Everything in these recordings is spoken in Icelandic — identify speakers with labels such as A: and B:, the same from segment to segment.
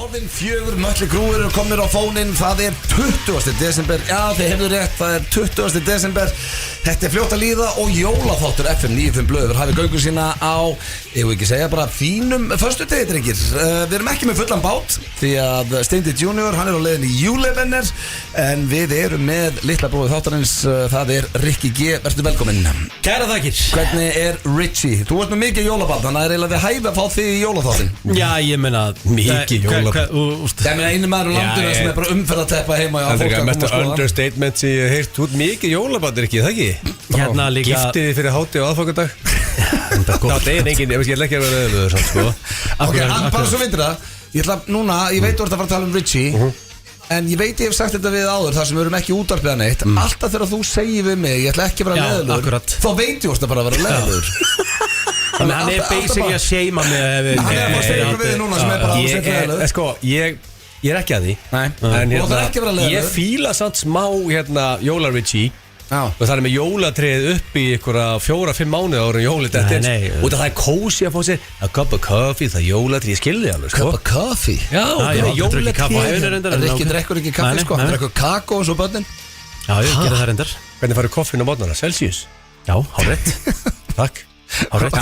A: orðin 4, Mötli Krú eru komnir á fóninn. Það 20. desember. Já, þið hefðu rétt, það 20. desember. Þetta fljótt að líða og jólaþáttur FM 95 blöður hafið göngu sína á, ég vil ekki segja bara fínum föstudegi, drengir. Við erum ekki með fullan bát því að Steindi Junior, hann á leiðinni í Júlevenner, en við erum með litla bróðið þáttarins, það Rikki G. Vertu velkominn.
B: Kæra þakkir.
A: Hvernig Richie? Þú ert með mikið jólabát, þannig að eiginlega við hæfi að fá þig í jólaþáttin.
B: Já, ég meina
C: mikið jólabát.
A: Það er einu maður á landinu sem bara umferðarteppa heima á fólk að koma að skoða.
C: Understatement sem ég heirt út mikið jólabát ekki, það ekki?
B: Hérna líka
C: Giftið þið fyrir hátíð og aðfangadag. Það engin, ég vil ekki að vera öðvöður samt, sko.
A: Ok, bara svo veitir það. Ég ætla núna, ég veit þú ert að fara að tala Richie, en ég veit ég hef sagt þetta við áður þar sem við erum ekki útvarpið að neitt. Alltaf þegar þú segir við mig, ég ætla ekki að vera leðilegur, þá veit ég að bara að vera leðilegur.
B: Þannig hann basically að shama mig.
A: Hann bara að segja ykkur við núna sem bara að segja leðilegur.
C: Sko, ég er ekki að því.
A: Nei, og það ekki að vera leðilegur.
C: Ég fíla samt smá Jóla Richie. Og það með jólatreið upp í ykkur 4-5 mánuði ára jólidettir. Og það kósi að fá sér a cup of coffee, það jólatrið, ég skilði alveg, sko.
A: Cup of coffee?
C: Já,
A: jólatrið. Rikki drekkur ekki kaffi, sko. Hann drekkur kakó og svo börnin.
B: Já, ég gerði það reyndar.
C: Hvernig farið koffin á mótnarna? Celsius?
B: Já, hárrétt.
C: Takk. Hárrétt.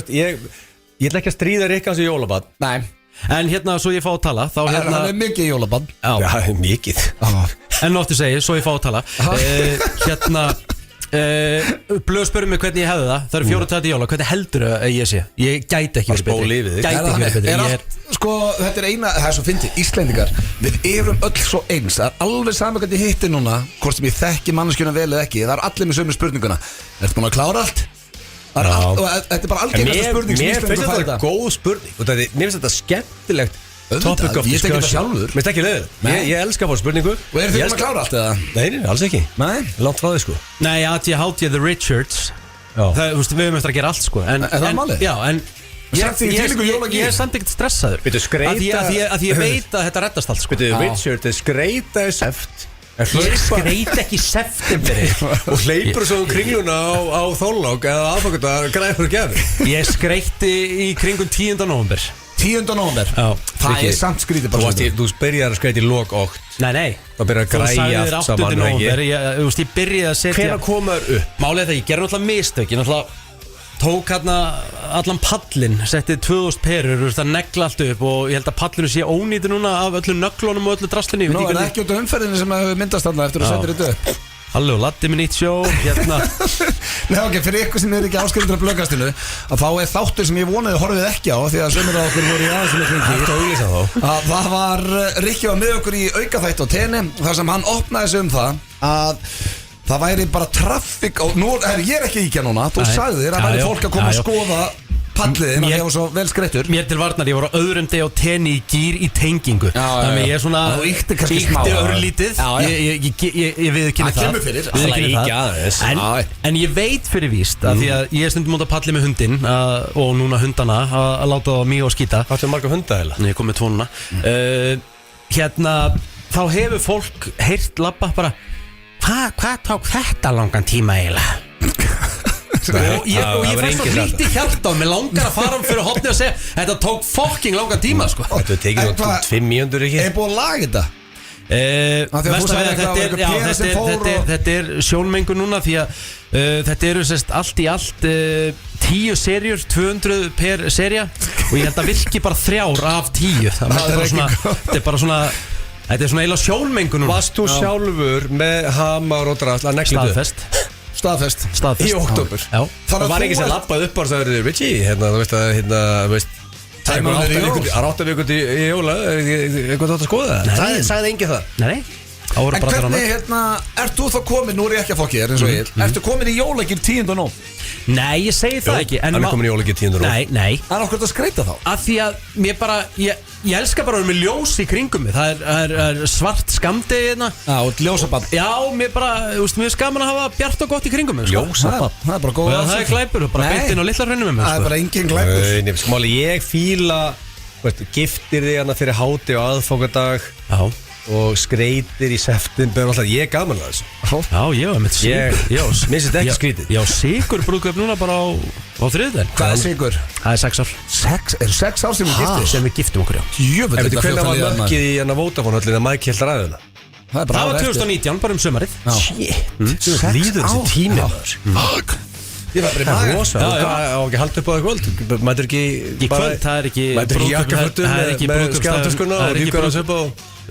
C: Ég ætla ekki að stríða Rikki á þessu jólabad.
A: Nei.
B: En hérna, svo ég fá að tala, þá hérna
A: Það mikið jólabad.
C: Já, mikið.
B: En ofti segi, svo ég fá að tala. Hérna Blöð spurði mig hvernig ég hefði það. Það eru 4 jóla, hvernig heldur að ég sé? Ég gæti ekki verið betri. Gæti ekki verið betri.
A: Sko, þetta eina, það svo fyndið, Íslendingar, við erum öll svo eins. Það alveg saman hvernig ég hitti núna, hvort sem ég þekki manneskjuna vel eða ekki. Það allir með sömu spurninguna. Ertu búin að klára allt? Þetta bara algjörlega spurning sem
C: Íslendingar fær þetta. Mér finnst þetta góð spurning og mér finnst þetta skemmtilegt topic of discussion. Mér finnst ekki leiður. Ég elska að fá spurningu.
A: Og eru þið búin að klára allt eða?
C: Nei, alls ekki.
A: Nei?
C: Langt frá þig, sko.
B: Nei, ADHD The Richards. Við höfum eftir að gera allt, sko.
A: En það málið?
B: Já, en ég er samt ekkert stressaður. Af því ég veit að þetta reddast allt, sko.
C: Richard er skreita í seft.
B: Ég skreit ekki septemberi
C: og hleypur svo kringluna á þólák eða aðfangat að græður gefur.
B: Ég skreitti í kringum 10. nóvember.
A: 10. nóvember? Það samt skrítið bara.
C: Þú byrjar að skreita í lok 8.
B: Nei.
C: Það byrjar að græja allt saman.
B: Ég byrjaði að setja.
C: Hvenær komaður upp?
B: Málið það, ég gerði náttúrulega mistök. Ég náttúrulega tók hérna allan pallin, setti 2000 perur, það negla allt upp og ég held að pallinu sé ónýti núna af öllum nöglunum og öllu drastlunni.
A: Nú, er það ekki út á umferðinu sem hefur myndast þarna eftir að setja þetta upp?
B: Halló, Latti með nýtt sjó, hérna.
A: Nei, ok, fyrir ykkur sem ekki áskildur af blöggastinu, að þá þáttur sem ég vonaði horfið ekki á, því að sömur á okkur voru í aðeins að það var Rikki var með okkur í aukaþætt á tenni, þar sem hann opnaði sig það að það væri bara traffík og nú ég er ekki íkja núna, þú sagði þér að væri fólk að koma að skoða palliðin og ég var svo vel skreittur.
B: Mér til varnar, ég var á öðrum degi á tenni í gýr í tengingu. Þannig ég er svona íkti örlítið. Ég viðkynni það.
A: Það kemur fyrir.
B: En ég veit fyrir víst að því að ég er stundum út að palli með hundinn og núna hundana að láta mig og skýta.
C: Hvað er marga hunda eða?
B: Ég kom með 2 núna. Hérna, þá hefur fólk heyrt labba bara Hvað tók þetta langan tíma eiginlega? Og ég fæst svo hlýtt í hjarta og mér langar að fara fyrir hotni og segja þetta tók fucking langan tíma, sko.
C: Þetta tekið út 5 mínútur ekki?
A: Er búin að laga þetta?
B: Þetta er sjónmengun núna því að þetta eru allt í allt 10 serjur, 200 per serja og ég held að virki bara 3 af 10. Þetta er bara svona Þetta er svona eiginlega sjónmengun núna.
C: Varst þú sjálfur með hamar og drasl að negla þetta?
A: Staðfest. Í október.
B: Já.
C: Það var ekki sem lappað upp á þess að verður Richie, þú veist það er 8 vikur í jóla, eitthvað þú átt að skoða það? Það sagði enginn það.
B: Nei.
A: En hvernig, ert þú þá komin, nú er ég ekki að fokki þér eins og ég, ertu komin í jólagjur 10. nóv?
B: Nei, ég segi það ekki.
C: Hann er komin í jólagjur 10. nóv.
B: Nei.
A: Það er okkur að skreita þá?
B: Af því að mér bara, ég elska bara að vera með ljós í kringum mig. Það er svart skammdegi hérna.
A: Já, og ljósabann.
B: Já, mér bara, mér er skaman að hafa bjart og gott í kringum mig.
A: Ljósabann, það er bara góð
B: aðsök. Það er glæpur, bara beint inn á litla hraunum með mér.
A: Það er bara engin glæpur.
C: Ég fíla, giftir þig hana fyrir háti og aðfangadag.
B: Já.
C: og skreitir í september og alltaf, ég gaman að þessu.
B: Já, ég var með sigur.
C: Mér finnst þetta ekki skrítið.
B: Já, sigur brúðkaup núna bara á þriðudaginn.
A: Hvað er sigur?
B: Það er 6 ár.
A: 6 ár sem við giftum?
B: Sem við giftum okkur, já.
A: Jöfnveld,
C: Ef þetta hvernig var mökkið í hana Vodafone-höllin að Mike held ræðuna?
B: Það var 2019, bara sumarið.
C: Shit, líður þessi tími maður.
A: Fuck. Ég var bara í maður.
C: Rosa, og ekki halda upp á það kvöld. Mætur ekki
B: í kvöld, það er ekki
C: mætur ekki jakkafötum með skjátuskuna og hýpar hans upp á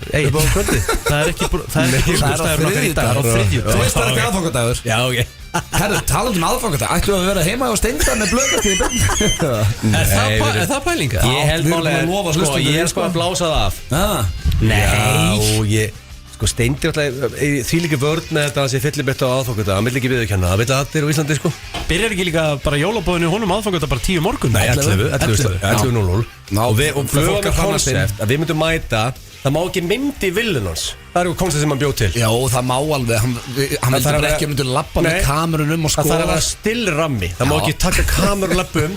C: kvöldi. Það er ekki
B: brúðkaupsdagur nokkar í dag, það er á þriðjudag.
A: Þú veist það er ekki aðfangadagur.
C: Já, ok.
A: Herru, talandi aðfangadag, ætlum við að vera heima og steinda með blöðast í byrjun.
B: Er það pælinga?
C: Ég held málega, ég er sko að blása það af.
B: Nei.
C: Sko Steindi alltaf því líka vörð með þetta að sé fyllibett á aðfangadag, hann vill ekki viðurkenna, það vill allir á Íslandi sko.
B: Byrjar ekki líka bara jólabóðinu honum aðfangadag bara 10 morgun?
C: Nei, 11:00 og blöða með koncept að við myndum mæta, það má ekki myndi í villun hans. Það er eitthvað koncept sem hann bjóð til.
A: Já, það má alveg, hann vildi bara ekki myndi lappa með kamerunum og skoða.
C: Það þarf að vera still rammi, það má ekki taka kamerun lappum.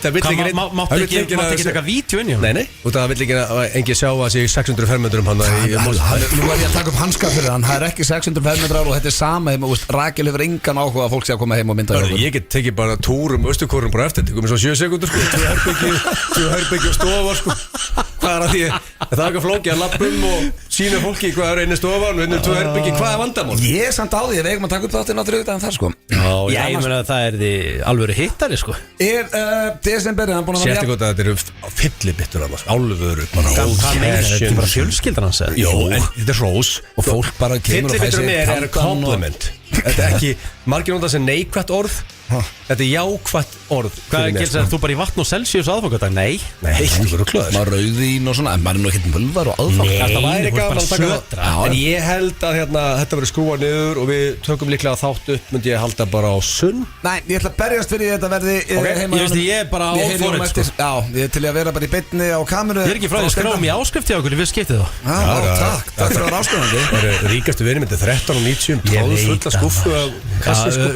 B: Mátti ekki taka vídeo inn í hann?
C: Nei, og það vill ekki engi sjá að sé 600 fermetrum hann í Mosfellsbæ.
A: Nú er ég að taka upp hanska fyrir hann, það er ekki 600 fermetrar og þetta er sama heim, Rakel hefur engan áhuga að fólk sé að koma heim og mynda
C: okkur. Ég get tekið bara túrum Östurkórnum bara eftir, það komið svo 7 sekundur sko, 2 herbergi og stofa sko. Hvað er að því? Það er ekki flókið að lappum og sína fólki hvað er einu stofan og einu 2 herbergi, hvað er vandamál?
A: Ég er samt á því, við eigum að taka upp þáttinn á þriðjudaginn þar sko.
B: Já, ég meina að það er því alvöru hittari sko.
A: Desember, hann búin að
C: vera gott að þetta eru fyllibittur annars, álfuru
B: Hvað meina þetta er bara fjölskyldan hans?
C: Jó, þetta er hrós og fólk bara kemur og fæsir. Fyllibittur er compliment. Þetta er ekki, margir nota sem neikvætt orð. Þetta er jákvætt orð.
B: Hvað gilst það? Þú bara í vatn og Celsius aðfangadag? Nei,
C: þú verður klöður.
A: Maður rauðín og svona, en maður er nú ekkert völvar og aðfangadag.
C: Þetta væri gaman að taka það. En ég held að þetta verður skrúað niður og við tökum líklega þátt upp, myndi ég halda bara á sunn.
A: Nei, ég ætla að berjast fyrir þetta verði
B: heima. Ég er bara á fórinn sko.
A: Já, ég er til að vera bara í beinni á kameru.
B: Ég er ekki frá því að skrá mig áskrift hjá okkur í við skiptið þá.
A: Takk fyrir að ráðskrifandi.
C: Það eru ríkastu vinir myndið 13:90 tróðu fulla skuffu af kassi sko.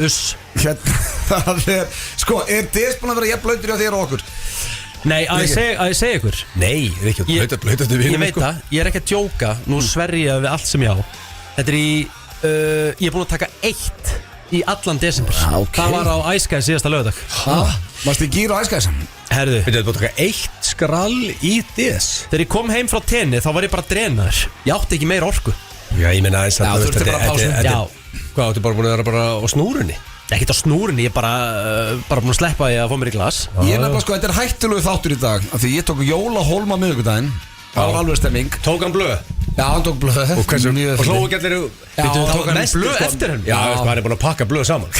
A: Það er, sko, er DS búin að vera jafn blöytur hjá þér og okkur?
B: Nei, að ég segja ykkur.
C: Nei, er ekki að blöytastu vinir.
B: Ég veit það, ég er ekki að djóka. Nú sverri ég við allt sem ég á. Þetta er ég er búin að taka 1 í allan desember. Það var á Æskæði síðasta lögadag.
A: Varstu í gír á Æskæði?
B: Herðu,
C: þú búin að taka 1 skrall í DS.
B: Þegar ég kom heim frá tenni þá var ég bara drenaður. Ég átti ekki meira orku.
C: Já, ég meina
A: þú þurfti bara að pása.
C: Hvað, áttu bara búin að vera bara á snúrunni?
B: Ekkert á snúrunni, ég er bara búin að sleppa ég að fá mér í glas.
A: Ég er nefnilega sko, þetta er hættulegu þáttur í dag af því ég tók jólahólma miðvikudaginn. Það var alveg stemming.
C: Tók hann blöð?
A: Já, hann tók blöð.
C: Og hlóðu gætlir
B: tók hann blöð eftir hann?
C: Já, hann er búin að pakka blöð saman.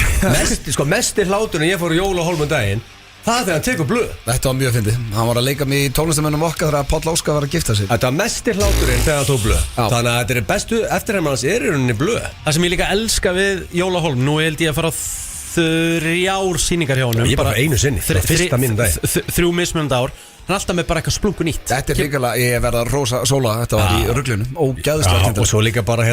C: Mestir hláturinn ég fór jólahólma daginn, það er þegar hann tekur blöð.
A: Þetta var mjög fyndið. Hann var að leika mig í tónlistamönnum okkar þegar Páll Óskar var að gifta sig.
C: Þetta var mestir hláturinn þegar hann tók blöð. Þannig að þetta er bestu eftirhermannans er í rauninni blöð.
B: Það sem ég líka elska við jólahólm, nú held ég að fara á 3 sýningar hjá honum.
C: Ég bara einu sinni, fyrsta mínum dag.
B: 3 mismunandi ár. Hann er alltaf með bara eitthvað splungu nýtt.
A: Þetta er líka, ég verða rosa sóla, þetta var í ruglunum. Ógæðslega.
C: Og svo líka bara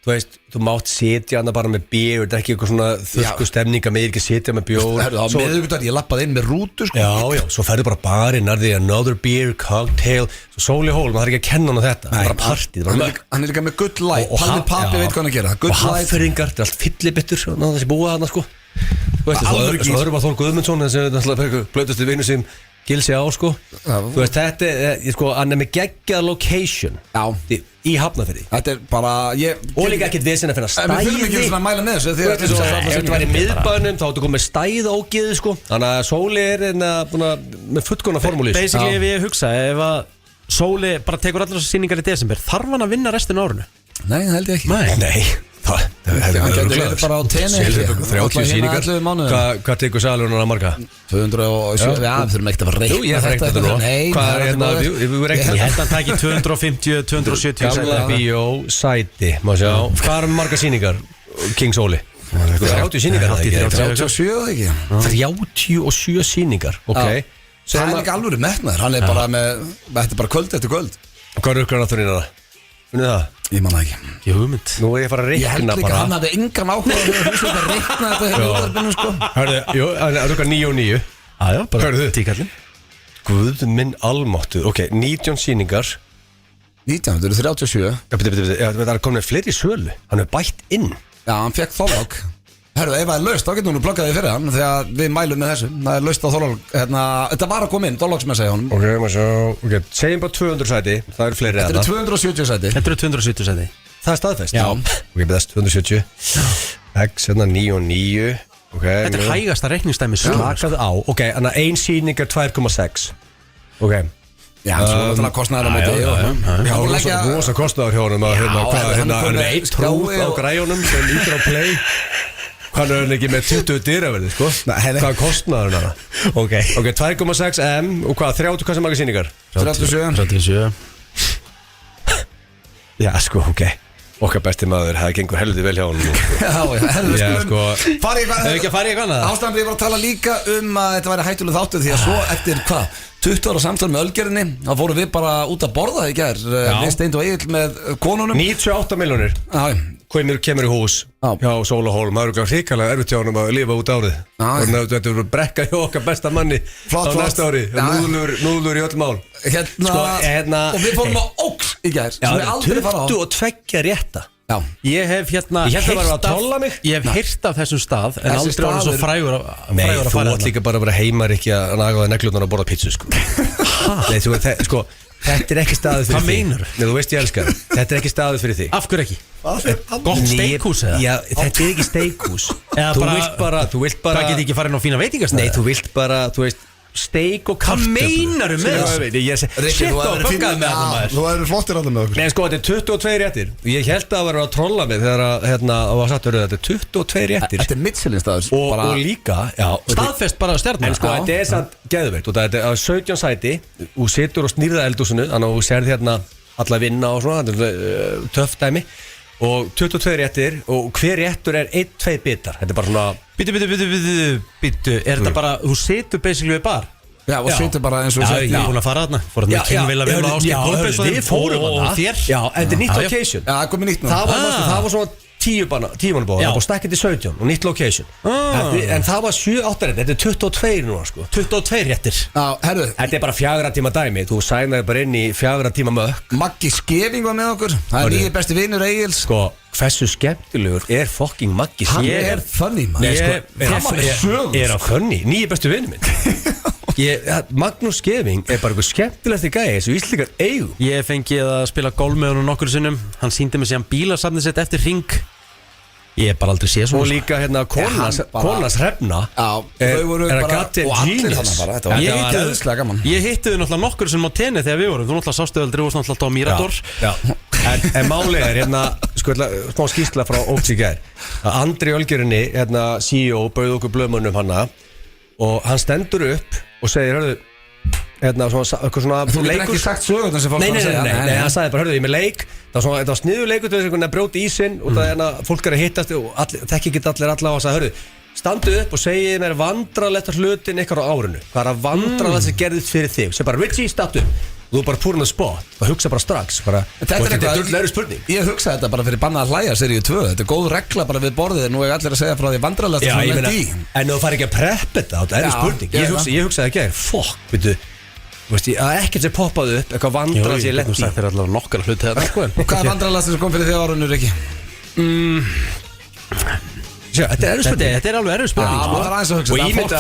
C: þú veist, þú mátt setja hana bara með bjór, þetta er ekki eitthvað svona þurrku stemninga með ekki setja með bjór.
A: Á miðvikudag, ég lappaði inn með rútu sko.
C: Já, svo ferðu bara barinn, another beer, cocktail, svo Sóli Hólm, það er ekki að kenna hana þetta. Bara partíð.
A: Hann er líka með good light, Palli Pappi veit hvað hann að gera.
C: Og hafferingar, þetta er allt fyllibittur, þessi búa hana sko. Svo hörum að Þór Guðmundsson, þessi blötustu vinnu sem Gilsi á sko. Þú veist, þetta er sko, hann er með geggjað location í Hafnarfirði. Þetta er bara og líka ekkert vesen að finna stæði.
A: Við þurfum ekki að mæla með þessu.
C: Ef þetta var í miðbænum þá áttu komið stæð ógeði sko. Þannig að Sóli er með fullkomna formúli.
B: Basically ef ég hugsa, ef að Sóli bara tekur allar þessar sýningar í desember, þarf hann að vinna restin árinu?
A: Nei, það held ég ekki.
C: Nei.
A: Hann getur verið bara á tenni
C: 30 sýningar. Hvað tekur salurinn að marga?
A: 207, já, við þurfum ekkert að
C: reikna. Jú, ég reikna þetta nú. Hvað er hérna, við reikna þetta.
B: Ég held að hann taki 250, 270
C: Gamla bíó, sæti, má sjá. Hvað er marga sýningar, King Sóli? 30 sýningar, það ekki?
A: 37, það ekki?
C: 37 sýningar, ok.
A: Það er ekki alveg metnaður, hann er bara með, þetta er bara kvöld eftir kvöld.
C: Hvað er uppgræðan aftur innan það? Finnir það?
A: Ég manna ekki.
B: Ég hugmynd.
C: Nú er ég að fara að reikna bara.
A: Ég held líka hann hafði engan áhuga að reikna þetta hérna útvarpinu sko.
C: Hörðu, jú, það er okkar 9 og 9.
B: Aðjá, bara tíkallin.
C: Guð minn almáttu. Ok, 19 sýningar.
A: 1937.
C: Það er komin fleiri í sölu. Hann er bætt inn.
A: Já, hann fekk Þorlák. Herru, ef það er laust, þá getur hún pluggaði fyrir hann þegar við mælum með þessu. Það er laust á Þorlák. Þetta var að koma inn, Þorlák sem ég segja honum.
C: Ok, segjum bara 200 sæti. Það eru fleiri
A: Þetta eru 270 sæti.
B: Þetta eru 270 sæti.
C: Það er staðfest?
B: Já.
C: Ok, best 270. X, 9 og 9. Okay,
B: þetta er hægasta reikningsdæmi
C: slakað á. Ok, þannig að ein sýning er 2,6. Ok.
A: Já, hann svo náttúrulega kostnaður á móti.
C: Já, rosa kostnaður hjá honum hann er eitt trúð á græjunum sem lítur á play. Hann er ekki með 20 dyraverði, sko. Hvað kostnaður hann? Ok, 2,6 M og hvað, 30 hvað sem marga sýningar?
A: 37.
C: Já, sko, ok. Okkar besti maður, það gengur heldur vel hjá honum.
A: Já, sko.
B: Hefur ekki að fara í eitthvað?
A: Ástæðan við varum að tala líka að þetta væri hættuleg þáttur því að svo eftir hvað? 20 ára samtal með Ölgerinni, þá fórum við bara út að borða í gær. Við Steind og Egill með konunum.
C: 98 milljónir. Kemur í hús hjá Sól og Hólm. Það eru hrikalega erfitt hjá honum að lifa út árið. Þetta eru brekka hjá okkar besta manni á næsta ári. Núðlur í öll mál.
A: Og við fórum á Óks í gær sem við aldrei fara á.
C: 22 rétta.
B: Já. Ég hef heyrt af þessum stað en aldrei var svo frægur að fara.
C: Nei, þú átt líka bara að vera heimar ekki að naga það neglurnar og borða pizza, sko. Nei, þú veit, sko, þetta er ekki staðið fyrir
B: þig. Hvað meinarðu?
C: Nei, þú veist ég elskar það. Þetta er ekki staðið fyrir þig.
B: Af hverju ekki? Gott steikhús eða?
C: Já, þetta er ekki steikhús. Þú vilt bara
B: Það get ekki farið inn á fína veitingastæði?
C: Nei, þú vilt bara, þú veist, steik og kartöflur.
B: Hvað meinaru með þessu?
A: Shit á böggaði með það maður. Þú eru flottir allir með okkur.
C: Nei, sko, þetta er 22 réttir. Ég held að það var að trolla mig þegar það var satt þetta er 22 réttir.
A: Þetta er Michelin-staður.
C: Og líka, já.
B: Staðfest bara stjarnar.
C: En sko, þetta er samt geðveikt og þetta er 17 sæti og situr og snýrða eldhúsinu, þannig að þú sérð hérna alla vinna og svona, þetta er töff dæmi. Og 22 réttir og hver réttur er 1-2 bitar. Þetta er bara svona
B: Bittu, er þetta bara, þú situr basically við bar?
A: Já, og situr bara eins og
B: ég er búin að fara þarna. Fór þarna kynvila vel á Ásgeir Kolbeinsson.
C: Við fórum
B: og þér.
C: Já, en þetta er nýtt location.
A: Já, komið nýtt nú.
C: Það var svona 10 mann bóð. Það var stakkið til 17 og nýtt location. En það var 7-8 réttir. Þetta er 22 núna, sko. 22 réttir.
A: Já, herru.
C: Þetta er bara 4 tíma dæmi. Þú sænaði bara inn í 4 tíma mökk.
A: Maggi Skeving var með okkur. Það er nýja besti vinur Egils.
C: Sko, hversu skemmtilegur er fucking Maggi Skeving?
A: Hann er funny, maður.
C: Er hann funny? Nýja besti vinur minn. Magnús Skeving er bara eitthvað skemmtilegt í gæði þessu íslíkar eigum.
B: Ég fengið að spila golf með honum nokkur sinnum. Hann sýndi mig síðan bílasafnið sitt eftir hring. Ég hef bara aldrei séð svona.
C: Og líka hérna Konas Hrefna er að gatti genius.
B: Ég hitti þau náttúrulega nokkur sem á tenni þegar við vorum. Þú náttúrulega sástu aldrei, þú varst náttúrulega á Mirador.
C: En málega er hérna sko, smá skýrsla frá Óksi gær að Andri Ölgerinni, hérna CEO, bauð okkur blöðmönnum hana og hann stendur upp og segir, hörðu, hérna svona
A: þú getur ekki sagt sögurnar sem fólk
C: Nei, hann sagði bara, hörðu, ég með leik það var sniður leikur til þess að brjóti ísinn og það er fólk er að hittast og þekki ekki allir alla og hann sagði, hörðu, standu upp og segið mér vandralegt hlutin ykkar á árinu. Hvað er að vandralegt sem gerðist fyrir þig? Segð bara, Richie, statu og þú bara púr on the spot og hugsa bara strax
A: Þetta er eitthvað spurning. Ég hugsa þetta bara fyrir bannað að hlæja seríu 2. Þetta er góð regla bara við borðið. Nú er allir að segja frá því vandralegt sem það er í.
C: En þú fari ekki að preppa þetta þetta er spurning. Ég hugsaði ekki veitu, ekkert sem poppaði upp eitthvað vandralegt sem ég lett í.
B: Það er allavega nokkar hluti þetta.
A: Hvað er vandralegt sem kom fyrir því árunni, Riki?
C: Þetta er alveg erfið spurning
A: það er aðeins að hugsa
C: og ég myndi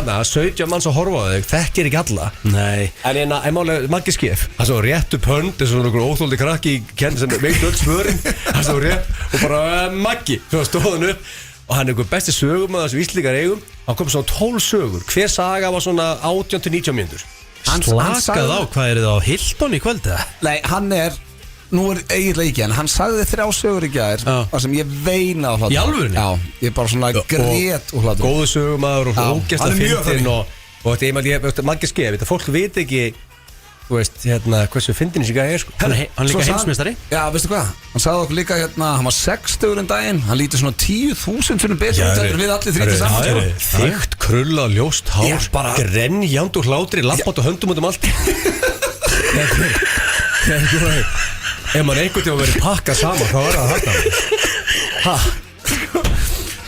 C: að 17 manns að horfa á þig þekkir ekki alla en málega Maggi Skef það er svo réttu pönd það er svona okkur óþóldi krakki sem veit öll svörin það er svo rétt og bara Maggi stóðan upp og hann er einhver besti sögum að þessu íslíkar eigum hann kom svona 12 sögur hver saga var svona 18-19 mínútur
B: slakað á hvað er það á Hilton í kvöldi?
A: Nei, hann er nú er eiginlega ekki, en hann sagði 3 sögur í gær sem ég veina á hlátur.
B: Í alvörunni?
A: Já, ég bara svona grét úr hlátur.
C: Góðu sögumadur og ógæsta fyndin og þetta Maggi Skef, þetta fólk veit ekki þú veist, hérna, hversu fyndin þessi gæði er sko.
B: Hann líka heimsmeistari?
A: Já, veistu hvað, hann sagði okkur líka hérna, hann var 60 daginn, hann lítið svona 10.000 fyrir betur út við allir þrítið saman.
C: Þykkt, krulla, ljóst, hár, grenjand og hlátri, lappátt og höndum út allt. Ef maður einhvern tíma verið pakkað saman, hvað var það að hætta?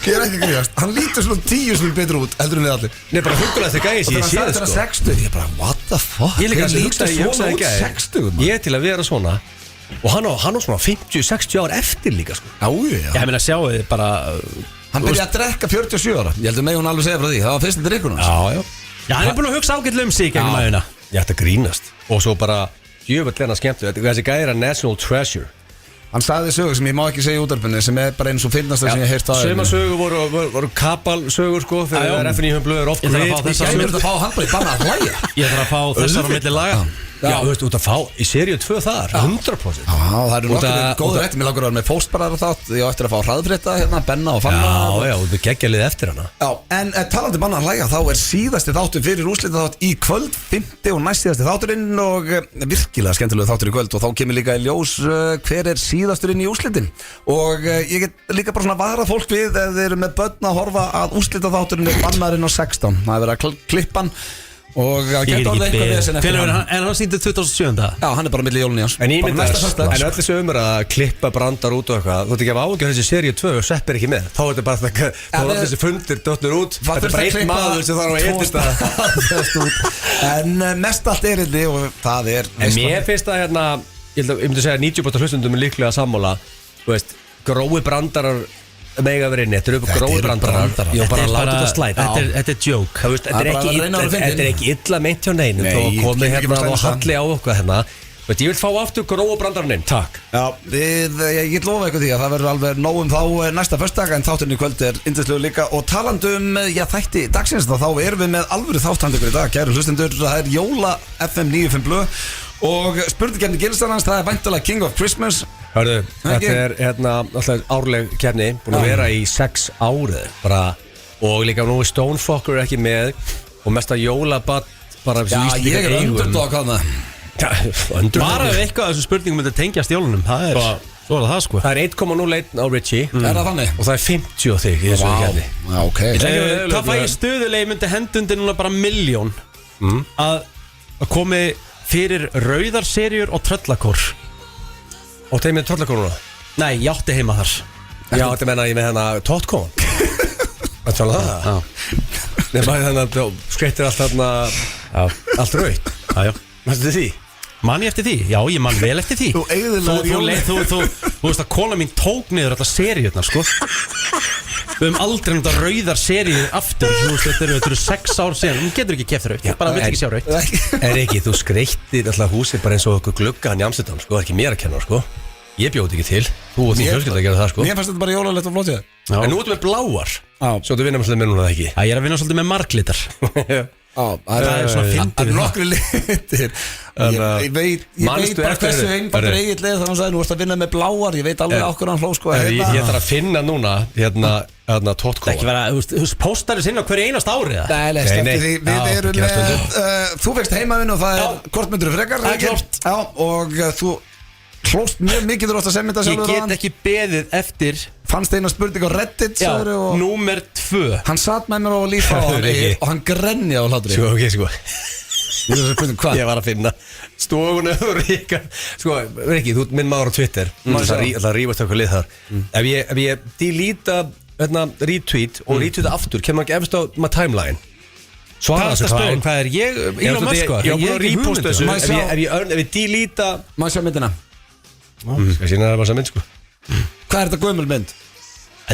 A: Ég er ekki að gríðast. Hann lítur svona 10 sem betur út heldur en við allir.
C: Nei, bara huggulegasti gæði sem ég
A: Og
C: séð
A: þegar hann sagði þetta 60, ég bara, what the fuck?
C: Ég líka
A: Hver lítur
C: hugsaði
A: svona
C: í
A: út
C: gær.
A: 60, maður?
C: Ég er til að vera svona. Og hann á svona 50-60 ár eftir líka sko.
B: Ég meina sjáu þið bara
A: Hann byrjaði að drekka 47 ára. Ég heldur mig hún alveg segja frá því. Það var fyrst drikkur hans.
C: Já
B: Já, hann er búin að hugsa ágætlega sig gegnum æfina.
C: Ég ætti að grínast. Og svo bara jöfnlega skemmtu. Þessi gæði er að national treasure.
A: Hann sagði sögur sem ég má ekki segja í útvarpinu sem bara eins og finnast sem ég heyrst á
C: Suma sögur voru kabalsögur sko. Þegar FNÍ blöður oft
B: Ég þarf að fá þessar
A: Ég verður að fá hann bara í banna að hlæja.
B: Ég þarf að fá þessar á milli laga.
C: Já, þú veist, út að fá í seríu 2 þar 100%.
A: Já, það eru
C: Út
A: nokkur
C: að-
A: góður eftir. Mér langar að vera með fóstbaraðar þátt. Ég á eftir að fá hraðfrétta hérna, Benna og Fanna.
C: Já, þú geggjaliði eftir hana.
A: Já, en talandi banna að hlæja, þá er síðasti þáttur fyrir úrslitaþátt í kvöld, 5. og næst síðasti þátturinn og virkilega skemmtilega þáttur í kvöld og þá kemur líka í ljós hver er síðasturinn í úrslitin og ég get líka bara svona varað fólk við ef þeir eru með börn að horfa að úrslitaþátturinn er bannarinn á 16. Það er verið að klippa hann og það
B: Ég
A: getur
B: get
A: orðið
B: ekki
A: eitthvað
B: beðið.
A: vesen eftir
B: Hvenær
A: hann.
B: verður hann? En hann sýndi 2007.
A: Já, hann er bara milli jólun í hans.
C: En ég
A: Bara
C: myndi
A: næsta
C: að,
A: föstudag.
C: en öll þessi að klippa brandar út og eitthvað. Þú ert ekki að ágjör þessi seríu 2 og Sepp er ekki með. Þá er þetta bara það, þá er þessi fundir dottur út.
A: Það
C: Þetta er bara einn maður sem þarf að etist það.
A: En mest allt erindi og það er
C: En mér finnst það hérna, ég myndi segja 90% hlustundum er líklega sammála. Þú veist, grói brandarar mega verið inn, þetta eru
A: Þetta
C: grói
A: eru
C: brandarar.
A: brandarar.
C: Ég var bara að
B: Þetta er
C: láta
B: bara-
C: þetta slæta.
B: Þetta er joke.
C: Það veist, þetta er
A: bara
C: ekki
A: að reyna að vera
C: illa-
A: fyndin.
C: þetta er ekki illa meint hjá neinum.
A: Nei,
C: Þó komið
A: kemur ekki
C: hérna
A: bara
C: og
A: stæðan
C: halli á okkur hérna. Veit, ég vil fá aftur grói brandarinn inn, takk.
A: Já, ég get lofa eitthvað því að það verður alveg nóg þá næsta föstudag en þátturinn í kvöld er yndislegu líka og talandum þætti dagsins þá erum við með alvöru þáttandugur í dag, kæru hlustendur, það er Jóla FM 95 blöð og spurningkefni Gilsarans, það er væntalega King of Christmas.
C: Hörðu,
A: Ekki?
C: þetta er hérna alltaf árleg kefni, búin að vera í 6 árið bara, og líka nú er Stonefucker ekki með og mesta jólabatt bara
A: Já, ég er underdog á það.
B: Bara ef eitthvað af þessum spurningum myndi tengjast jólunum. Svo er það sko.
C: Það er 1,01 á Richie
A: Er það þannig?
C: og það er 50 á þig í þessu kefni.
A: Já, ok.
B: Hvað fæ ég stöðulegi myndi hendundi núna bara 1.000.000 að komi fyrir rauðarserjur og tröllakór.
C: Og þeim með tröllakonuna.
B: Nei, ég átti heima þar.
C: Já, þetta menna ég með hérna Totkon. Það tala það. Nei, bara þannig að skreittir allt þarna allt rautt.
B: Já.
C: Mæstu því?
B: Man ég eftir því? Já, ég man vel eftir því.
A: Þú eyðilagðir jólin.
B: Þú veist að kona mín tók niður alla seríurnar, sko. Við höfum aldrei náttúrulega rauðar seríur aftur. Þú veist, þetta eru 6 ár síðan. Hún getur ekki keft rauð. Bara vill ekki sjá rauð.
C: Er ekki, þú skreittir alltaf húsið bara eins og okkur gluggaðan í Amsterdam, sko. Það er ekki mér að kenna, sko. Ég bjóti ekki til. Þú og þín fjölskylda að gera það, sko.
A: Mér fannst þetta bara jólalegt og flott ég.
C: En nú ertu með bláar.
A: Já.
C: Svo þú vinnum alltaf með núna það ekki.
B: Ég er að vinna svolítið með marglitar.
A: Það
B: er svona fyndið
A: Það er
B: við
A: nokkru litir Ég veit
C: Manstu
A: bara
C: eftir
A: hversu
C: þessu?
A: einfaldur
C: Herru.
A: Egil er þannig að þú ert að vinna með bláar Ég veit alveg okkur hann hló sko
C: Ég þarf að finna núna hérna Totkóa.
B: Ekki vera, þú veist, póstarið sinna hverju einast árið.
A: Nei,
C: Nei, nei.
A: því
C: Já,
A: við erum
C: gerast
A: með
C: stundum.
A: Þú fegst heimavinn og það er hvort myndur frekar
B: Það er
A: Egill?
B: klárt.
A: Já, og þú hlóst mjög mikið þú átt að semja þetta
B: Ég
A: sjálfur
B: get
A: þaðan.
B: ekki beðið eftir
A: Fannst eina spurning á Reddit sagðirðu, og
B: Númer 2.
A: Hann satt með mér á lífa á
C: Það
A: hann
C: er ekki.
A: og hann grenja á hlátri
C: Sko, ok, sko.
A: Ég er að spurning hvað
C: Ég var að finna stofuna og ríka. Sko, Riki, þú ert minn maður á Twitter. Það er að rífast okkur lið þar. Ef ég deleta retweet og retweeta aftur, kemur ekki efst á maður timeline. Svara þessu
B: Spurning, hvað er ég? Elon Musk var.
C: Ég var búin að reposta þessu.
A: Má ég sjá?
C: Ef ég deleta
A: Má sjá myndina
C: Skal sína það bara sem mynd, sko.
A: Hvað er þetta gömul mynd?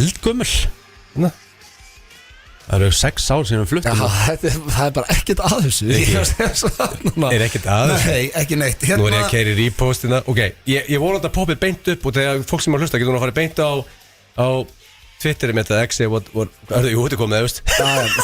B: Eldgömmul. Það eru 6 ár síðan við fluttum.
A: Það er bara ekkert að þessu Ég er að segja svo það núna.
C: Er ekkert að þessu?
A: Nei, ekki neitt
C: Nú er ég að keyra í repostina. Ok, ég voru að popið beint upp og þegar fólk sem að hlusta getur nú að fara beint á Twitterið með þetta X Jú, þetta komið, veist.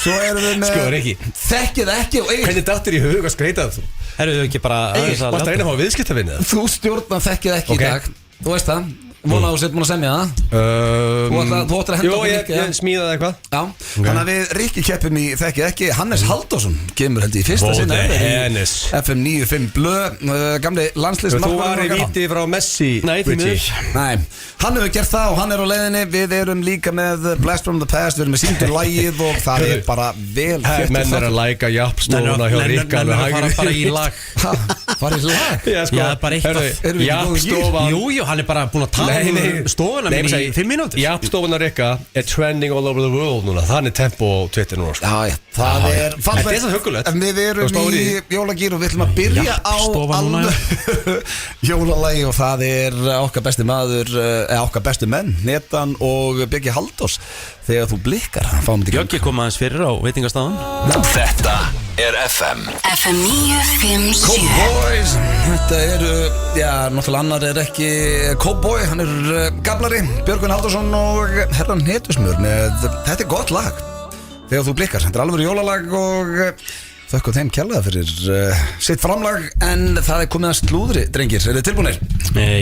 A: Svo erum við með
C: Sko, Riki.
A: Þekkið ekki og
C: Hvernig dattur í hug að skreita þú?
B: Herru þau ekki bara aðeins að
C: Varst að reyna að fá viðskiptavinnið?
A: Þú stjórnar þekkið ekki
C: Ok.
A: í dag Þú veist það Vona að þú sett múin að semja það Þú ætlar að henda
C: Jú,
A: okkur
C: ég
A: Rikki, ja.
C: smíðaði eitthvað.
A: Já, þannig að við Rikki keppum í þekkið ekki Hannes Halldórsson kemur held í fyrsta
C: Vó,
A: sinna
C: the
A: ever í
C: Hennes.
A: FM 95 blöð Gamli
C: Þú
A: landsliðsmarkmaður
C: var í
A: okkar.
C: víti frá Messi,
B: Nei, því
C: Richie.
B: miður.
A: Nei, hann hefur gert það og hann er á leiðinni Við erum líka með Blast from the Past Við erum með síndur lægið og það er bara vel
C: Menn er að læka jappstofuna hjá Rikka alveg hægri.
B: bara í lag.
A: Var í lag?
C: Já, sko,
B: Já, bara eitthvað.
C: heyrðu,
A: Erum við ekki góðir í gír?
C: jappstofan.
B: Jú, hann er bara búin að tala stofuna mín í 5 mínútur.
C: Já, stofuna Rikka trending all over the world núna. Þannig tempo á Twitter núna sko.
A: Já, það er
C: Þetta er svo huggulegt.
A: En við erum í jólagýr og við ætlum að byrja á jólalagi og það er okkar besti maður, okkar bestu menn, Netan og Biggi Halldórs. Þegar þú blikkar, fáum þetta í gang.
B: Bjöggi kom aðeins fyrir á veitingastafan.
D: Þetta er FM
E: FM 957
A: Cowboys, þetta eru, náttúrulega annar er ekki Cowboy, hann er gablari, Björgvin Halldórsson og herran Hetusmjör með, þetta er gott lag. Þegar þú blikkar, þetta er alveg jólalag og þökkum þeim kærlega fyrir sitt framlag, en það er komið að slúðri, drengir, er þið tilbúinir?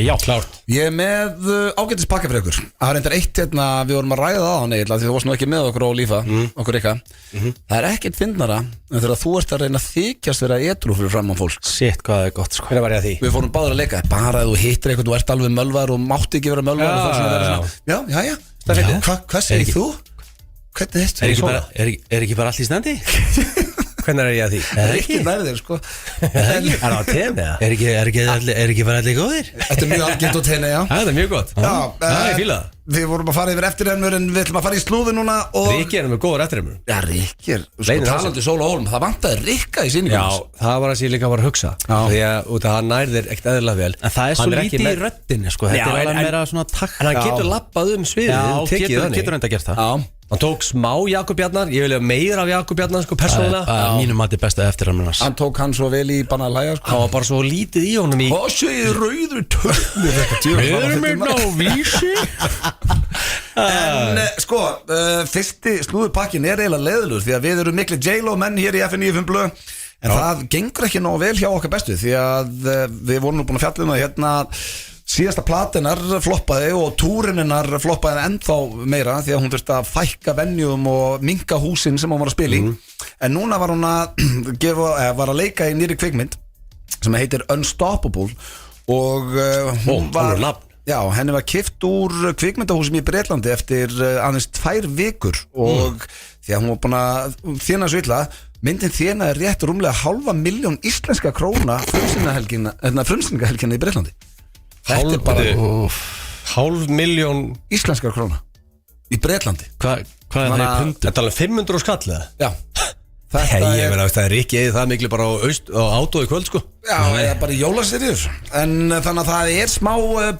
B: Já, klárt.
A: Ég er með ágætis pakka fyrir ykkur. Það er reyndar eitt hérna, við vorum að ræða það á hann eiginlega, því þú varst nú ekki með okkur á lífa, okkur ykkar. Það er ekkert fyndnara en þegar þú ert að reyna að þykjast vera edrú fyrir fram á fólk.
B: Shit, hvað er gott, sko.
C: Hvernig var ég að því?
A: Við fórum báður að leika, bara að þú hittir eitthvað, þú ert alveg mölvar og mátti ekki vera mölvar og fólk sem vera svona, já, hvað segir þú? Hvernig er þetta?
B: Er ekki bara allt í standi?
C: Hvernig er ég að því?
A: Það er ekki nærðir, sko.
C: Er það á tenni?
B: Er ekki bara allir góðir?
A: Þetta er mjög algengt á tenni, já.
C: Það er mjög gott.
A: Já,
C: ég fíla það.
A: Við vorum að fara yfir eftirrefnur en við ætlum að fara í slúði núna og
C: Rikki er með góður eftirrefnur.
A: Já, Rikki er,
C: Leynir á
A: talandi Sól og Hólm, það vantaði Rikka í sýningunum.
C: Já, það var að ég líka var að hugsa. Því að út af hann nærðir ekkert eðlilega vel.
B: En það er svo lítið í röddinni, sko. Þetta er alveg meira svona takt.
C: En hann getur lappað sviðið.
B: Já, getur reynda að gera það.
A: Já.
C: Hann tók smá Jakob Bjarnar. Ég vilja meira af Jakob Bjarnar, sko, persónulega.
B: Mínum mati besta eftirrefnunars.
A: Hann tók hann svo vel í banna að hlæja, sko.
C: Það var bara svo lítið í honum í
A: Hvað segir rauður törnir? En sko, fyrsti slúðupakkin er eiginlega leiðilegur því að við erum mikli J-Lo menn hér í FN95 blöð. En það gengur ekki nógu vel hjá okkar bestu því að við vorum nú búin að fjalla um það hérna. Síðasta platinar floppaði og túrininnar floppaði ennþá meira því að hún þurfti að fækka venjum og minka húsin sem hún var að spila í. En núna var hún að var að leika í nýri kvikmynd sem heitir Unstoppable og hún var henni var kippt úr kvikmyndahúsum í Bretlandi eftir aðeins 2 vikur og því að hún var búin að þjána svo illa. Myndin þjánaði rétt rúmlega 500.000 íslenska króna frumsýningahelgina í Bretlandi. Þetta er bara
C: 500.000
A: íslenskar króna í Bretlandi.
B: Hvað er það í pundum?
C: Þetta er alveg 500 skall eða?
A: Já.
C: Ég meina það er ekki það miklu bara á átói kvöld sko.
A: Já, eða bara í jólasýrjur. En þannig að það er smá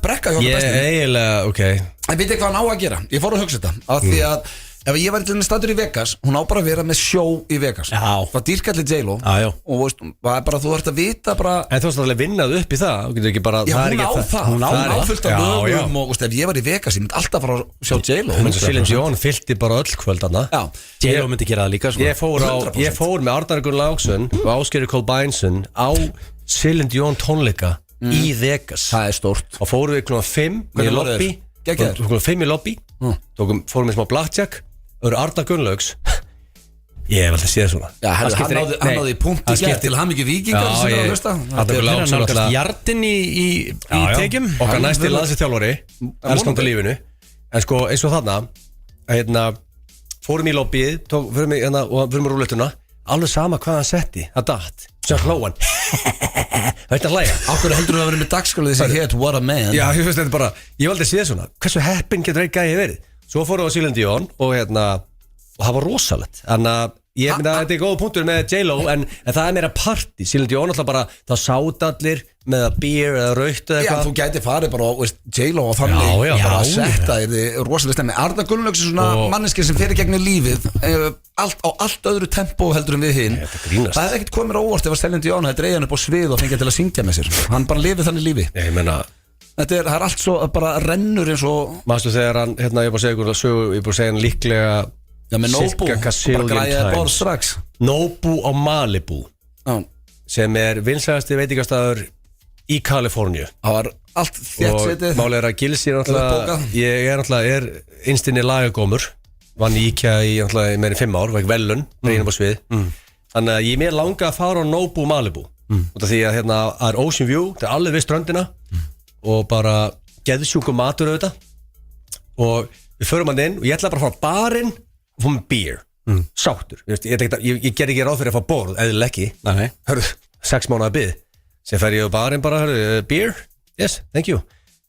A: brekka hjá það bestu.
C: Eiginlega, ok.
A: En veit ég hvað hann á að gera? Ég fór að hugsa þetta af því að ef ég var til dæmis statur í Vegas, hún á bara að vera með sjó í Vegas.
B: Já.
A: Það dýrkalli J-Lo.
B: Já.
A: Og veist, það er bara, þú ert að vita bara.
C: En þú varst alveg vinnað upp í það. Þú getur ekki bara.
A: Já, hún á það. Hún á fullt af lögum og veist, ef ég var í Vegas, ég myndi alltaf fara að sjá J-Lo.
C: Celine Dion fyllti bara öll kvöld hana.
A: Já.
B: J-Lo myndi gera það líka svona.
C: Ég fór með Arnar Gunnar Láksson og Ásgeir Kolbeinsson á Celine Dion tónleika í Vegas.
A: Það er stórt.
C: Og fórum við klukkan 5 í lobby. Klukkan 5 í lobby. Fórum við smá blackjack. Það eru Arnar Gunnlaugs. Ég hef alltaf séð svona.
A: Já, hann náði í punkt í gerð til hamingju Víkingar sem er að hlusta.
B: Það er nálgast jartinn í tekjum.
C: Okkar næsti landsliðsþjálfari elskandi lífinu. En sko, eins og þarna fórum í lobbyið og fórum í rúlettuna. Alveg sama hvað hann setti. Það datt. Svo hlóan. Það er að hlæja.
A: Akkur heldur þú að vera með dagskálið þessi hétt What a Man?
C: Já, ég veist þetta bara. Ég hef aldrei séð svona. Hversu heppinn getur einn gæði verið? Svo fórum við á Celine Dion og það var rosalegt. Þannig að ég myndi að þetta er góð punktur með J-Lo en það er meira party. Celine Dion alltaf bara, það sátt allir með að beer eða raukt eða eitthvað.
A: Já, þú gæti farið bara á J-Lo og þannig bara að setja þér rosalega stemmi. Arnar Gunnlaugs er svona manneskir sem fer í gegnum lífið á allt öðru tempo heldur en við hinn. Það hefði ekkert komið óvart ef að Celine Dion hefði dreigð hann upp á svið og fengið til að syngja með sér. Hann bara lifið þannig lífi.
C: Ég meina
A: það er allt svo bara rennur eins og
C: Mástu þegar hann, ég er bara að segja hann líklega
A: með Nobu, bara græjaði borð strax
C: Nobu á Malibu sem er vinsælasti veitingastæður í Kaliforníu.
A: Það var allt þéttsetið
C: og málið er að Gilsi er innstinni lagagómur vann í IKEA í meira 5 ár, var ekki velun reynum á svið. Þannig að ég mér langa að fara á Nobu Malibu út af því að það er Ocean View, það er alveg við ströndina og bara geðsjúkum matur auðvitað og við förum hann inn og ég ætla bara að fara á barinn og fá með beer sáttur, ég ger ekki ráð fyrir að fá borð eða ekki, hörru 6 mánuða bið sem fer ég á barinn bara, hörru, beer yes, thank you,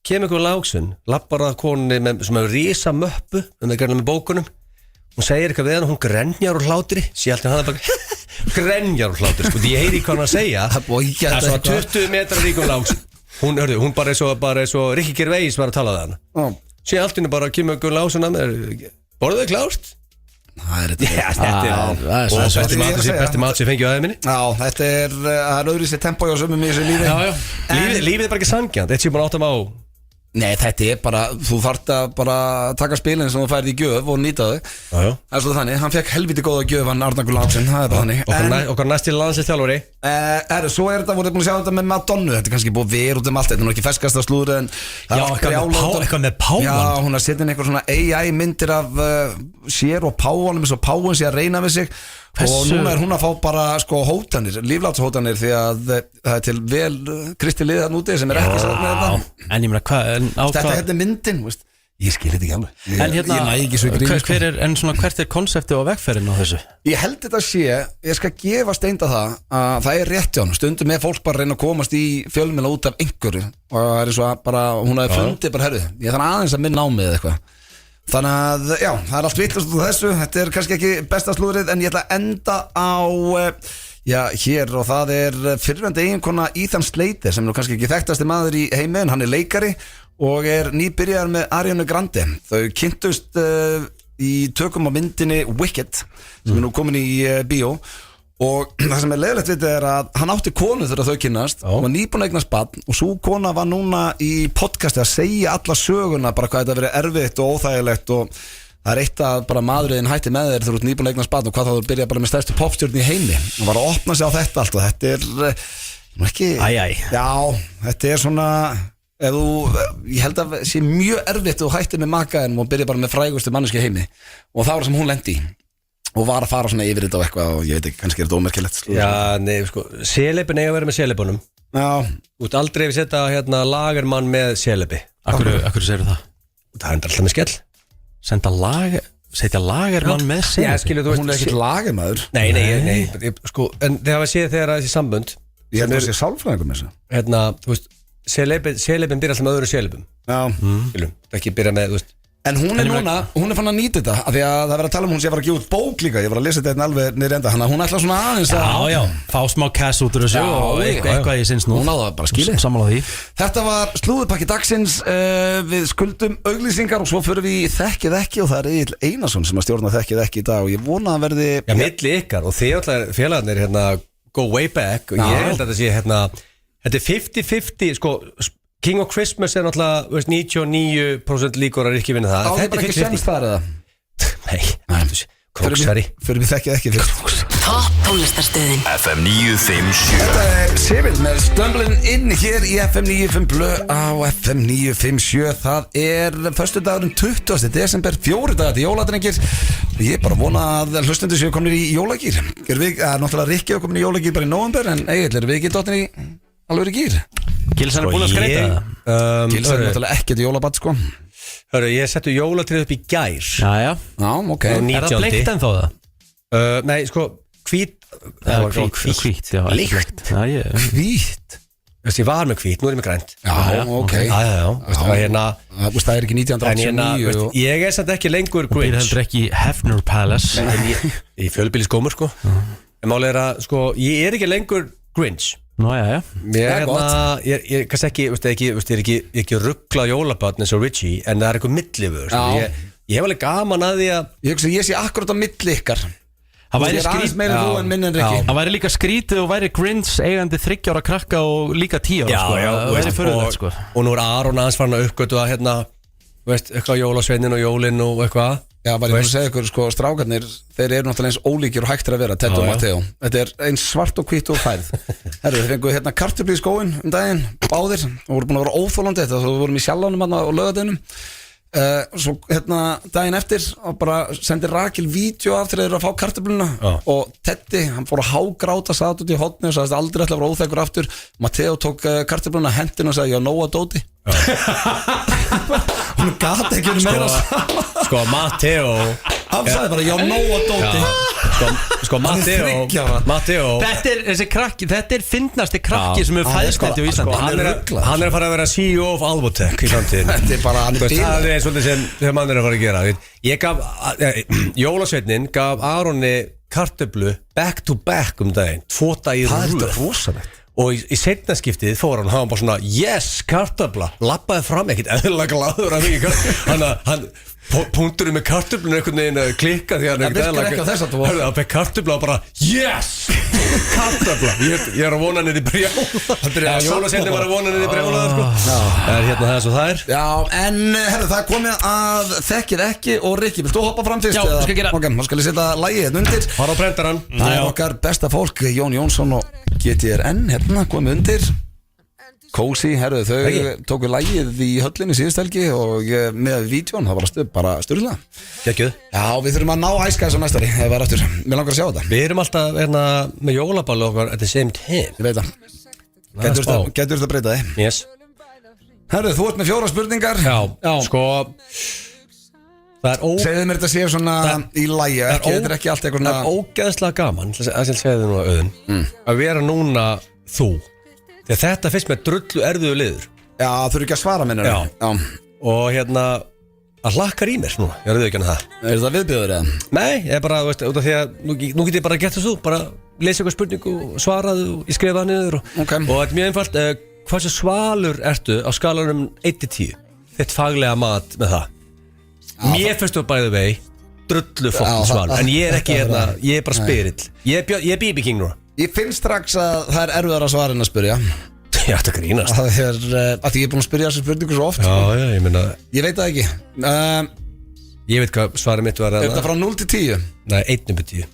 C: kemur ykkur Lágsun lappar að konunni sem hefur rísa möppu með bókunum. Hún segir eitthvað við hann og hún grenjar úr hlátri. Sér alltaf hann bara grenjar úr hlátri sko. Því ég heyri hvað hann að segja. Það er svo 20 metrar ríkum Lágsun. Hún bara er svo Rikki Gervais var að tala við hann. Sér alltaf bara kemur ykkur Lágsun að mér. Borðuðu klárt?
A: Það er
C: besti mat sem fengið á aðeins minni.
A: Já, þetta er öðru sér tempo hjá sömum í þessu lífi.
C: Lífið er bara ekki sangjant. Þetta sé bara áttam á.
A: Nei, þetta er bara, þú þarft að bara taka spilin sem þú færði í gjöf og nýta þau. Það er svo þannig, hann fekk helviti góða gjöf hann Arnar Gunnlaugsson, það er bara þannig.
C: Okkar næsti landsliðsþjálfari.
A: Svo er þetta, voruð búin að sjá þetta með Madonnu. Þetta er kannski búið vera út allt. Þetta er nú ekki ferskasta slúður en
B: eitthvað með pávan.
A: Já, hún er settin einhver svona AI myndir af sér og pávanum eins og pávan sé að reyna við sig. Og núna er hún að fá bara sko hótanir, líflátshótanir því að það er til vel kristi liðan úti sem er ekki satt með þetta.
B: En ég meina hvað
A: Þetta er myndin, veist. Ég skil þetta ekki alveg.
B: En hérna, hvert er konseptið og vegferðin á þessu?
A: Ég held þetta ég skal gefa Steinda það er rétt hjá hann. Stundum er fólk bara að reyna að komast í fjölmiðla út af einhverju og það er eins og bara, hún hafi fundið bara, herru, ég þarf aðeins að minna á mig eða eitthvað. Þannig að, já, það er allt vitlaust út af þessu. Þetta er kannski ekki besta slúðrið en ég ætla að enda á, hér og það er fyrrverandi eiginkona Ethan Slater sem er nú kannski ekki þekktasti maður í heimi en hann er leikari og er nýbyrjar með Ariana Grande. Þau kynntust í tökum á myndinni Wicked sem er nú komin í bíó og það sem er leiðilegt við þetta er að hann átti konu þegar þau kynnast og var nýbúin að eignast barn og svo kona var núna í podcasti að segja alla söguna bara hvað þetta verið erfitt og óþægilegt og það er eitt að bara maðurinn hætti með þér þegar þú ert nýbúin að eignast barn og hvað þá þú byrja bara með stærstu popstjörn í heimi og var að opna sig á þetta allt og þetta er ekki Já, þetta er svona ég held að sé mjög erfitt og hætti með makaðin og byrja bara með frægustu manneski heimi og það var sem hún lendi í og var að fara svona yfir þetta og eitthvað og ég veit ekki, kannski er þetta ómerkilegt
C: Já, nei, sko, seleipin eiga að vera með seleibunum
A: Já
C: Þú ert aldrei við setja hérna lagermann með seleipi
B: Akkur segir það?
C: Það er alltaf með skell
B: Setja lagermann með seleipi?
C: Já, skilur, þú veist
A: Hún er ekkert lagermaður
C: Nei, sko, en það var séð þegar þessi sambönd
A: Ég held að það sé sálfræðingum þessu
C: Hérna, þú veist, seleipin byrja alltaf með öðru seleipum
A: Já
C: Skilur, ekki byrja með, þú veist
A: En hún er núna, hún er fann að nýta þetta af því að það verður að tala hún sé að fara að gefa út bók líka ég var að lesa þetta alveg niður enda hún ætla svona aðeins að
B: Já, fá smá cash út úr þessu og eitthvað ég sinns nú
A: Hún á það bara skilið
B: Sammála því
A: Þetta var slúðupakki dagsins við skuldum auglýsingar og svo förum við í Þekkið ekki og það er Egill Einarsson sem að stjórna Þekkið ekki í dag og ég vona að verði
C: Já, milli ykkar og þið allar félagarnir hérna go way back og ég held að þetta sé hérna þetta er 50-50 sko King of Christmas er náttúrulega 99% líkur að Rikki vinna það.
A: Það er bara ekki semst þar eða?
C: Nei, króksari.
A: Fyrir við Þekkið ekki fyrst.
E: Topp tónlistarstöðin
D: FM 957.
A: Þetta er Sivil með Stumblin' inn hér í FM 95 Blö á FM 957. Það er föstudagurinn 20. desember, 4 dagar til jóladrengir. Ég bara vona að hlustendur séu komnir í jólagýr. Náttúrulega Rikki er komin í jólagýr bara í nóvember en Egill er við ekki dottin í alveg í gýr.
B: Gilsan er búin að skreita það
A: Gilsan er náttúrulega ekkert jólabatt sko
C: Hörru, ég settu jólatrið upp í gær
B: Já,
A: ok
B: Er það bleikt ennþá það?
C: Nei, sko, hvít
B: Hvít, já
C: Líkt
A: Hvít
C: Ég var með hvít, nú er ég með grænt
A: Já, ok Það er ekki 1989
C: Ég er samt ekki lengur
B: Grinch Og býr heldur ekki í Hefner Palace
C: Í fjölbýliskómur, sko En máli er að, sko, ég er ekki lengur Grinch
B: Nó, já
C: Ég kannski ekki Ég er ekki rugglað jólabarn eins og Richie en það er eitthvað millivör Ég hef alveg gaman að því að
A: Ég sé akkurat á milli ykkar
B: Það væri líka skrítið og væri Grinch eigandi 30 ára krakka og líka 10 ára
C: Og nú er Aron aðeins farin að uppgötu að hérna eitthvað jólasveinin og jólinn og eitthvað
A: Já, bara ég fyrir að segja ykkur, sko, strákarnir þeir eru náttúrulega eins ólíkir og hægtir að vera Ted og Matteo, þetta er eins svart og hvítt og færð Herru, þeir fengu hérna kartöflu í skóin daginn, báðir og voru búin að vera óþólandi þetta, þú vorum í Sjallanum og laugardeginum svo hérna daginn eftir og bara sendir Rakel vídeo af þegar þeir eru að fá kartöfluna og Teddy, hann fór að hágráta satt út í hotni og sagðist aldrei ætla að vera óþekkur aftur Matteo tók kartöfluna hendin og sagði, já, nóa dóti hún gata ekki meira
C: Sko, Matteo
A: Hann sagði bara, já, nóa dóti
C: Sko Matteo
B: Þetta er þessi krakki, þetta er fyndnasti krakki sem er fæðstætti á Íslandi.
C: Hann er að fara að vera CEO of Alvotech í framtíðin.
A: Þetta er bara, hann er bíl
C: Það er svolítið sem hann er að fara að gera. Ég gaf, Jólasveitnin gaf Aroni kartöflu back to back daginn 2 dagir
A: Það er
C: röð.
A: þetta rosalegt
C: Og í seinna skiptið fór hann bara svona yes, kartöfla, lappaði fram ekkert eðlilega glaður að hann punkturinn með kartöflun einhvern veginn að klikka því að
A: Það virkar ekki á þess að þú
C: hann fekk kartöfla og bara yes, kartöfla ég er að vona henni í brjála Jólasveitnin var að vona henni í brjála það er svo það er
A: Já, en herru, það er komið að þekkir ekki og Rikki, vilt þú hoppa fram fyrst?
B: Já, skal gera.
A: Ok, þá skal ég setja lagið hérna undir
C: fara á prendarann
A: Það er okkar besta fólk, Jón Jónsson og GTRN, hérna komið undir Cozy, herru, þau tóku lagið í höllinni síðust helgi og með vídjón, það var bara styrla
C: Gekkjuð
A: Já, við þurfum að ná æska þessu næstari, ef það er aftur Mér langar að sjá þetta
C: Við erum alltaf með jólaballu okkar at the same time
A: Ég veit það Getur þetta að breyta þig?
C: Yes
A: Herru, þú ert með 4 spurningar
C: Já, sko Það er
A: Segðu mér þetta sé svona í lagi Þetta er ekki allt eitthvað
C: Það er ógeðslega gaman að segja þið nú að auðun að vera núna þú Þegar þetta fyrst með drullu erfiðu liður
A: Já, þú eru ekki að svara minnur
C: Já. Og að hlakkar í mér núna, ég er auðvitað það
A: Er það viðbjöður eða?
C: Nei, ég er bara, veist, út af því að nú get ég bara gett þessu bara lesa eitthvað spurningu og svaraðu og ég skrifa það niður og þetta er mjög einfalt Hversu svalur ertu á skalanum 1-10 Þitt faglega mat með það Mér finnst þú bæði vegi drullu fokkin svalur En ég er ekki ég er bara spyrill Ég er BB King núna
A: Ég finn strax að það er erfiðar að svara en að spyrja
C: Já, þetta grínast
A: Það er, að ég er búin að spyrja þessu spurningu svo oft
C: Já, ég meina
A: Ég veit það ekki
C: Ég veit hvað svarið mitt var
A: Er þetta frá 0-10?
C: Nei, 1-10
A: Já,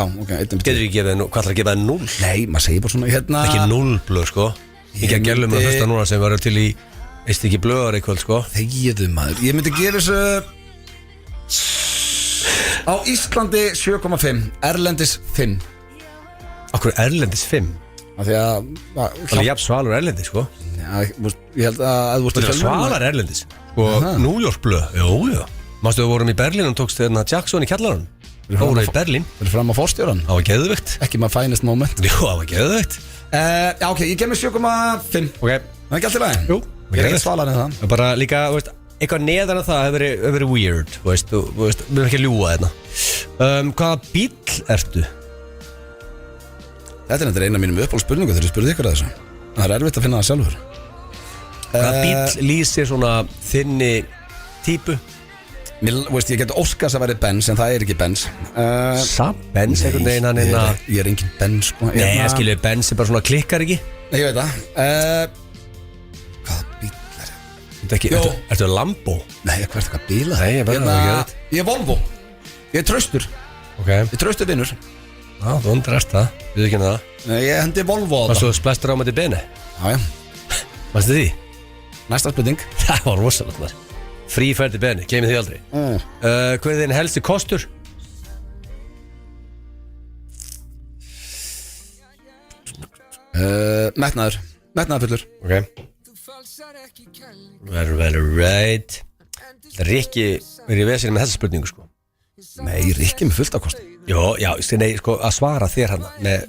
A: ok, 1-10
C: Getur við gefið, hvað ætlar að gefa það 0?
A: Nei, maður segir bara svona hérna
C: Ekki 0 blöð, sko Ekki að gælum að hlusta núna sem var til í Eist ekki blöðar í kvöld, sko
A: Þegiðu maður Ég myndi gefa þessu Á Íslandi 7,5 Erlendis 5
C: Akkur erlendis 5
A: Af því að
C: Það er jafn svalur erlendis, sko
A: Já, ég held að þú
C: Það er svalar erlendis Og New York blöð, já Mástu við vorum í Berlín og tókst Jackson í kjallarann Það voru í Berlín
A: Við erum fram á fórstjóran
C: Það var geðveikt
A: Ekki maður finest moment
C: Jú, það var geðveikt
A: Já, ok, ég gef mér 7,5
C: Ok
A: Það er ekki alltaf lagi
C: Jú
A: Ég er ekki svalar en það
C: Bara líka, veist Eitthvað neðan að það hefur verið weird Þú veist, við erum ekki að ljúga þetta Hvaða bíll ertu?
A: Þetta er eina af mínum uppáhaldsspurningu þegar ég spurði ykkur að þessu Það er erfitt að finna það sjálfur
C: Hvaða bíll lýsir svona þinni típu?
A: Veist, ég get óskast að vera Benz en það er ekki Benz
C: Samt Benz einhvern veginn hann
A: Ég er engin Benz sko.
C: Nei, ég skilju, Benz er bara svona klikkar ekki
A: Nei, ég veit það Hvaða bíl er
C: þetta? Ertu Lambo?
A: Nei, hvað er þetta bíla?
C: Nei, ég veit það
A: Ég er Volvo Ég er traustur
C: Ok
A: Ég er traustur vinnur
C: Já, þú undrast það, við ekki það
A: Nei, ég hendi Volvo á það
C: Varstu splæstur á mæti beni?
A: Já, já
C: Varstu því?
A: Næsta spurning
C: Það var rosalega Fríferð til beni, geymið því aldrei Hvað er þinn helsti kostur?
A: Metnaðarfullur
C: Ok Very right Rikki verið í vesinni með þessa spurningu sko
A: Nei, Rikki með fullt af kosti
C: Jó, já, nei, sko, að svara þér hana með,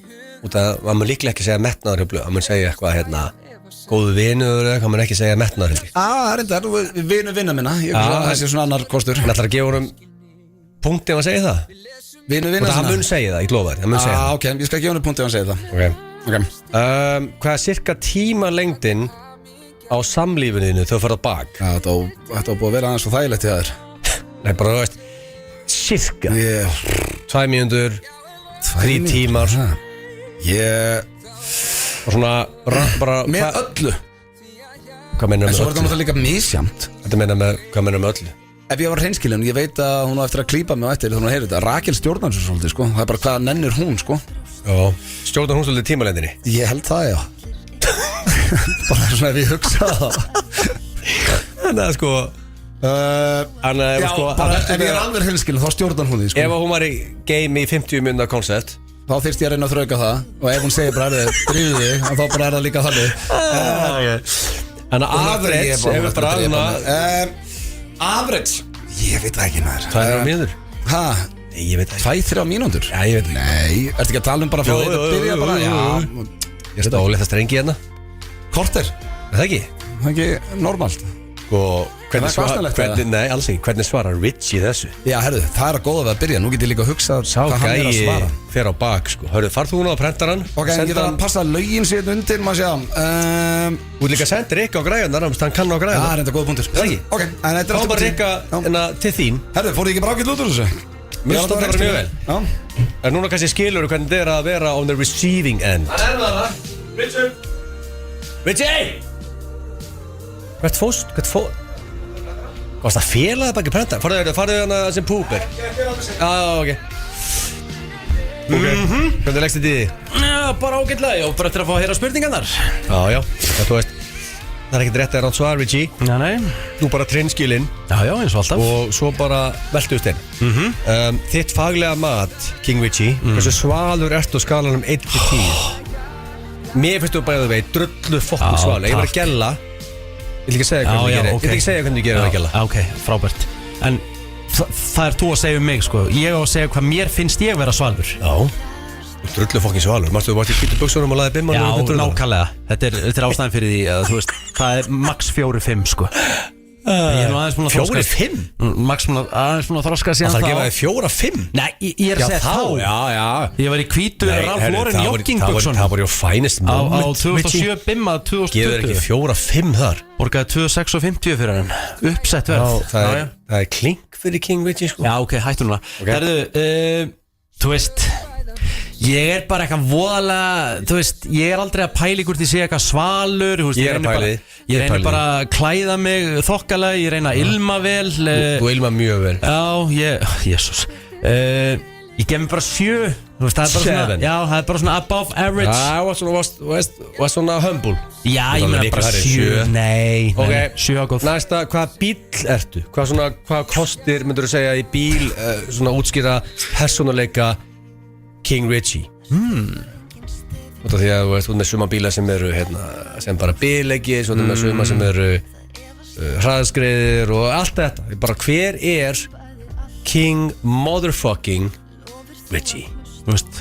C: út að maður mun líklega ekki segja metnaður hjá blöð, maður mun segja eitthvað hérna góðu vinuður eða eitthvað, maður ekki segja metnaður
A: það er þetta, vinu vinna minna það sé svona annar kostur
C: Það ætlar að gefa honum punkti ef hann segja það
A: Vinu vinna
C: sinna hann mun segja það, ég lofa þér, hann mun segja það
A: Ok, ég skal gefa honum punkti ef hann segja það
C: Ok Hvað er cirka tímalengdin á samlífinu þegar þú ferð á bak?
A: Þetta var búið að vera aðeins svo þægilegt í þér
C: Nei, bara þú veist cirka 2 mínútur 3 tímar og svona bara
A: með öllu
C: hvað meina
A: en svo
C: með
A: var þetta náttúrulega líka misjamt
C: þetta meina með hvað meina með öllu
A: ef ég var hreinskilinn ég veit að hún á eftir að klípa mig á eftir þannig að heyra þetta Rakel stjórnar svo svolítið sko það er bara hvað nennir hún sko
C: stjórnar hún svolítið tímalendinni
A: ég held það já bara svona ef ég hugsa það
C: þannig að sko
A: já bara ef ég er alveg hreinskilinn þá stjórnar hún því sko
C: ef hún var í game í 50 minna koncept
A: þá þyrst ég að reyna að þrauka það og ef hún segir bara dríðu þig þá bara er það líka þannig
C: þannig að average ef við bara
A: average ég veit það ekki maður
C: það er á miður
A: Hæ?
C: Nei, ég veit ekki
A: 2-3 mínútur?
C: Já, ég veit ekki
A: Nei, ertu ekki að tala um bara að fá þetta að byrja bara? Já,
C: Ég stóli þetta strengi hérna
A: korter,
C: Er það ekki?
A: það er ekki normalt.
C: Sko,
A: Er það kostnalegt, eða?
C: Nei, alls ekki Hvernig svarar Richie þessu?
A: Já, herðu, það er að góða við að byrja. Nú get ég líka að hugsa
C: Sá
A: hvað hann er að
C: gæi
A: svara.
C: fer á bak, sko Hörðu, farð þú nú á prentaran
A: Ok, ég get að passa lögin sér undir, maður sjá.
C: Þú ert líka að senda Rikka á græðunar Hann kann á
A: Það
C: græðunar
A: er enda góða punktur.
C: Það ekki?
A: Ok, en þetta er
C: Þá bara Rikka til þín
A: Herðu, fóruð þið ekki bara ágætt út úr þessu?
C: Mér finnst þetta bara mjög vel.
A: Já.
C: En núna kannski skilur hvernig þetta er að vera on the receiving end
B: Það er það
C: Richie! Hvert fóst? Varst það félaði baki prenta? Farðu hana sem púper Já, ok Hvernig leggst þetta í því?
B: Já, bara ágætlega, já, bara eftir að fá að heyra spurningarnar
C: Já, þú veist Það er ekkert rétt að rátt svar, Richie
B: Nei,
C: Þú bara treinskilinn
B: já, eins og alltaf
C: og svo bara veltust inn Þitt faglega mat, King Richie Hversu svalur ertu á skalanum 1-10 Mér finnst þú bara að veit drullu fokkin
B: Já,
C: svalur Ég var
B: takk.
C: að gella Ég vil ekki segja hvernig ég gerir Ég vil ekki segja hvernig ég gerir að gella
B: Ok, frábært En það er þú að segja um mig, sko Ég á að segja hvað mér finnst ég vera svalur
C: Já Drullu fokkin svalur Mástu þú varst í hvítu buksunum og laði bimman
B: Já, nákvæmlega Þetta er ástæðan fyrir því að, þú veist, það er max 4-5, sko Ég er nú aðeins búin að þroska
C: 4-5?
B: Max aðeins búin að þroska síðan
C: Það gefa þig 4-5?
B: Nei, ég er að segja þá
C: Já
B: Ég var í hvítu Ralph Lauren joggingbuksun
C: Það var your finest
B: Á
C: moment
B: 2007 bimma
C: Gefur ekki
B: 2020
C: 4-5 þar
B: Borgaði 2,650 fyrir hann Uppsett verð
C: Það er klink fyrir King Richie sko
B: Já, ok, hættu núna Herðu, þú veist Ég er bara eitthvað voðalega Þú veist, ég er aldrei að pæla ykkur til að segja eitthvað svalur veist,
C: Ég er að pæla því.
B: Ég reyni bara að klæða mig þokkalega Ég reyna að ilma vel
C: Þú ilma mjög vel
B: Já, jésús Ég gef mér bara 7 veist, það er bara svona,
C: 7.
B: Já, það er bara svona above average
C: var svona humble
B: Já, ég meina bara 7 Nei,
C: Ok,
B: 7 á góð
C: Næsta, hvað bíl ertu? Hvað kostir, myndur þú segja, í bíl Svona útskýra persónuleika King Richie Út af því að þú veist, með suma bíla sem eru sem bara bíleiki, svo með suma sem eru hraðskreiðir og allt þetta bara hver er King motherfucking Richie
B: Þú veist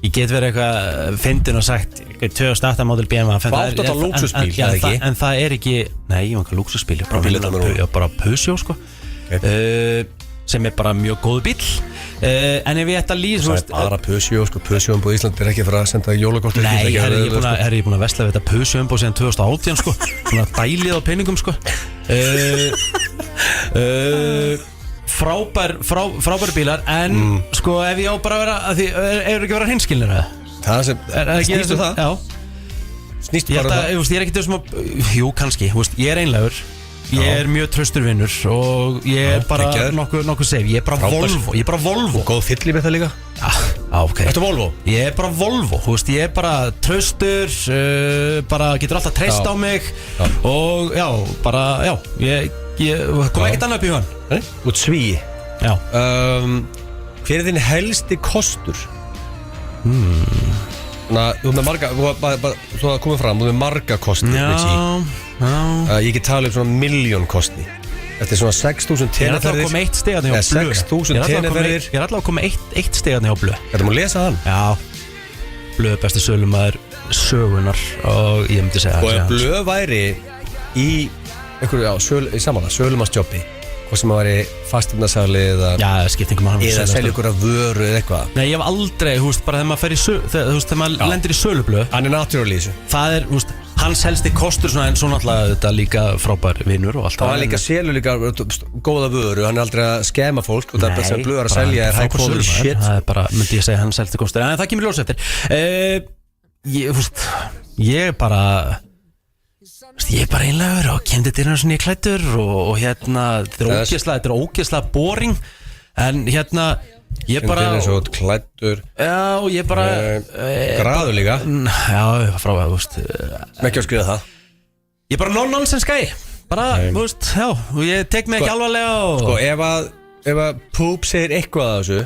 B: Ég get verið eitthvað fyndin og sagt 2008 model BMW
C: Hvað áttu þetta lúxusbíl, eða ekki?
B: En það er ekki Nei, ég var ekki lúxusbíl Ég var bara Peugeot, sko sem er bara mjög góð bíl en ef ég ætta að lýsa
C: Það er bara Peugeot, sko Peugeot umbúð Ísland er ekki fyrir að senda jólakortur
B: Nei, er ég búin að vesla við þetta Peugeot umbúð síðan 2018, sko Svona dælið á peningum, sko frábær bílar en sko ef ég á bara að vera að því, eru ekki að vera hinskilnir
C: Það sem, snýstu það?
B: Já
C: Snýstu bara það?
B: Ég er ekki þessum að jú, kannski, ég er einlegur Ég er mjög traustur vinnur og ég er bara nokkuð safe. Ég er bara Volvo.
C: Góð fyllir með það líka?
B: Ok.
C: Ertu Volvo?
B: Ég er bara Volvo, þú veist, ég er bara traustur, bara getur alltaf treyst á mig og já, bara, já, ég kom ekkert annað upp í hann.
C: Nei, út sví.
B: Já.
C: Hver er þinn helsti kostur? Þannig að þú með marga, þú að komið fram, þú með marga kosti, ég get tala um svona 1.000.000 kosti. Þetta er svona 6.000
B: teneferðir. Ég er alltaf að koma 1 stegarni hjá Blöð.
C: 6.000 teneferðir.
B: Ég er alltaf að koma 1 stegarni hjá Blöð.
C: Þetta má lesa hann.
B: Já, Blöð er besti sölumæður sögunar og ég myndi segja
C: og ef Blöð væri í einhverju, í samanlega, sölumannsjobbi hvað sem að væri fasteignarsali eða selja ykkur af vöru eða eitthvað.
B: Nei, ég hef aldrei, þú veist, bara þegar maður fer í þegar maður lendir í sölublöð.
C: Hann er naturally í þessu.
B: Það er, þú veist, hans helsti kostur svona, en svo náttúrulega þetta líka frábær vinnur og allt það.
C: Og hann líka selur líka góða vöru, hann er aldrei að skema fólk og það sem Blöð er að selja er high quality shit.
B: Það er bara, myndi ég segja, hans helsti kostur. En það kemur ljós eftir. Ég er bara einlegur og kemdi til hérna svona í klættur og hérna, þetta er ógeðslega boring en hérna, ég bara
C: kemdi til svona klættur
B: já, ég bara
C: graður líka
B: já, frá það, þú veist
C: ekki að skrifa það
B: ég er bara non-nonsense guy bara, þú veist, já, og ég tek mig ekki alvarlega og
C: sko, ef að Poop segir eitthvað að þessu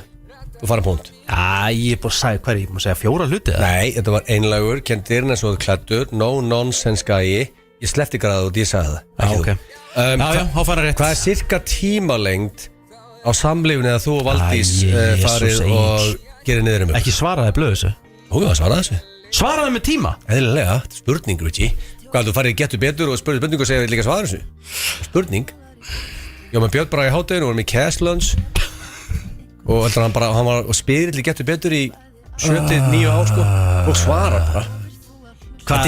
C: þú fara punkt.
B: Já, ég er bara að segja, hvað er ég, maður segja 4 hluti?
C: Nei, þetta var einlegur, kemdi til hérna svona klættur no-nonsense guy. Ég sleppti græða og ég sagði það.
B: Já, ok. Já, þá fara rétt.
C: Hvað er cirka tímalengd á samlífni að þú og Valdís
B: Jesús,
C: farið
B: Egill.
C: og gerir niður um
B: Ekki svaraði blöðu þessu
C: Jú, það svaraði þessu
B: Svaraði með tíma
C: Eðlilega, þetta er spurning, Richie Hvað, þú farið getur betur og spurði spurningu og segja líka svara þessu Spurning Já, með Björn bara í hátæðinu og var með cash lunch og heldur hann var og spyrir getur betur í 7-9 ár sko og svarar bara Þetta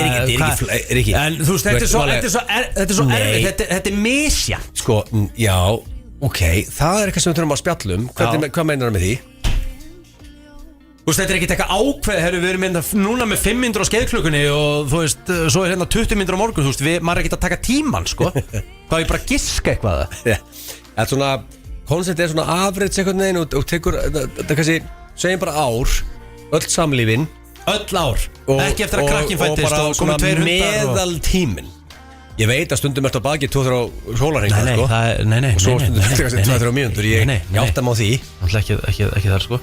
C: er ekki
B: En þú veist, þetta er svo erfið Þetta er misja
C: Sko, já, ok Það er eitthvað sem við þurfum að spjallum Hvað meinar það með því?
B: Þú veist, þetta er ekkert eitthvað ákveð Herru, við erum núna með 500 á skeiðklukkunni og þú veist, svo er hérna 20 minnur á morgun Þú veist, maður er ekkert að taka tíman, sko Hvað er bara að giska eitthvað
C: Það er svona, koncept er svona afrits eitthvað neginn og tekur, það kannski segjum bara ár, öll samlífin
B: Öll ár, ekki eftir að krakkin fættist og komið 2 hundar
C: meðaltímin Ég veit að stundum ert á baki 2-3 sólarhringar sko
B: Nei
C: og svo stundum ert kannski 2-3 mínútur Ég áttam á því
B: ekki þar sko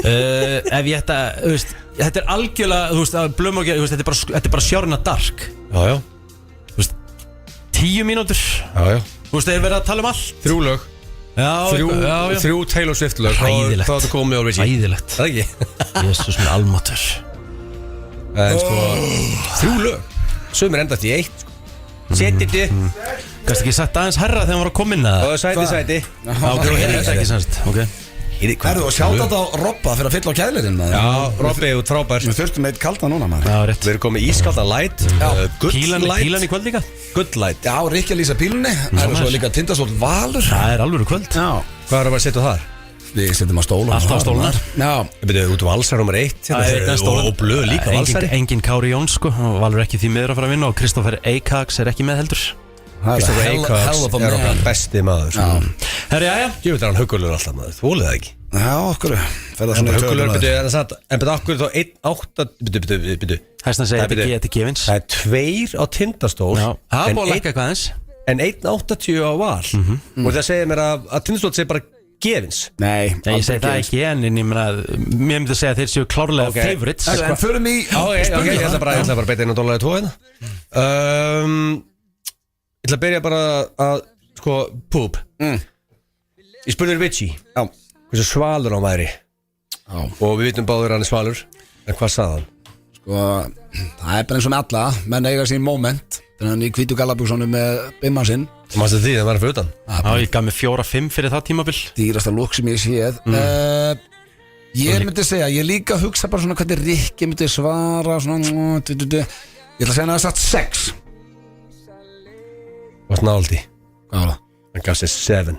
B: Ef ég ætta, þú veist þetta er algjörlega, þú veist, blöðmóki þetta er bara sjárna dark
C: Já
B: Þú veist, 10 mínútur
C: Já
B: Þú veist, þeir verið að tala um allt
C: 3 lög Þrjú Taylor Swift lög
B: Hræðilegt.
C: Þá þetta komið á Richie
B: Æðilegt
C: Það ekki
B: Jesús minn almáttur
C: En sko 3 lög Sumir endast í 1 sko Setið
B: Gæst ekki sagt aðeins herra þegar hann var að koma inn
C: Og sæti
B: Ok, þetta ekki sannst Ok
A: Herðu, og sjátt þetta á Robba fyrir að fylla á kæðlirinn
C: Já, Robbi út frábær
A: Við þurftum eitt kalda núna maður
B: Já, rétt
C: Við erum komið ískaldan light Good light
B: Pílan í kvöld líka
C: Good light
A: Já, Rikki að lýsa pílunni Það eru svo líka Tindastóll Valur
B: Það er alveg kvöld
A: Já
C: Hvað er að vera að setja þar?
A: Við setjum að stóla
B: Alltaf á stólunar
A: Já
C: Ég byrjuði út Valsar nummer 1 Og blöð líka Valsari
B: Engin Kári Jóns sko Valur ekki því miður að fara að vinna Og Kristoffer Eikax er ekki með heldur
C: Kristoffer Eikax er okkar besti maður
B: Herri, jæja
C: Ég veit að hann hugulur alltaf maður Þólið það ekki
A: Já, okkur
C: Hugulur, en betur okkur þá 1-8 Byttu
B: Hæstan segja þetta er gefins
C: Það er 2 á Tindastól
B: Það er búin að lækka hvað eins
C: En 1.80 á Val Og það segir mér að Tindastól segir bara gefins
A: Nei,
B: ég segi það ekki en ég meina mér myndi að segja að þeir séu klárlega favorites
A: En förum í
C: Ég ætla bara að beita $1 2 hérna Ég ætla að byrja bara að sko, poop Ég spurði Richie hversu svalur hann væri og við vitum báður hann er svalur en hvað sagði hann?
A: Sko, það er bara eins og með alla menn eiga sín moment þannig að hann í hvítu gallabjúsónu með bimman sinn
C: Mástu því það var fyrir utan?
B: Já, ég gaf mig 4-5 fyrir það tímabil
A: Dýrasta lúk sem ég séð Ég myndi segja, ég líka hugsa bara svona hvernig Rikki myndi svara svona, ég ætla að segja hann að það er satt 6
C: Varst náldi?
A: Hvað var það?
C: Hann gaf sér 7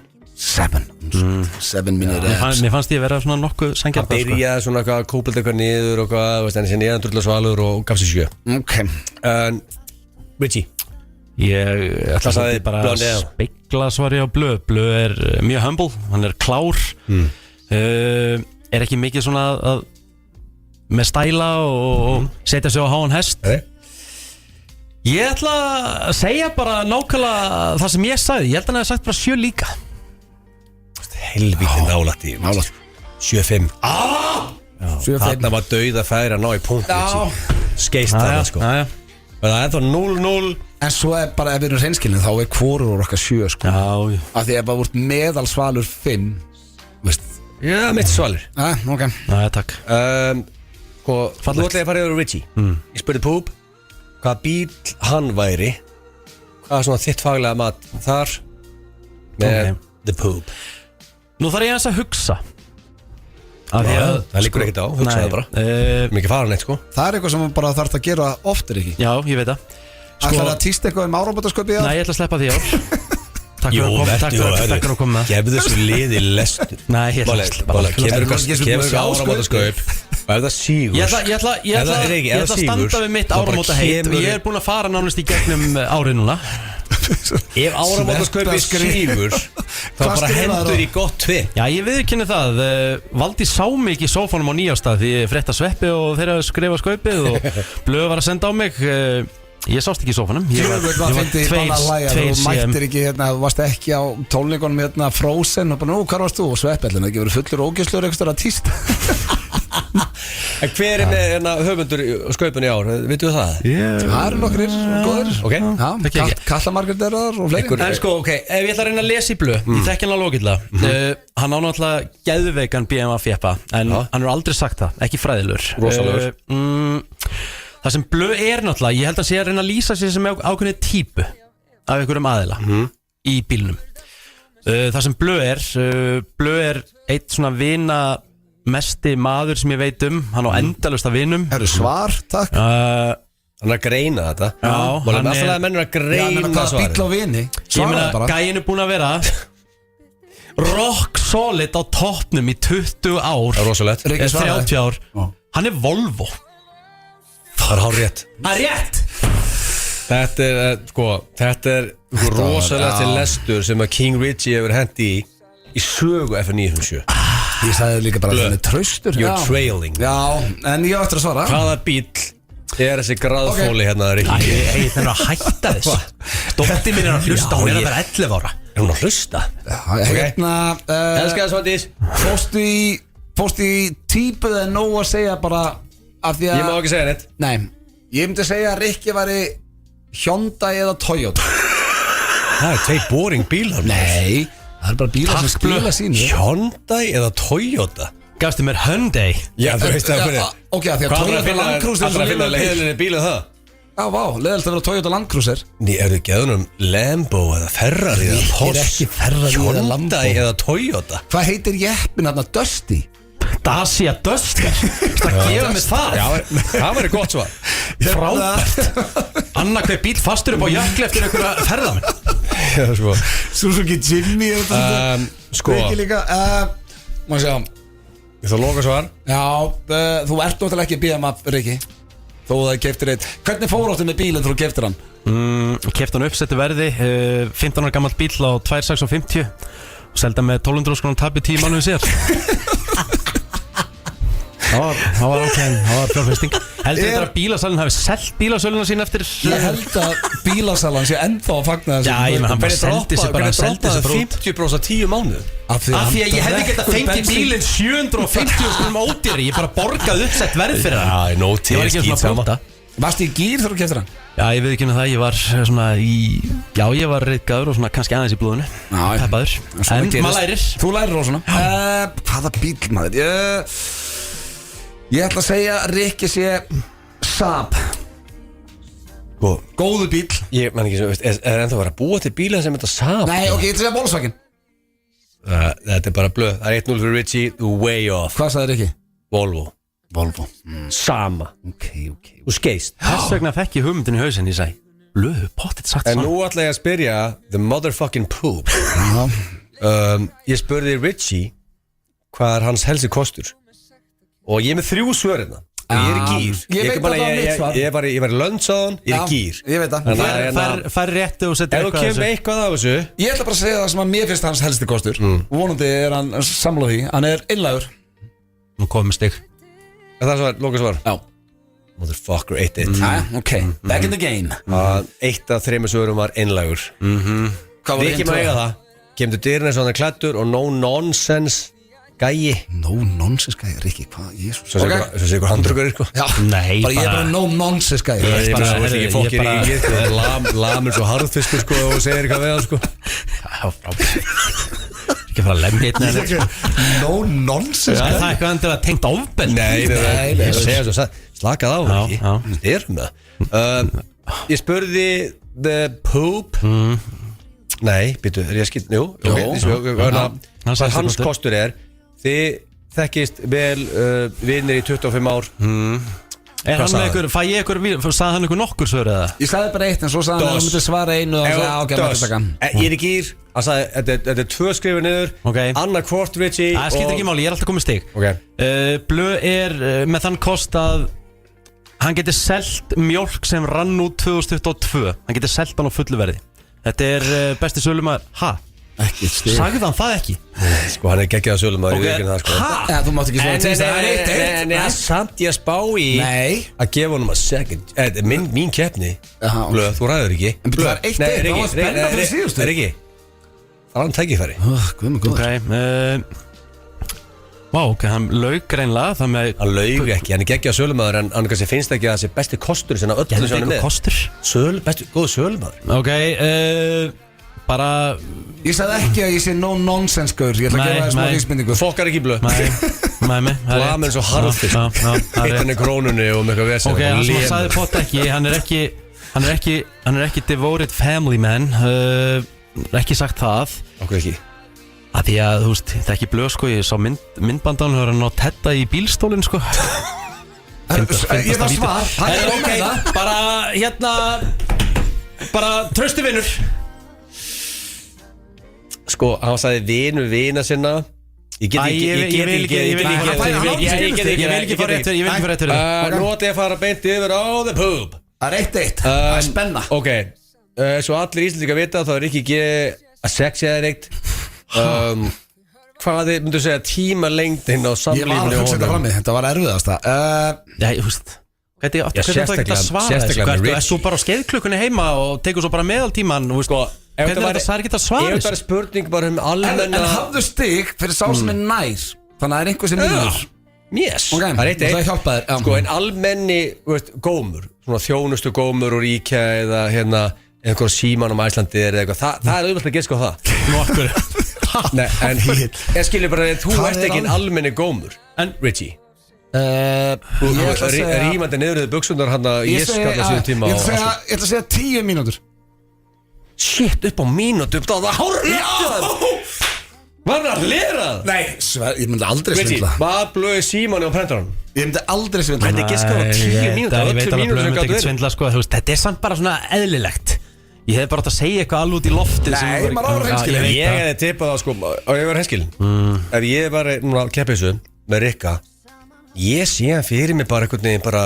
A: mínir
B: Mér fannst ég vera svona nokkuð sanngjarn
C: Hann byrjaði svona að kópildi eitthvað niður og hvað, en þessi niðan drullar svalur og gaf sér 7
A: Ok
C: Richie
B: Ég ætla að segja bara að speikla svari á blöð Blöð er mjög humble, hann er klár Er ekki mikið svona að með stæla og setja sig á háan hest Ég ætla að segja bara nákvæmlega það sem ég sagði Ég held að hann hefði sagt bara 7 líka
C: Helvíti nálætt í 7-5 Þarna var dauð að færa ná í punkt Skeist þarna sko Það er ennþá 0-0
A: En svo er bara, ef við erum hreinskilin þá er hvorur okkar 7 sko
B: Já
A: Af því ef það vart meðal svalur 5 Veist
C: Já, mitt svalur
A: Ok
B: Já, takk
C: Nú ætla ég að fara yfir Richie Ég spurði Poop hvað bíl hann væri hvað er svona þitt faglega mat þar með The Poop
B: Nú þarf ég að hugsa
C: Það líkur ekkert á, hugsaði bara Mikið fara neitt sko
A: Það er eitthvað sem bara þarf að gera oftar ekki
B: Já, ég veit það
A: Ætlar að tísta eitthvað áramótasköpi
B: Nei, ég ætla að sleppa því ár Takk fyrir að koma
C: Gefðu þessu liði lestu
B: Nei, ég ætla að sleppa
C: Kemur áramótasköp Og ef það sígur
B: Ég ætla að standa við mitt áramóta heit og ég er búin að fara nánast í gegnum árið núna
C: Ef áramótasköpi sígur þá bara hendur í gott tvið
B: Já, ég viðurkenni það Valdi sá mig ekki í sófanum á nýjástað því ég frétta sveppi og þeirra skrifa skaupið og blöð var að senda á mig Ég sást ekki í sófanum Ég var 2
A: mættir ekki hérna, þú varst ekki á tónleikunum hérna Frozen og bara nú, hvað varst þú? Og sveppellin, ekki verið fullur ógjöslur eitthvað að tísta
C: En hver er með höfundur Skaupinu í ár, vitum við það?
A: Það eru nokkrir góðir
C: Ok.
A: Já, Kallamargrét er þar og fleiri
B: En sko, ok, ef ég ætla að reyna að lesa í blöð Ég þekki hann að lókilla Hann á náttúrulega geðveikan BMF jeppa En hann er aldrei sagt það, ekki fræðilur
C: Rosalegur.
B: Það sem blöð er náttúrulega Ég held að sé að reyna að lýsa sér sem ákveðni típu Af einhverjum aðila Í bílnum Það sem blöð er eitt svona vina mesti maður sem ég veit Hann á endalaust af vinum
A: Það eru svar, takk
C: Hann er að greina þetta
B: Já,
C: Málum
B: hann
C: alltaf að menn er að greina
A: Hvað
C: svarið
A: bíl á vini
B: Ég
A: Svaraðu
B: meina,
A: bara
B: gæin er búin að vera rock solid á toppnum í 20 ár
C: Það er rosalegt
A: Rikki
B: eða
A: svaraði.
B: 30 ár
A: Já.
B: Hann er Volvo
C: Það er hár rétt
B: Það er rétt
C: Þetta er rosalegt til lestur sem að King Richie hefur hendi í sögu F957
A: Ég sagði líka bara að það er traustur
C: You're
A: Já.
C: trailing
A: Já, en ég á eftir að svara
C: Hvaða bíll er þessi graðfóli hérna Rikki?
B: Ég þarf að hætta þess Dóttir mín er að hlusta, hún er að vera 11 ára
C: Er hún að hlusta?
A: Hérna
C: Elskar það Svandís
A: Fórstu í típu það er nóg að segja bara af því að
C: Ég má ekki segja neitt
A: Nei, ég myndi segja að Rikki væri Hyundai eða Toyota
C: Það er tvei boring bílar
A: Nei, það er bara bílar sem skila sínu
C: Hyundai eða Toyota?
B: Gafstu mér Hyundai
C: Já, þú veist það fyrir
A: Ok, af því að Toyota Land Cruiser
C: Það er að finna leiðinni bílu það
A: Já, vá, leiðilegt að vera Toyota Land Cruiser
C: Ný, eru geðunum Lambo eða Ferrari eða Porsche
A: ekki Ferrari eða Lambo.
C: Hyundai eða Toyota
A: Hvað heitir jeppin hérna Dusty?
B: Dacia Duster Það gefa mig það
C: Já, það væri gott svar
B: Frábært Anna hver bíl fastur upp á jökli eftir einhverja ferðamenn
C: Já, sko
A: Suzuki Jimny
C: Sko
A: Rikki líka Má sjá
C: Ég þarf að loka svar
A: Já, þú ert náttúrulega ekki BMF, Rikki Þó það keftir eitt Hvernig fór áttu með bílinn þú keftir hann?
B: Kefti hann uppsettu verði 15 ára gammal bíl á 2.650 og selda með 1200 skrónum tabi 10 mánuði sér Það var ákveðin, það var fjárfesting Heldur þetta að bílasalinn hafi selt bílasöluna sín eftir
A: Ég held að bílasalan sé ennþá að fagna þessu
B: Já, ég menn, hann bara seldi sig bara seldi sig bara út
C: 50% 10 mánuð
B: Af því að ég hefði gett að fengið bílinn 750 skrónum ódýri Ég bara borgaði uppsett verð fyrir hann
C: Já, nóg til
B: Ég var ekki
C: skít
B: svona að
C: sama
B: brúta
A: Varstu í gýr þegar þú keftir hann?
B: Já, ég veit ekki það, ég var svona í Já, ég var reitgaður og svona kannski aðeins í blóðinu Peppaður, en maður lærir
A: Þú lærir á svona Hvaða bíl maður? Ég ætla að segja Rikki sé Saab Góðu bíl
C: Ég menn ekki sem, er ennþá að vera að búa til bíla sem þetta Saab?
A: Nei, ok, ég ætla að segja Volkswagen
C: Þetta er bara blöð, það er 1-0 fyrir Richie, way off
A: Hvað sagði Rikki?
C: Volvo Sama Þú skeist
B: Þess vegna fekk ég hugmyndin í hausinn, ég segi Blöðu, pottet sagt
C: En
B: svona
C: nú ætla ég að spyrja The motherfucking poop Ég spurði Richie hvað er hans helsti kostur Og ég er með 3 svörina Og ég er í gýr
A: Ég veit að það var mitt svar.
C: Ég var í löndsáðan, ég er í gýr
A: Ég veit það
B: Fær rétti og setja
C: Ef þú kemur eitthvað af þessu
A: Ég ætla bara að segja það sem að mér finnst hans helsti kostur Vonandi er hann samlað því Hann er einlægur
B: Nú komum stig
C: Það er svar, loka svar
A: Já
C: Motherfucker, 1-1
A: Ok, back in the game
C: Eitt af 3 svörum var einlægur
A: Hvað var
C: Við ekki maður eiga það Kemur til dyrna svona klættur og no nonsense Gæi
A: No nonsense gæi, Rikki, hvað, jésús
C: Svo sé ykkur handrökkur sko
A: Já,
B: Nei,
A: bara ég er bara no nonsense gæi
C: Ég
B: bara-
C: bara, þú veist ekki
B: ég
C: fokkir
B: bara-
C: í gíð sko Lamur svo harðfiskur sko og segir eitthvað við hann sko
B: Já, frábært Ekki fara að lemja einn eða neitt, sko.
A: No nonsense
B: Það er
A: gæi
B: eitthvað endur að tengt ofbeld
C: Nei, ég segja svo slakað á
B: Já,
C: ekki
B: já.
C: Styrum það Ég spurði The Poop Nei, býtu, er ég skilt, jú
B: Hans
C: Hans
B: kostur.
C: kostur er Þið þekkist vel vinir í 25 ár
B: Er hann með ykkur, fæ ég ykkur Sagði hann ykkur nokkur svör eða?
A: Ég sagði bara eitt en svo sagði hann að hann myndi svara einu og það sagði ágæm að taka
C: Ég er í gýr Hann sagði, þetta er 2 skrifur niður
B: Ok.
C: Annar hvort Richie
B: Það skiptir ekki máli, ég er alltaf komið stig
C: Ok.
B: Blöð er með þann kost að hann getur selt mjólk sem rann út 2022 Hann getur selt hann á fullu verði Þetta er besti sölumæður Ha?
A: Ekki stig
B: Sagði hann það ekki?
C: Sko, hann er geggjað sölumæður
B: Ok.
C: Ég veit ekki það sko
A: Ja, þú mátt ekki svara til þess að það er eitt
C: Nei, samt ég að spá í
A: Nei
C: að gefa honum að second mín keppni
A: Aha, ok.
C: Blöð, þú ræður ekki
A: En það er 1-1, það var spennandi fyrir síðustu.
C: Það er ekki Það er hann tækifæri
A: Guð mig góður
B: Ok Vá, ok, hann laug greinlega.
C: Hann laug ekki, hann geggjað sölumæður. En hann kannski finnst ekki að það sé besti kostur sem öllu sem hann er með.
B: Kostur
C: Góð sölumæður.
B: Ok, bara
A: Ég sagði ekki að ég sé no nonsense gaur. Ég ætla að gefa það smá vísbendingu.
C: Fokkar ekki blöð.
B: Nei
C: Glamen svo harður. Hittan í krónunni og með eitthvað vesen.
B: Ok, hann sem sagði pott ekki. Hann er ekki devoted family man. Ekki sagt það.
C: Okkur ekki.
B: Að því að, þú veist, það er ekki blöð sko. Ég sá myndbandan og hann á tetta í bílstólinn sko.
A: Ég var svar.
B: Ok, bara hérna. Bara trausti vinur.
C: Sko, hann sagði vina sinna. Ég vil ekki fara eftir það. Nú ætla ég að fara beint yfir á the pub.
A: Það er 1-1. Það er spenna.
C: Ok, svo allir íslendingar vita þá er ekki að sexi eða neitt. Hvað þið myndu segja tímalengdin á
A: Ég var
C: samlífinu
A: að hugsa þetta fram með. Þetta var erfiðasta.
B: Já, ég veist. Hvernig áttu ekki að svara þessu? Erst þú bara á skeiðklukkunni heima og tekur svo bara meðaltíman? Hvernig er þetta ekki að svara þessu?
C: Ef það er spurning bara almenna.
A: En hafðu stig fyrir sá sem er nær. Þannig að það er einhver sem vinnur.
C: Yes,
A: það er eitt.
C: Sko, en almenni gómur, svona þjónustu gómur úr IKEA eða hérna einhver síman Íslandi eða eitthvað, það er auðvitað að giska á það.
B: Nú okkur.
C: Nei, en ég skilur bara að þú ert ekki en almenni gómur. En Richie Rímandi niðurðið buksundar hann að ég skalla síðan tíma.
A: Ég ætla að segja 10 mínútur.
C: Shit, upp á mínútur. Það var hárrétt. Var það að lera það?
A: Nei, ég myndi aldrei svindla.
C: Hvað blöði símanni á prentarinn?
A: Ég myndi aldrei svindla.
C: Þetta er giskað á 10 mínútur.
B: Ég veit alveg blöð myndi ekki svindla sko. Þetta er samt bara svona eðlilegt. Ég hef bara átt að segja eitthvað alveg út í lofti.
A: Nei, maður ára hreinskilin.
C: Ég hefði tippað það sko. Og ég var hreinskilin. Ef ég var núna að keppa þessu með Rikka, ég sé hann fyrir mig bara einhvern veginn bara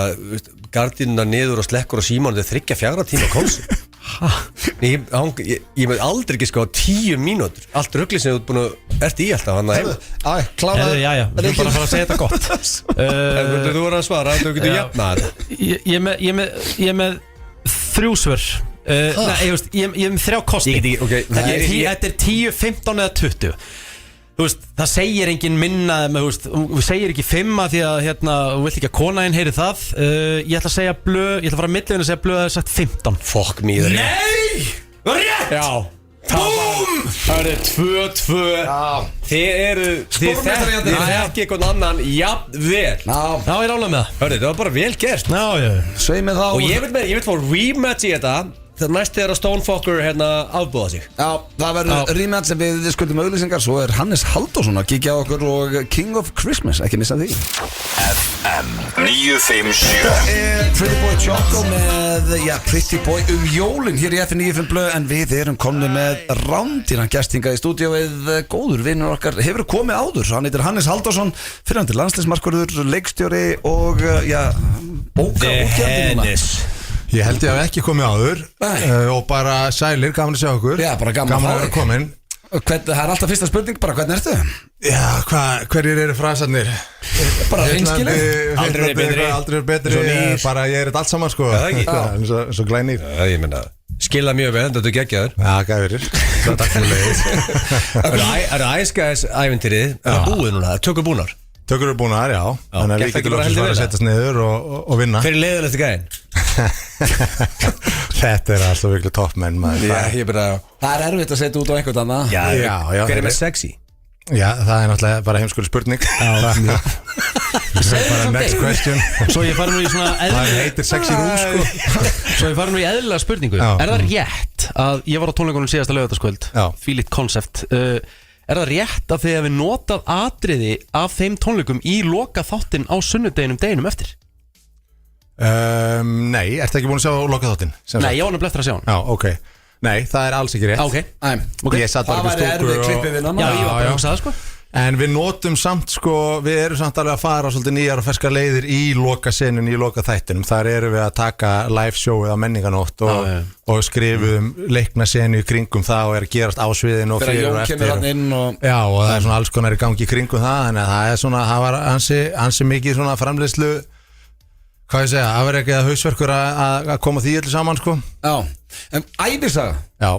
C: gardínuna niður og slekkur og síman og þetta 3-4 tíma konsert. Ég með aldrei ekki sko 10 mínútur. Allt ruggli sem þú ert í alltaf hann að heima.
A: Kláraði.
B: Já, við erum bara að fara að segja þetta gott.
C: Þú voru að svara, þú getur jafnað þetta.
B: Ég er með 3 svör. Nei, ég er með 3 kosti. Þetta er 10, 15 eða 20. Þú veist, það segir engin minna, þú segir ekki 5 því að hérna, þú vilt ekki að konaðinn heyri það. Ég ætla að segja blöð, ég ætla að fara að millivinn að segja blöð að það er sagt 15.
C: Fuck me, það er rétt.
A: Nei! Það er rétt!
C: Já. Búm! Það eru 2-2. Þið ekki eitthvað annan jafnvel.
B: Já, ég rála með það.
C: Hörðu, það var bara vel gert.
B: Já.
A: Svei með þá.
C: Og ég vil fá rematch í þetta. Það næst þegar að Stonefucker hérna afbúða sig.
A: Já, það verður rematch sem við skuldum auðlýsingar. Svo er Hannes Halldórsson að kíkja á okkur og King of Christmas, ekki missa því.
D: FM 957.
A: Pretty Boy Choco með, Pretty Boy jólin hér í FM 95 blöð. En við erum komni með rándýran gestinga í stúdíu við góður vinnur okkar. Hefur komið áður, hann heitir Hannes Halldórsson, fyrirhandi landsliðsmarkvörður, leikstjóri og, bóka útgjaldinuna.
F: Ég held ég hafi ekki komið áður og bara sælir, gaman að sjá okkur.
A: Já, bara gaman
F: að vera komin.
A: Það er alltaf fyrsta spurning, bara hvernig ertu?
F: Já, hverjir eru frasarnir?
A: Bara hreinskilin.
C: Aldrei
F: verið betri, bara ég er þetta allt saman sko. Svo glænir.
C: Ég menna, skila mjög vel, þetta er geggjaður.
F: Já, gæðurir. Takk fyrir leiðis.
C: Er æskæðis ævintýrið búið núna, tökur búnar?
F: Tökur eru búnar, já. Þannig að við getum loksins fara að setjast niður og vinna.
C: Fyrir leiðilegt í gæðin?
F: Þetta er alltaf virklega toppmenn.
C: Það
A: er erfitt að setja út á einhvern annað.
F: Já.
C: Hver er með sexy?
F: Já, það er náttúrulega bara heimskuli spurning. Það er bara next question.
B: Svo ég fari nú í svona
F: það heitir sexy room sko.
B: Svo ég fari nú í eðlilega spurningu. Er það rétt að ég var á tónleikunum síðasta laugardagskvöld, Feel It Concept, er það rétt að þið hefði notað atriði af þeim tónleikum í loka þáttinn á sunnudeginum eftir?
F: Nei, ertu ekki búin að sjá loka þáttinn?
B: Nei, ég var nefnilega eftir að sjá hann.
F: Já, ok. Nei, það er alls ekki rétt.
B: Okay.
F: Ég satt bara upp í stúku.
A: Það væri erfið klippið við hann.
B: Já, ég var bara að hugsa það sko.
F: En við notum samt sko, við erum samt alveg að fara svolítið nýjar og ferskar leiðir í loka senun, í loka þættinum. Þar erum við að taka live showið á menninganótt og skrifum leikna senu í kringum það og er að gerast á sviðinu og fyrir og eftir. Já, og það er svona alls konar í gangi í kringum það, þannig að það er svona, það var ansi mikið svona framleiðslu, hvað ég segja, það var ekki að hausverkur að koma því öllu saman sko.
A: Já, en ævisaga?
F: Já.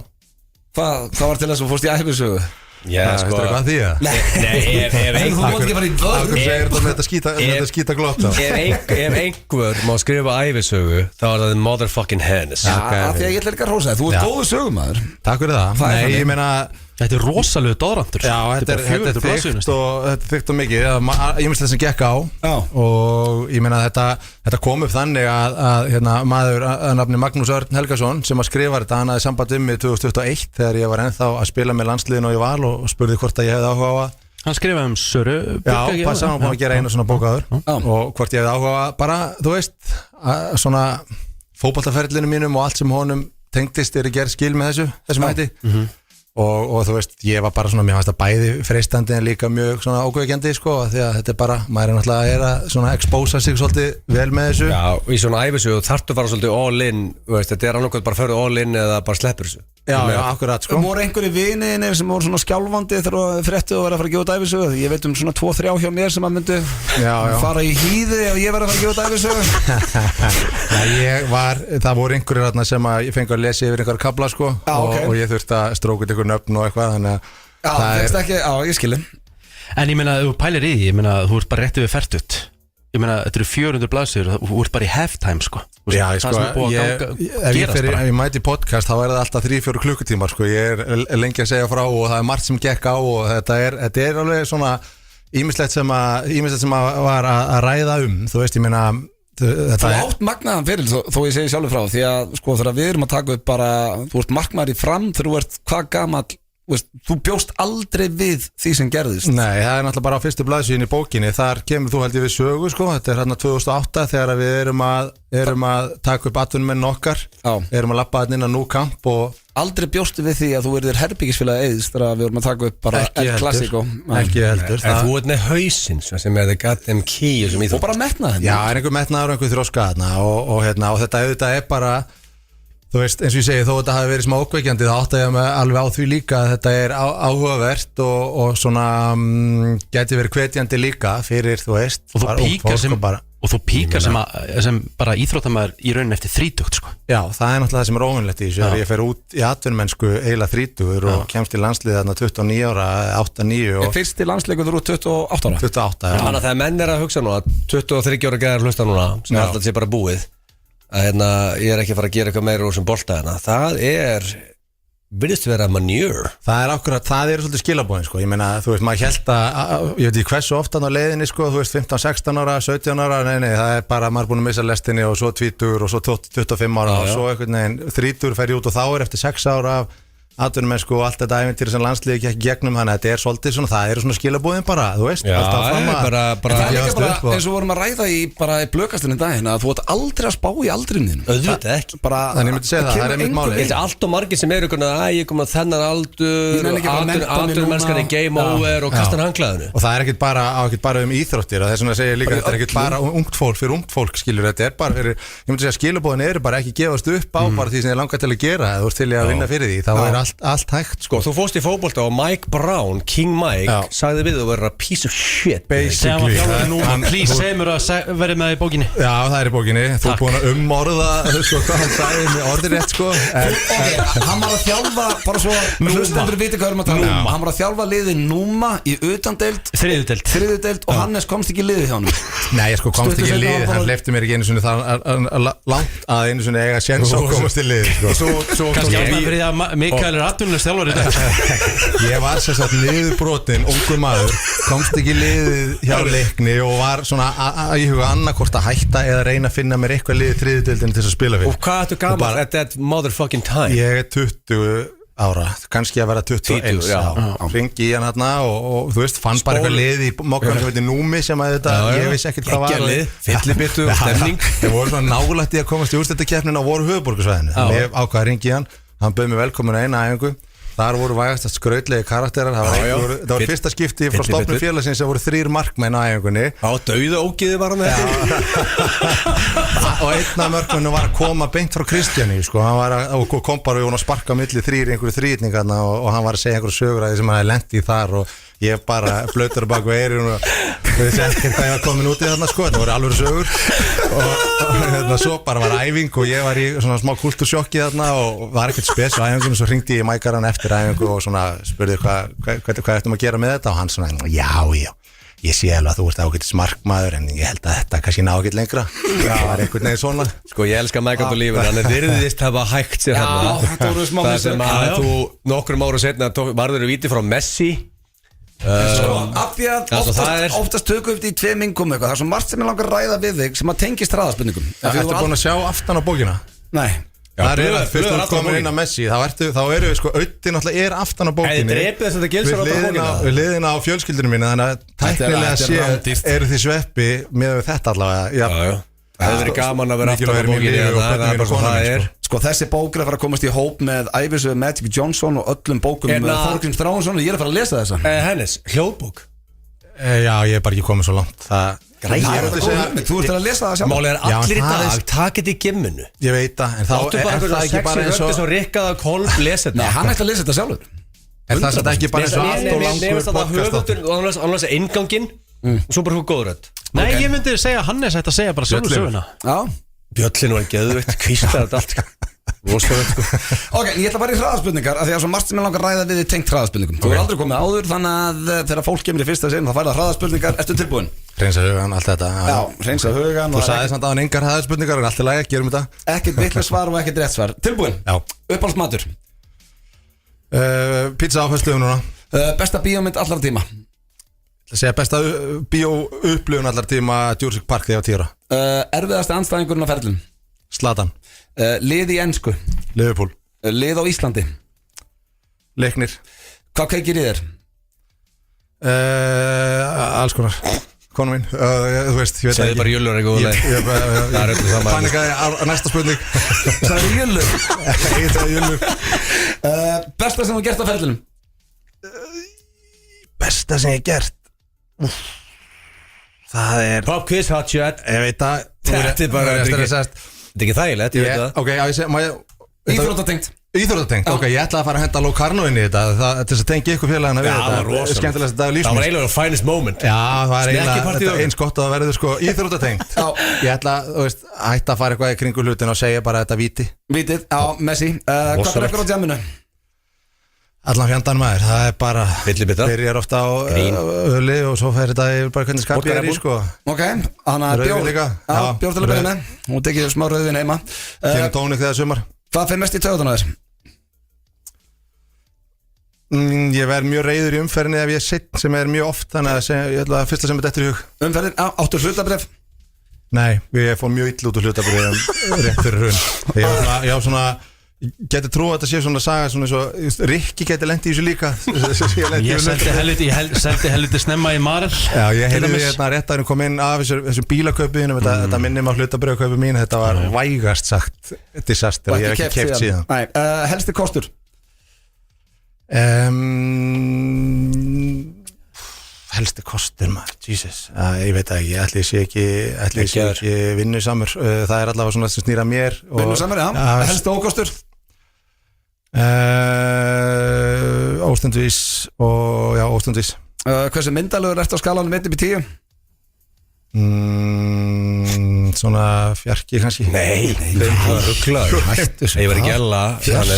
A: Hvað var til þess að fórst í ævisögu?
C: Já,
F: Veistu hvað að því að?
C: Nei, ef
A: Þú mátt ekki fara í vörn
F: Akkur segir þetta með þetta skýta glott á
C: ef einhver má skrifa ævisögu þá er það motherfucking Hennes
A: Af því að ég ætla ekki að rósa þér. Þú ert góðu sögumæður.
F: Takk fyrir það
A: Það er
F: Nei,
A: þannig.
F: ég meina
B: Þetta er rosalegu doðrantur
F: Já, þetta er þykkt og mikið Ég minnst það sem gekk á
A: Já.
F: Og ég meina þetta kom upp þannig að maður að nafni Magnús Örn Helgason sem að skrifa þetta, hann hafði samband um mig 2021 þegar ég var ennþá að spila með landsliðinu og ég val og spurði hvort að ég hefði áhuga á að
B: Hann skrifaði Söru
F: Já, passa hann búin að gera einu svona bókaður og hvort ég hefði áhuga á að bara, þú veist svona fótboltaferlinu mínum og allt sem honum tengdist er að gera skil með þessum hætti og þú veist, ég var bara svona mér fannst það bæði freistandi en líka mjög svona ókveikjandi sko, því að þetta er bara maður er náttúrulega að svona expósa sig svolítið vel með þessu
C: Já, í svona ævisögu þarftu að fara svolítið all in veist, þetta er annarkvæmt bara að ferðu all in eða bara sleppur þessu
F: Já, akkurat sko
A: Voru einhverju viniðinir sem voru svona skjálfandi þegar þú fréttu og verið að fara að gefa út æfisögu? Ég veit svona 2-3 hjá mér sem að myndu fara í hýði ef ég verið að fara að gefa út æfisögu
F: Það voru einhverjir þarna sem að ég fengi að lesa yfir einhverja kabla sko og ég þurfti að stróka einhver nöfn og eitthvað þannig
A: að ég skilji
B: En ég meina, þú pælir í því, ég meina, þú ert bara rétt yfir fertugt Ég meina, þetta eru 400 blaðsir og þú ert bara í halftime, sko
F: Já,
B: ef
F: ég mæti podcast þá er það alltaf 3-4 klukkutímar sko, ég er lengi að segja frá og það er margt sem gekk á og þetta er alveg svona ýmislegt sem að var að ræða þú veist, ég meina
A: Þú átt magnaðan fyrir þó ég segi sjálfur frá því að sko þegar við erum að taka upp bara þú ert markmaður í Fram þegar þú ert hvað gamall þú bjóst aldrei við því sem gerðist
F: Nei, það er náttúrulega bara á fyrstu blaðsíðunni í bókinni þar kemur þú held ég við sögu sko þetta er hérna 2008 þegar við erum að taka upp atvinnumenn okkar erum að labba inn á Nú Camp og
A: Aldrei bjóstu við því að þú verður herbyggisfélag eðist þegar við vorum að taka upp bara El Clasico
F: Ekki heldur
C: En þú ert með hausinn sem er the goddamn key
A: Og bara metnaðin
F: Já, er einhver metnaður og einhver þroska og þetta auðvitað er bara Þú veist, eins og ég segi, þó þetta hafi verið smá ókveikjandi þá átti ég með alveg á því líka að þetta er áhugavert og svona geti verið hvetjandi líka fyrir, þú veist
B: Og þú píkar sem bara íþróttamæður í rauninni eftir 30 sko.
F: Já, það er náttúrulega það sem er óvinnlegt í þessu þegar ég fer út í atvinnumennsku eiginlega 30 og kemst í landslið þarna 29 ára 8-9
A: Fyrst í landsleiku þú eru 28 ára
F: 28, já
C: Þannig að þegar menn er að hugsa núna 23 ára gæðar hlusta núna sem alltaf sé bara búið að ég er ekki að fara að gera eitthvað meira úr sem bolta það virðist vera manure
F: það er svolítið skilabóðin sko. Ég meina, þú veist, maður held að ég veit ekki hversu oftan á leiðinni sko, þú veist, 15, 16 ára, 17 ára nei, það er bara, maður er búin að missa lestinni og svo 20 og svo 25 ára og svo einhvern veginn 30 fer ég út og þá er eftir 6 ára af atvinnumennsku og allt þetta ævintýri sem landsliði ekki gegnum þannig að þetta er svolítið svona, það eru svona skilabóðin bara, þú veist, alltaf fram að
A: það er líka bara, eins og vorum að ræða í blökastunni daginn, að þú ert aldrei að spá í aldrinnin
C: auðvitað ekki,
F: þannig ég myndi segja það er einmitt máli
C: allt og margir sem eru ég kom að þennan aldur atvinnumennskan er game over og kastan hanglaðinu
F: og það er ekkert bara íþróttir það er svona að segja líka, þetta er ekkert bara ungt fólk fyrir ungt fólk, skilur, þetta er bara ég myndi segja skilabóðin eru bara ekki gefast upp á bara því sem ég langar til að gera, þú ert til að vinna fyrir því, þá er allt hægt
C: sko. Þú fórst í fótbolta og Mike Brown, King Mike sagði við þú verður að piece of shit
F: basically
B: Please, segð mér að verði með það í bókinni
F: Já, það er í bókinni, þú er búin að umorða hvað hann sagði með orðirétt sko.
A: Hann var að þjálfa bara svo hlustendur viti hvað erum að tala hann var að þjálfa liðið Núma í utandeild þriðudeild og Hannes komst ekki í liðið hjá hann
F: Nei, sko komst ekki í liðið, hann hleypti mér ekki einu sinni langt að einu sinni eiga séns á komast í liðið
B: Svo Mikael er atvinnulegs þjálfari í dag
F: Ég var sérstaklega niðurbrotin ungur maður, komst ekki liðið hjá Leikni og var svona að ég huga annarkort að hætta eða reyna að finna mér eitthvað liðið þriðudeildin til að spila fyrir
C: Og hvað ertu gaman at that motherfucking time?
F: Ég er 20 ára, kannski að vera 21 Ringi í hann hérna og þú veist, fann bara eitthvað lið í mokkanum sem heitir Númi sem að þetta, ég vissi ekkert hvað var
C: fyllibittu, stemning
F: Ég voru svona nálægt í að komast í úrslitakeppnina og voru höfuðborgarsvæðinu Ég ákvað að ringi í hann bauð mér velkomin að eina æfingu þar voru vægast að skrautlegi karakterar það var fyrsta skipti frá stofnum félagsins sem voru 3 markmenn á æfingunni
C: dauða ógiði var hann
F: og einn af mörkunum var að koma beint frá Kristjáni sko. og kom bara og sparka á milli 3 í einhverju þrýtningarna og hann var að segja einhverju sögur að því sem hann hefði lent í þar og Ég bara blautur á baku eyrun og við vissi ekkert hvað ég var komin út í þarna sko, þetta voru alveg sögur og svo bara var æfing og ég var í svona smá kultursjokki þarna og var ekkert spes á æfingunum, svo hringdi ég í mækaran eftir æfingu og svona spurði hvað ættum að gera með þetta og hann svona, já, ég sé alveg að þú ert ágætis markmaður en ég held að þetta kannski ná ekkert lengra. Það var einhvern veginn svona.
C: Sko ég elska Mækand og lífur, hann virðist hafa hægt sér hérna.
A: þetta voru smá
C: Það sem að þú nokkrum ára setna varður víti frá Messi.
A: Af því að oftast tökum við þetta í 2 mingum eitthvað. Það er svo margt sem ég langar að ræða við þig sem að tengist hraðaspurningum.
F: Ertu búin að sjá aftan á bókina?
A: Nei.
F: Það er fyrst að koma inn á Messi þá eru við sko, auðvitað náttúrulega aftan á bókinni við liðina á fjölskyldunum mínu, þannig að tæknilega sé eru þið sveppi með þetta allavega.
C: Það hefur verið gaman að vera aftan á bókinni, það er bara svo það er.
A: Sko þessi bók er að fara að komast í hóp með ævisögu Magic Johnson og öllum bókum með Þorgríms Þráinsson og ég er að fara að lesa þessa.
C: Hennes, hljóðbók?
F: Já, ég er bara ekki komið svo langt.
A: Þú ert að lesa það sjálf.
C: Málið er allir í dag, takk þetta í gimminu.
F: Ég veit það, en þá er það ekki bara eins og
C: Rikkaða Kolb lesa þetta.
A: Nei, hann ætti að lesa þetta sjálfur.
F: Er það satt ekki bara eins og allt og langur podcast?
C: Hann lesa innganginn og svo bara hún góðrödd.
B: Nei, ég myndi segja að Hannes ætti að segja bara sjálfur söguna.
A: Já.
C: Bjöllin var geðveitt, kvíslar þetta allt.
A: Ok, ég ætla að fara í hraðaspurningar af því að svo margt sem ég langar að ræða við þig tengt hraðaspurningum. Þú er aldrei komið áður, þannig að þegar fólk kemur í fyrsta sinn þá færða hraðaspurningar. Ertu tilbúin?
F: Hreinsa hugan, allt þetta.
A: Já, hreinsa hugan.
F: Þú sagði samt að hann engar hraðaspurningar, en allt er læg, gerum þetta.
A: Ekkert vitlaust svar og ekkert rétt svar. Tilbúin?
F: Já.
A: Uppáhaldsmatur?
F: Pizza áfæstlöfum núna.
A: Besta bíómynd allra tíma?
F: Það segja besta bíóupplifun allar tíma Jurassic Park þegar ég var 10 ára.
A: Erfiðasti andstæðingurinn á ferlinum?
F: Zlatan.
A: Lið í ensku?
F: Liverpool.
A: Lið á Íslandi?
F: Leiknir.
A: Hvað kveikir í þér?
F: Alls konar. Konu mín, þú veist, ég veit ekki.
C: Segði bara Jullur eitthvað leið. Það er öllu saman.
F: Panikaði á næsta spurning.
A: Sagði Jullur?
F: Ég sagði Jullur.
A: Besta sem þú gert á ferlinum?
F: Besta sem ég gert? Það er
C: Pop quiz hot shot.
F: Ég veit að
C: Þetta er bara Þetta er ekki þægilegt, ég veit það.
F: Ok, já, ég segi
A: Íþróttatengt?
F: Íþróttatengt, ok, ég ætla að fara að henda Locarno inn í þetta til þess að tengja ykkur félagina við þetta.
C: Það var rosalegt.
F: Skemmtilegast dag lífsins.
C: Það var eiginlega finest moment.
F: Já, það var
C: Snekkipartí
F: eiginlega
C: og-
F: eins gott að það verður sko íþróttatengt. Ég ætla, þú veist, að hætta að fara eitthvað í kringu hlutin og segja bara þetta víti.
A: Vítið, já, Messi. Hvað er ekkur á djaminu?
F: Allan fjandan maður, það er bara
C: Fyllibita.
F: byrjar ofta á öli og svo fer þetta yfir bara hvernig skapið er í sko.
A: Ok, hann að
F: Rauðvín líka?
A: Já,
F: Já.
A: bjór til að byrja með. Hún tekið smá rauðvin heima.
F: Kynum tónik þegar sumar.
A: Hvað fyrir mest í töðunar þér?
F: Ég verð mjög reiður í umferðinni ef ég er sitt sem er mjög oft, þannig að ég ætla að fyrsta sem er dettur í hug.
A: Umferðin, áttu hlutabref?
F: Nei, ég fór mjög illa út úr hlutabriðum rétt fyrir hrun. Ég á svona, geti trúið að þetta sé svona saga svona svo, Rikki geti lent í þessu líka.
B: Ég seldi helviti snemma í Marel.
F: Já, ég heyrði við hérna rétt að hann kom inn af þessum bílakaupiðinum, þetta minnir maður hlutabriðakaupi mín, þetta var vægast sagt disaster, ég hef ekki keypt síðan.
A: Nei, helsti kostur?
F: Helsti kostur maður, Jesus, ég veit það ekki, ætli ég sé ekki vinnusamur, það er allavega svona sem snýra mér.
A: Vinnusamur, já. Helsti ókostur?
F: Óstundvís og já, óstundvís.
A: Hversu myndalegur ertu á skalanum 1-10?
F: Svona fjarki kannski.
C: Nei, það var rugglaður. Ég var ekki ella.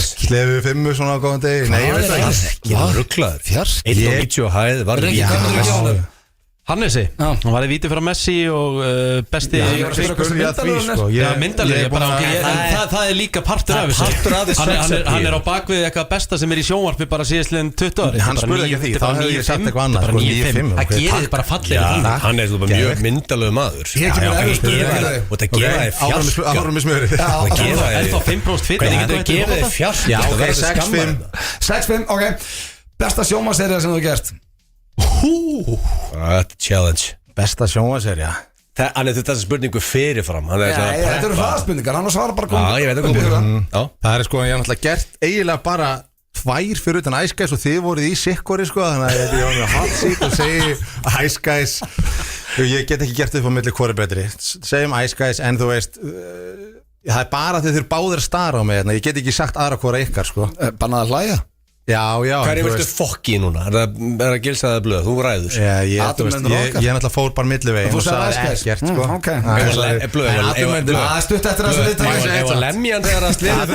F: Slefu 5 svona á góðan degi. Nei, ég veit það ekki.
C: Ég var rugglaður.
B: Fjarki?
C: 1.90 hæð var
A: Rikki, hvað myndir þú gefa honum?
B: Hannesi, hann var í víti fyrir Messi og besti
A: ég var að spyrja hversu myndalegur
B: Já, myndalega, það er líka partur af þessu
C: Partur af þessu
B: Hann er á bakvið eitthvað besta sem er í sjónvarpi bara síðastliðin 20 ári
F: Hann spurði ekki því, þá hefði ég sagt eitthvað annað.
B: 9-5, það gerir þið bara fallega
C: Hann er bara mjög myndalög maður. Og það gera þið fjark.
F: Árum í smjöri.
C: Það gera
B: Er
C: þið
B: þá 5% fyrir
C: Það gera þið fjark.
F: Já, ok, 6-5.
A: 6-5, ok. Besta sjónvarpssería sem þú hefur gert?
C: Þetta er challenge.
F: Besta sjónvarpssería.
C: Hann er þetta spurningu fyrirfram.
A: Þetta eru hraðspurningar, hann svara bara
C: Já, ég veit ekki.
F: Það er sko, ég hef náttúrulega gert eiginlega bara 2 fyrir utan Ice Guys og þið voruð í sikkori sko, þannig að ég var með hot seat og segi Ice Guys. Ég get ekki gert upp á milli hvori betri. Segjum Ice Guys, en þú veist, það er bara þegar þið eru báðir að stara á mig, ég get ekki sagt aðra hvora ykkar sko.
A: Bannað að hlæja?
F: Já,
C: Hverju viltu fokki núna? Er það gilsaði blöð? Þú ræður
F: Ég náttúrulega fór bara millivegin
A: Þú
F: og
A: sagði
F: sagði ekkert sko.
A: ok
F: Stutt
A: eftir að
C: Ef að lemjandi er að sliða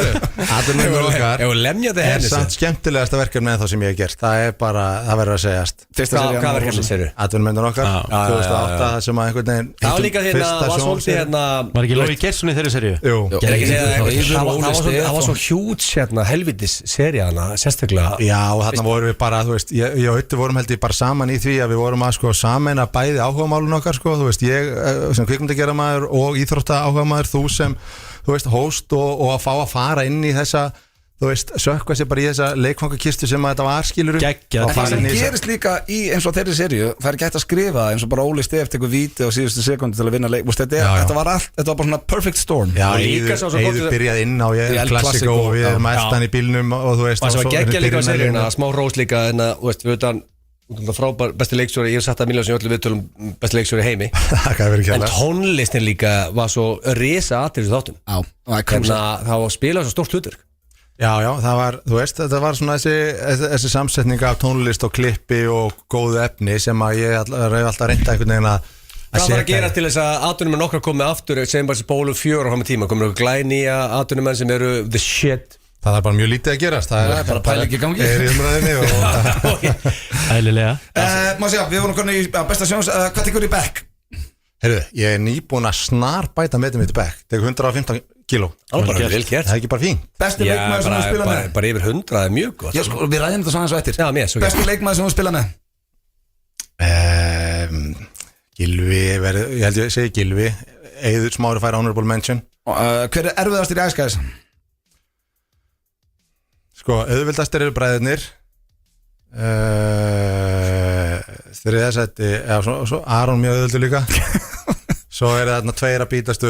C: Ef að lemjandi
F: er
C: henni
F: samt skemmtilegasta verkefni en það sem ég hef gert. Það er bara, það verður að segjast.
C: Hvað verkefni séru?
F: Atvinnumennir okkar 2008, það sem að einhvern veginn
C: Það var líka var svolítið
B: Var ekki Lói Geirsson í þeirri seríu?
F: Jú
C: Það var svo hjúts helvitis seríana sérstaklega
F: Já, og þarna vorum við bara, þú veist, ég og Ötti vorum held ég bara saman í því að við vorum að sko sameina bæði áhugamálun okkar sko, þú veist, ég sem kvikmyndagerðarmaður og íþrótta áhugamaður, þú sem, þú veist, host og að fá að fara inn í þessa, þú veist, sökva sér bara í þessa leikfangakistu sem að þetta var skilur
B: Geggjað.
A: Það sem gerist líka í eins og þeirri seríu, það er ekki hægt að skrifa eins og bara Óli Stef tekur víti á síðustu sekundi til að vinna leik. Þetta var bara svona perfect storm.
F: Já, Eiður byrjaði inn á Klassiko og við erum ættan í bílnum og þú veist.
C: Það sem var geggja líka á seríuna, smá rós líka en að, þú veist, við veitum frábær besti leikstjóri, ég hef sagt að miljón sem öllu viðtölum besti leikstjóri heimi en tónlistin líka var svo risa atriðis þáttum þannig að það var að spila svo stórt hlutur
F: Já, það var, þú veist, þetta var svona þessi samsetning af tónlist og klippi og góðu efni sem að ég hef alltaf reynda einhvern veginn að
C: Hvað var að gera til þess að atvinnumenn okkar komið aftur sem bara þessi bólu 4 á hama tíma komið glænýja atvinnumenn sem eru the shit
F: Það er bara mjög lítið að gerast Það
A: er bara pæling í gangi
F: Er í umræðinni
B: Ælilega
A: Má sjá, við vorum konið í besta sjóns Hvað tekur í bekk?
F: Heyrðu, ég er nýbúin að snar bæta metum mitt í bekk Tekur 115 kíló
C: bara vel gert
F: Það er ekki bara fín
A: Besti leikmaður sem þú spila með?
C: Bara yfir 100 er mjög gott
A: Já, sko, við ræðum þetta svona eins og eftir
C: Já, mér, svo
A: Besti leikmaður sem þú spila með?
F: Gylfi, ég held ég segi Gylfi Eiður Smári fær honorable mention
A: Hver er erfiðastur í æskæðis?
F: Sko, auðvildastir eru bræðurnir Þeir eru þess að svo Aron mjög auðvildur líka Svo er það tveir að bítast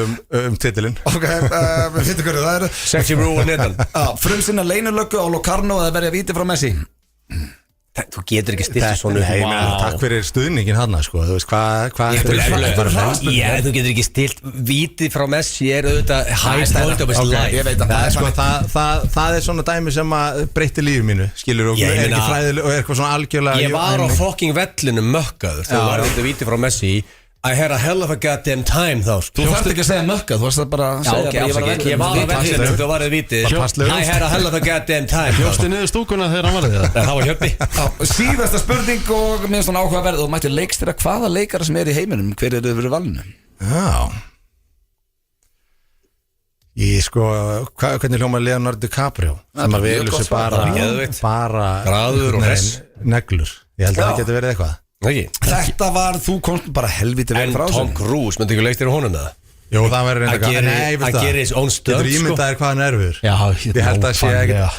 F: titilinn
A: Ok, við finnum hverju það eru
C: Sexy Brew og Netan
A: Frumsinna leinulöggu á Locarno að það verði að víti frá Messi
C: Þú getur ekki styrst svona
F: Takk fyrir stuðningin hann sko. Þú veist hvað
C: Þú getur ekki stilt víti frá Messi er auðvitað highest point of his life
F: Það er svona dæmi sem að breytti lífið mínu skilur og er ekki fræðileg og er eitthvað svona algjörlega
C: Ég var á fucking vellinu mökkaður þú var þetta víti frá Messi I had a hell of a goddamn time þá
A: Þú þarft ekki að segja mökka, þú varst að bara segja
C: Ég var á vellinu, þú varðið vitið I had a hell of a goddamn time
B: Hjóstu niður stúkuna þegar hann varði það
C: Það var Hjöppi
A: Síðasta spurning og mér finnst svona áhugaverð og mætti leikstýra hvaða leikara sem er í heiminum hver eru verið valinu?
F: Já Ég sko, hvernig hljóma Leonardo DiCaprio sem að velur sér bara
C: gráður og hress
F: neglur Ég held að það geti verið eitthvað
A: Þetta var, þú komst bara helviti vel frá
C: En Tom Cruise, myndi ekki leikstýra honum það?
F: Jú, það verður
C: Að gera his own stuff
F: Getur ímyndaðir hvað hann er erfur
B: Ég
F: held að sé ekkert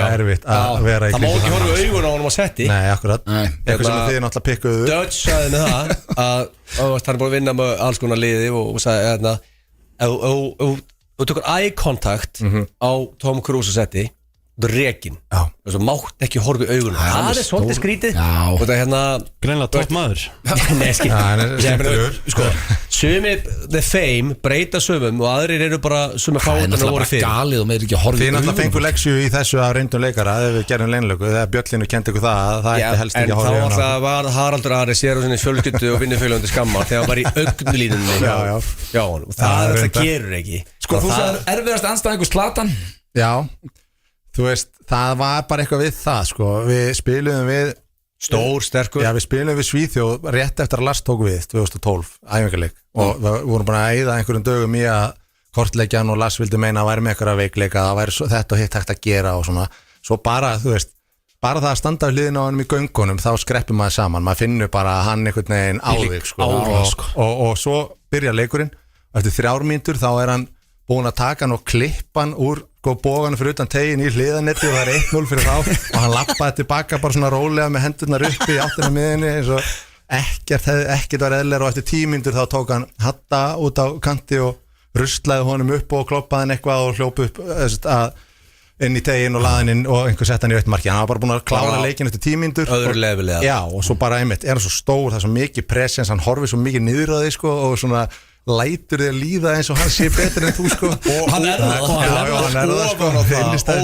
F: erfitt að vera í
C: kringum Það má ekki horfa augun á honum á setti
F: Nei, akkurat Eitthvað sem þið náttúrulega pikkuðu
C: Dutch sagði með það að hann er búin að vinna með alls konar liði og sagði þú tökur eye contact á Tom Cruise setti þú er rekin þú mátt ekki horfa í augun það er svolítið skrítið og það er hérna
B: greinlega topp maður
C: sko sumi the fame breyta sumum og aðrir eru bara sumi fátan og voru fyrir
A: galið og með ekki horfa í
F: augun Þið náttúrulega fengur leksju í þessu af reyndum leikara ef við gerum leinlöku þegar Bjöllinu kendi ykkur það ætti helst ekki að horfa í augun
C: En þá var Haraldur Ari sér á sinni fjölskyldu og vinnufélagandi skamma þegar hann var í augnlínunni Já, og það gerur ekki
A: Sko þú sagði erfiðast andstæðingur Zlatan
F: Já Þú veist, það var bara eitthvað við það sko. Við spiluðum við
C: Stór, sterkur
F: Já, við spiluðum við Svíþjóð rétt eftir að Lars tók við 2012, æfingarleik og við vorum bara að eyða einhverjum dögum í að kortleikjan og Lars vildi meina að væri með eitthvað veikleika, það væri þetta og hitt hægt að gera og svona, svo bara, þú veist bara það að standa á hliðina á hann í göngunum þá skreppir maður saman, maður finnur bara að hann einhvern veginn áðvík sko. og svo byrja leikurinn eftir 3 mínútur þá er hann búin að taka hann og klippa hann úr bóganum fyrir utan tegin í hliðanetti og það er 1-0 fyrir þá og hann lappaði tilbaka bara svona rólega með hendurnar uppi í áttina miðinni eins og ekkert var eðlir og eftir 10 mínútur þá tók hann hatta út á kanti og ruslaði honum upp og kloppaði hann eitthvað og hljóp upp inn í tegin og laði hann inn og einhver sett hann í aukt marki hann var bara búin að klára leikin eftir 10 mínútur
C: öðru lefilega
F: já og svo bara einmitt er hann svo stór það er svo mikið presens hann horfið svo mikið niður á því sko og svona lætur þér líða eins og hann sé betur en þú sko.
A: Og hann er það.
F: Já, hann er það sko.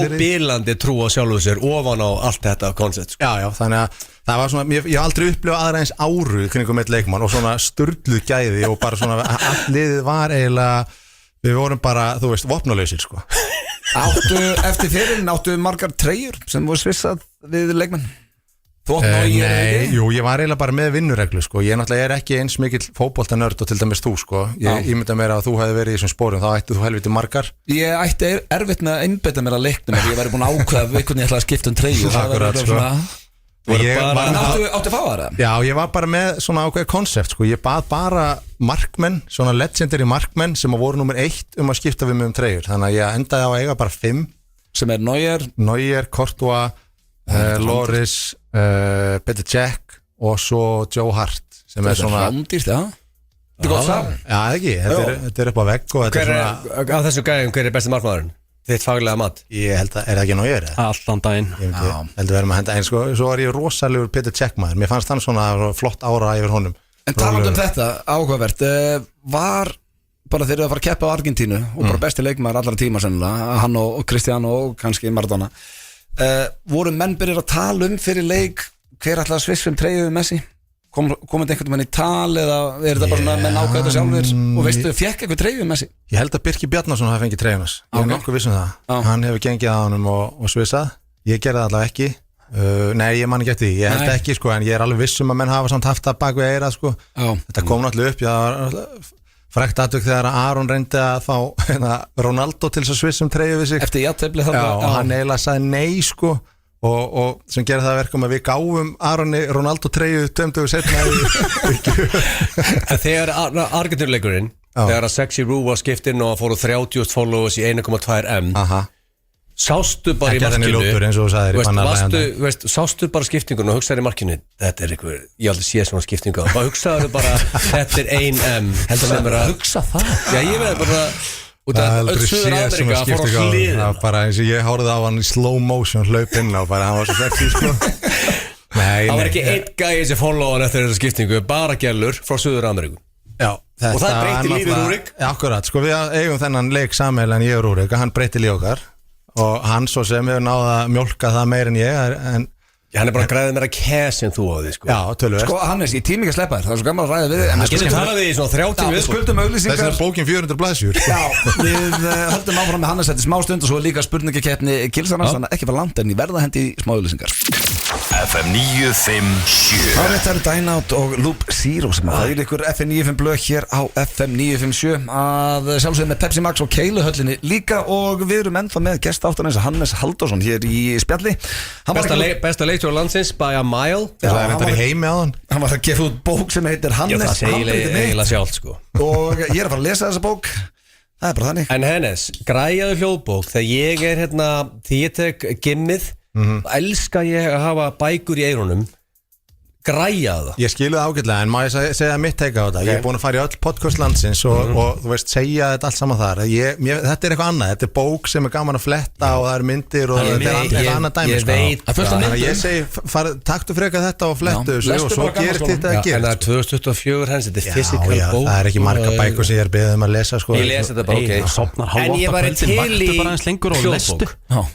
C: Óbílandi trú á sjálfu sér ofan á allt þetta koncept sko.
F: Já, þannig að það var svona, ég hef aldrei upplifað aðra eins áru kringum eitt leikmann og svona sturluð gæði og bara svona, allt liðið var eiginlega, við vorum bara, þú veist, vopnalausir sko.
A: Eftir fyririnn áttu margar treyjur sem voru svissað við leikmenn?
F: Nei, jú, ég var eiginlega bara með vinnureglu sko. Ég náttúrulega ekki eins mikill fótboltanörd og til dæmis þú sko. Ég ímynda mér að þú hefði verið í þessum spórum, þá ætti þú helviti margar.
A: Ég ætti erfitt með að einbeita mér að leiknum ef ég væri búin að ákveða við hvernig ég ætlaði að skipta treyju.
F: Akkurat sko.
A: En áttu fáar það?
F: Já, ég var bara með svona ákveðið konsept sko. Ég bað bara markmenn, svona legendary markmenn sem voru nummer 1 að skipta við mig treyjur. Þannig að ég endaði á að eiga bara 5
A: sem er Neuer, Courtois, Loris, Petr Cech og svo Joe Hart sem er svona rándýrt, já. Þetta er gott saman.
F: Já, ekki, þetta er upp á vegg og þetta er svona
C: Af þessu gæðum, hver er besti markmaðurinn? Þitt faglega mat?
F: Ég held að, er það ekki Neuer?
B: Allan daginn.
F: Ég held að verðum að henda eins sko, svo var ég rosalegur Petr Cech maður, mér fannst hann svona flott ára yfir honum.
A: En talandi þetta, áhugavert, var bara þeir eru að fara að keppa á Argentínu og bara besti leikmaður allra tíma sennilega, hann og Cristiano og kannski Maradona. Voru menn byrjar að tala fyrir leik hver ætlaði að svissa treyju Messi? Komið einhvern veginn í tal eða er þetta bara svona menn ákvæða þetta sjálfur og veistu, fekk eitthvað treyju Messi?
F: Ég held að Birkir Bjarnason hafi fengið treyjunas. Ég er nokkuð viss það. Hann hefur gengið að honum og svissað. Ég gerði það allavega ekki. Nei, ég man ekki eftir því. Ég held ekki sko, en ég er alveg viss að menn hafa samt haft það bak við eyrað sko. Þetta kom náttúrulega upp. Já, frækt atvik þegar Aron reyndi að fá Ronaldo til þess að svissa treyju við sig.
A: Eftir jafntefli þarna.
F: Já, og hann eiginlega sagði nei sko. Og sem gerir það verkum að við gáum Aroni Ronaldo treyju 2 dögum seinna.
C: Þegar Argentínuleikurinn, þegar að Sexy Roo var skipt inn og fóru 30.000 followers í 1,2 M, sástu bara í markinu, sástu bara skiptingun og hugsaði í markinu, þetta er eitthvað, ég aldrei sé svona skiptingu, og hugsaði bara, þetta er 1 M.
A: Heldur það að hugsa það?
C: Já, ég veið bara út af öll Suður Ameríka fór á hliðina.
F: Bara eins og ég horfði á hann í slow motion hlaup inn á, bara hann var svo sexy sko.
C: Það var ekki einn gæi sem followan eftir þessa skiptingu, bara gælur frá Suður Ameríku.
F: Já,
C: og það breytti lífið Rúrik.
F: Akkurat, sko við eigum þennan leik sameiginlegan ég og Rúrik, hann breytti líf okkar og hann svo sem hefur náð að mjólka það meir en ég en
C: hann er bara að græða meira cash en þú á því sko.
F: Já, tölvöld.
A: Sko Hannes, ég tími ekki að sleppa þér, það er svo gaman að ræða við
C: en við talaði í svona 30
A: við skuldum auglýsingar.
F: Þess er bókin 400 blaðsjur.
A: Já, við höldum áfram með Hannes þetta smá stund og svo líka spurningakeppni Kilsarans, þannig ekki var langt en ég verða hendi í smá auglýsingar.
D: FM 957.
A: Þetta eru Dynout og Loop Zero sem að það ykkur FM 95 blöð hér á FM 957 að sjálfsögðu með Pepsi Max og Keiluhöllinni líka og við erum ennþá með gestáttarins Hannes Halldórsson hér í spjalli.
C: Besta leikstjóri landsins by a mile.
F: Það er þetta í heimi á hann.
A: Hann var að gefa út bók sem heitir Hannes.
C: Já, það segir eiginlega sjálft sko.
A: Og ég er að fara að lesa þessa bók. Það er bara þannig.
C: En Hannes, græjaðu hljóðbók þegar ég er því ég tek gimmið elska ég að hafa bækur í eyrunum græja það.
F: Ég skilu það ágætlega en má ég segja mitt teika á þetta. Ég er búin að fara í öll podcast landsins og þú veist segja þetta allt saman þar. Þetta er eitthvað annað, þetta er bók sem er gaman að fletta og það er myndir og þetta er annað dæmi sko. Þannig að ég segi taktu freka þetta og flettu þessu og svo gerist þetta að
C: gera. En það er 2024 hans, þetta er physical bók.
F: Það er ekki marga bækur sem ég er beðið að lesa sko.
C: Ég lesi þetta bara en ég var til í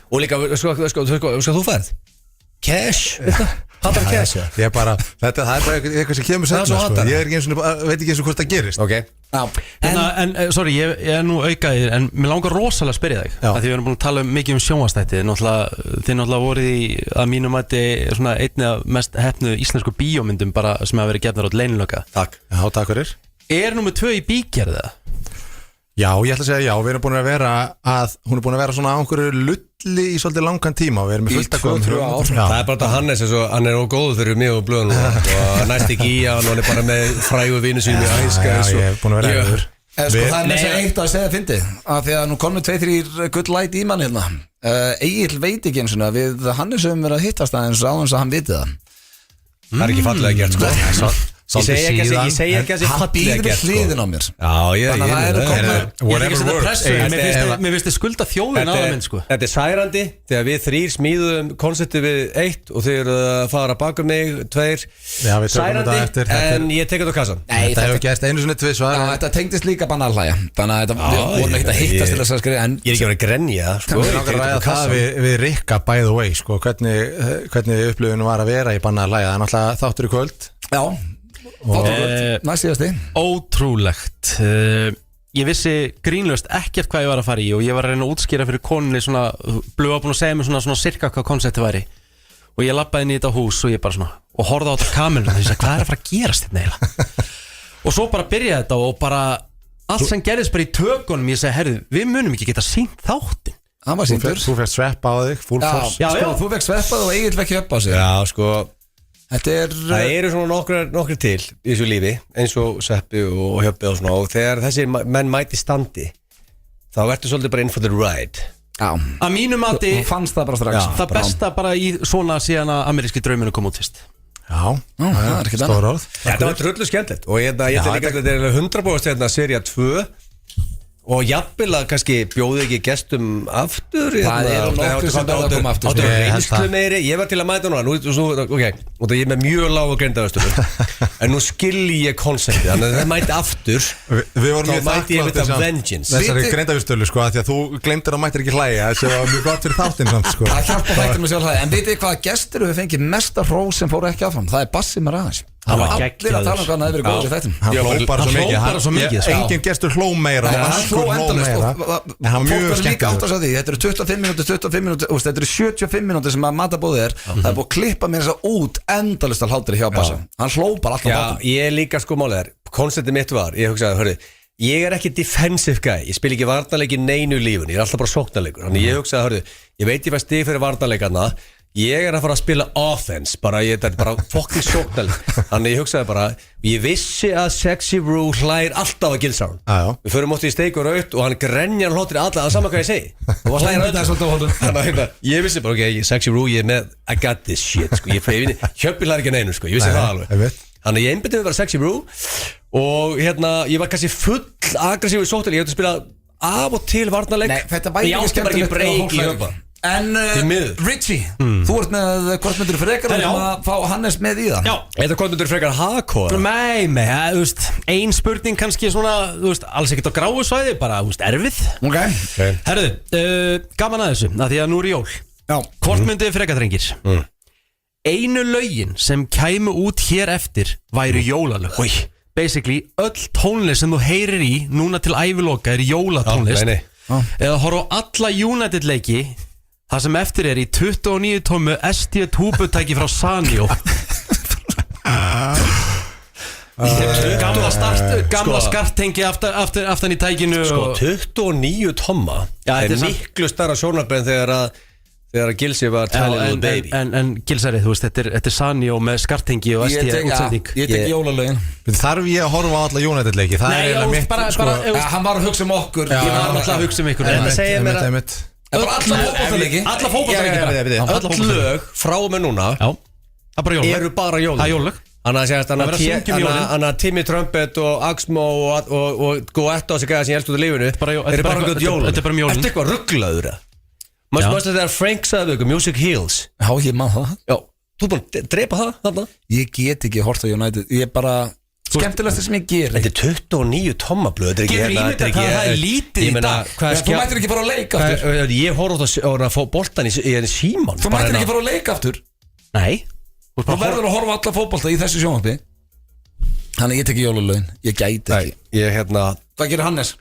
C: og líka, þú færð cash hattar cash
F: ég bara, það er bara eitthvað sem kemur setna sko. Ég er ekki eins og veit ekki eins og hvort það gerist
B: en sorry, ég er nú aukaðir en mér langar rosalega að spyrja þig að því við erum búin að tala mikið um sjónvarpsþætti þið náttúrulega voruð í að mínum mati svona einni af mest heppnu íslensku bíómyndum bara sem hafa verið gefnar át leynilöka.
F: Takk fyrir.
B: Er númer 2 í bígerð það?
F: Já, ég ætla að segja já, við erum búin að vera hún er búin að vera svona á einhverju lulli í svolítið langan tíma og við erum með fullt að góða 3 ár.
C: Það er bara þetta Hannes, hann er góður fyrir mig og blöðun og næst ekki í hann og hann er bara með frægu vinu sín í æska.
F: Já, ég er búin að vera eður.
A: Sko það er með þess að eitt að segja að fyndi að því að nú komum 2-3 good light í mann hérna. Egil veit ekki eins og við Hannes höfum verið að hittast aðeins á þess að hann viti það.
C: Það er ekki fallega gert sko. Ég segi ekki að það sé
A: Hann býður
C: fallega
A: við
C: gert
A: hliðin á mér
C: Já,
A: Þannig að það eru komnar
F: Whatever works
B: Mér finnst þið skulda þjóðin á það minn sko
C: Þetta er særandi þegar við þrýr smíðum konseptið við 1 og þið eru að fara baka mig 2
F: Já, við tökum þetta eftir.
C: en ég tek þetta á kassan
F: Þetta hefur gæst einu sinni tvisvar.
A: Þetta tengdist líka bannalæja Þannig að við vorum ekkert að hittast til þess að skrifa
C: Ég er ekki að vera að grenja sko.
F: Við langar að ræða það við Rikka by the way sko, hvernig upplifun var að vera í bannaða hlæja. Það er náttúrulega þáttur í kvöld.
A: Já Næst síðasti
B: Ótrúlegt Ég vissi grínlöst ekkert hvað ég var að fara í og ég var að reyna að útskýra fyrir konunni svona blöða búin að segja mér svona sirka hvað konseptið væri og ég labbaði inn í þetta hús og ég bara svona og horfði á þetta kamerun og ég sagði hvað er að fara að gerast þetta eiginlega og svo bara byrjaði þetta og bara allt sem gerðist bara í tökunum ég segi herðu við munum ekki geta sýnt þáttin
A: Það var sýntur
F: Þú fæst sveppa á þig, full force.
A: Já, þú fekk sveppað og Egill fekk upp á sig
C: Já, sko Það eru svona nokkri til í þessu lífi eins og Sveppi og Hjöppi og svona og þegar þessi menn mæti standi þá ertu svolítið bara in for the ride
A: Já
B: Að mínu mati
A: Þú fannst það bara strax
B: það besta bara í svona síðan að ameríski drauminu kom út fyrst
F: Já,
A: það er ekki
F: stór orð.
C: Þetta var trullu skemmtilegt og ég tek líka að þetta er 100% sería 2 og jafnvel að kannski bjóði ekki gestum aftur
A: Það eru nokkuð sem verða að koma aftur
C: Áttu reynslu meiri, ég var til að mæta núna ok, og það ég er með mjög lág og greindaðastur en nú skilji ég konseptið þannig að það mæti aftur
F: Við vorum
C: þá
F: mjög
C: mæti ég
F: þakklátir
C: þetta
F: samt
C: vengeance
F: Þessari greindavístölu sko að því að þú glemtir að mættir ekki hlæja þessi var mjög gott fyrir þáttinn samt sko
A: Það hjálpa þættir með sjálf það En vitið hvaða gestur við fengið mesta hrós sem fóru ekki áfram Það er Bassi Marás Það var allir að tala um hvað hann hefði verið góður í þættum
F: Hann hló bara svo mikið Engin gestur hló meira
A: Hann hló endalaust
F: Hann var mjög
A: líka átt að sjá því Þetta eru 25 mínútur Þetta eru 75 mínútur sem að matabóðið er Það er búið að klippa mér þess að út endalaust að hlátri hjá Bassa Hann hló bara alltaf
C: Já, ég líka sko málið konceptið mitt var, ég hugsaði, hörru ég er ekki defensive guy, ég spil ekki varnarleik í neinu lífun, ég er alltaf bara sóknarleikur þannig ég hugsaði, hörru, ég veit ég fæ stig fyrir varnarleikarna ég er að fara að spila offense þetta er bara fucking sóknarleik þannig ég hugsaði bara, ég vissi að Sexy Roo hlægir alltaf að Gilsárun við förum mótið í steik og raut og hann grenjar hlóttir alla, það er saman hvað ég segi og hann hlægir alltaf þannig ég vissi bara, ok, Sexy Roo, ég er með I got this shit, sko, Hjöppi hlægir ekki neinu, sko, ég vissi það alveg þannig ég einbytti mig bara Sexy Roo og ég var kannski full aggressív í sóknarleik, ég hefði að spila af og til varnarleik ég átti bara ekki breyk í Hjöppa
A: En Richie, þú ert með hvort myndir frekar og að fá Hannes með í það
B: Já
C: Eða hvort myndir frekar hako
B: Nei, ein spurning kannski svona alls ekkert á gráu svæði, bara erfið
A: Ok
B: Herðu, gaman að þessu, að því að nú er jól
A: Já
B: Hvort myndir frekar drengir Einu lögin sem kæmu út hér eftir væru jólalög Basically, öll tónlist sem þú heyrir í núna til æviloka er jólatónlist Eða horfa á alla United leiki það sem eftir er í 29 tómu ST túbutæki frá Sanyo gamla skartengi aftan í tækinu
C: sko 29 tomma er miklu starra sjónarbein þegar að Gilsi var tiny little baby
B: en Gilsari, þú veist, þetta er Sanyo með skartengi og ST útsending
A: Ég tek jólalögin
F: Þarf ég að horfa á alla United leiki?
B: Nei, bara
A: hann var að hugsa um okkur
B: Ég var alltaf að hugsa um ykkur
C: Þetta segir mér að
B: Alla fótboltaleiki
C: öll lög frá og með núna eru bara jólög Þannig að Timmy Trumpet og Axmo og Goetto og þessi gæða sem ég elst út í lífinu eru bara gott jólög Ertu eitthvað rugglaður? Mástu þegar Frank sagði ykkur Music Heals
A: Já, ég man það
C: Já, þú er búin að drepa það þarna
A: Ég get ekki hort á United Ég er bara skemmtilegast sem ég ger
C: Þetta er 29 tommablöð
B: Getur ímynda hvað það er lítið í dag
A: Þú mættir ekki fara að leika aftur
C: Ég horf að fá boltan í síman
A: Þú mættir ekki fara að leika aftur
B: Nei
A: Þú verður að horfa alla fótbolta í þessu sjónvarpi Þannig ég tek jólalögin Ég gæti ekki Hvað gerir Hannes?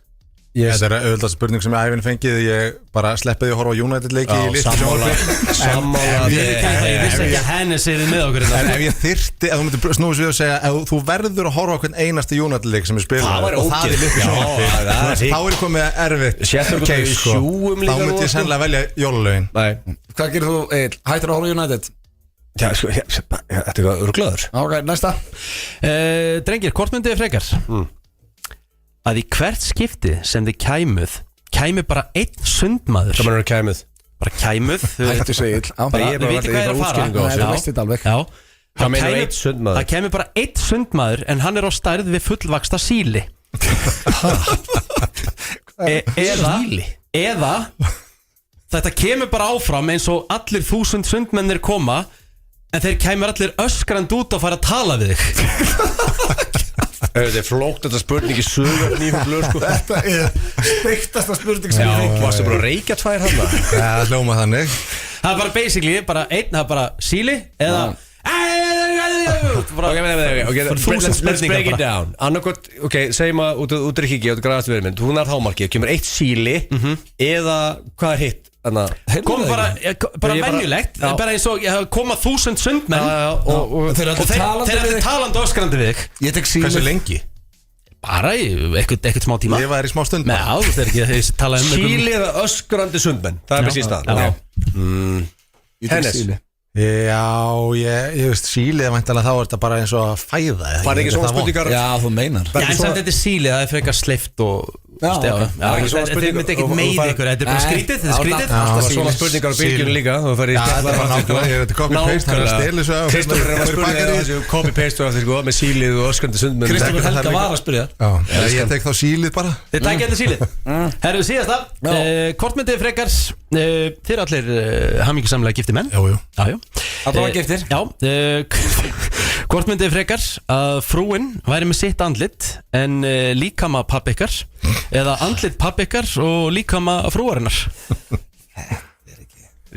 F: Þetta er auðvitað spurning sem ég æfinn fengið Ég bara sleppiði að horfa á United leiki í listu sjónvarpi
C: Sammála
B: Ég vissi ekki að Hannes er með okkur
F: En ef ég þyrfti, ef þú myndir snúið við að segja Ef þú verður að horfa á hvern einasta United leik sem er spilað
C: og það er listu sjónvarpi
F: Þá er komið erfitt case sko Þá myndi ég sennilega velja jólalögin
A: Hvað gerir þú, Egill? Hættir að horfa á United?
C: Já, sko, þetta er eitthvað örglaður
A: Ok, næsta
B: Drengir, hvort myndið frekar? Að í hvert skipti sem þið kæmu bara einn sundmaður
C: Hvað mennur kæmuð?
B: Bara kæmuð
A: Hættu segil
B: Þið veitir hvað er að fara
A: Nei, þú veist þetta alveg
B: Já
C: Hvað meinar eitt sundmaður?
B: Það kemur bara eitt sundmaður en hann er á stærð við fullvaksta síli eða þetta kemur bara áfram eins og allir 1000 sundmennir koma en þeir kemur allir öskrand út og fara að tala við þig
C: Þetta er flókt þetta spurningi sögur nýjum blöð sko
A: Þetta er steiktasta spurning sem ég fengi
C: Varstu bara að reykja tvær hann
F: Það hljóma þannig
B: Það er bara basically, bara einn, það er bara síli eða
C: Let's break it down Annarkot, segjum að út er ekki og þú græðast verið mynd, hún er hámarkið kemur eitt síli eða hvað er hitt
B: kom bara venjulegt bara eins og koma 1000 sundmenn og þeir eru talandi öskrandi við þig
A: Ég tek síli
F: Hversu lengi?
B: bara í eitthvað smá tíma
F: Ég var í smá stund
B: Nei, þú þeir ekki tala
C: Síli eða öskrandi sundmenn Það er best í stað Hennes
F: Já, ég veist sílið væntanlega þá er þetta bara eins og að fæða
C: Var ekki svona spurningar
A: Já, þú meinar
B: Já, en samt þetta er síli, það er frekar sleift og
C: Var ekki svona
B: þetta myndi ekkert með ykkur Þetta er bara skrítið, þetta er skrítið
C: Það var svona spurningar á bylgjunni líka Þú fær í
F: þetta var nákvæmlega Ég veit copy-paste, það er að stela þessu
C: Kristoffer er að spurninga þessu copy-paste og eftir með sílið og öskrandi sundmenn
B: Kristoffer Helga var að spyrja
F: Ég tek þá sílið bara
B: Þið tækja þetta sílið Herru síðasta Hvort myndið frekar Þið er allir hamingjusamlega gifti menn
F: Jú
B: Það var giftir Já Hvort myndið frekar að frúin væri með sitt andlit en líkama pabbi ykkar eða andlit pabbi ykkar og líkama frúarinnar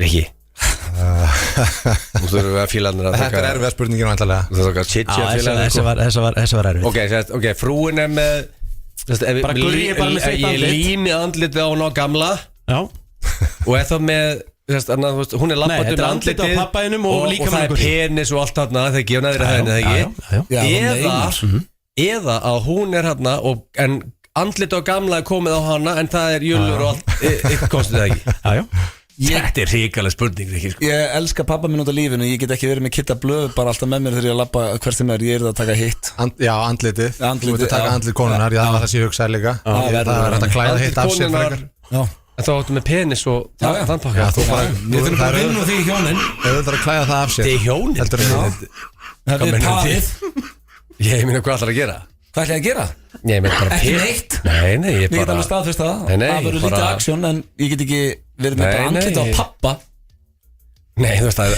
C: Riki Þú þurfum við að fílanir að
F: Þetta er erfið spurningin væntanlega
C: Þú þurfum að chitja fílanir
B: Þessi var erfið
C: Ok, frúin er með
B: Bara Gurri er bara með sitt andlit
C: Ég lími andlitið á hún á gamla
B: Já
C: Og er þá með hún er lappandi
B: með andlitið á pappainum og líka
C: það er penis og allt þarna þegar ekki og neðri hæðinni eða að hún er hérna en andlitið á gamla er komið á hana en það er júlur og allt eitthvað kostið það ekki Þetta er ríkalega spurning sko.
A: Ég elska pappa minn út af lífinu Ég get ekki verið með kitta blöð bara alltaf með mér þegar ég að labba hvert sem ég er að taka hitt
F: Já, andlitið Þú ert að taka andlit konunar Já, það sé hugsaði líka Það er að klæða hitt af sér frekar
C: En þá áttu með penis og þannpakka
A: Við þurfum bara að vinna úr því í hjónin
F: Þú ert að klæða það af sér
C: Þið í hjónin?
A: Það er parið
C: Ég meina hvað ætlar að gera?
A: Hvað ætla ég að gera?
C: Ég meina bara
A: Ekki neitt
C: Nei, ég
A: Ég get alveg staðfest það Það verður lítið aksjón en ég get ekki verið með bara andlit á pappa
C: Nei, þú veist að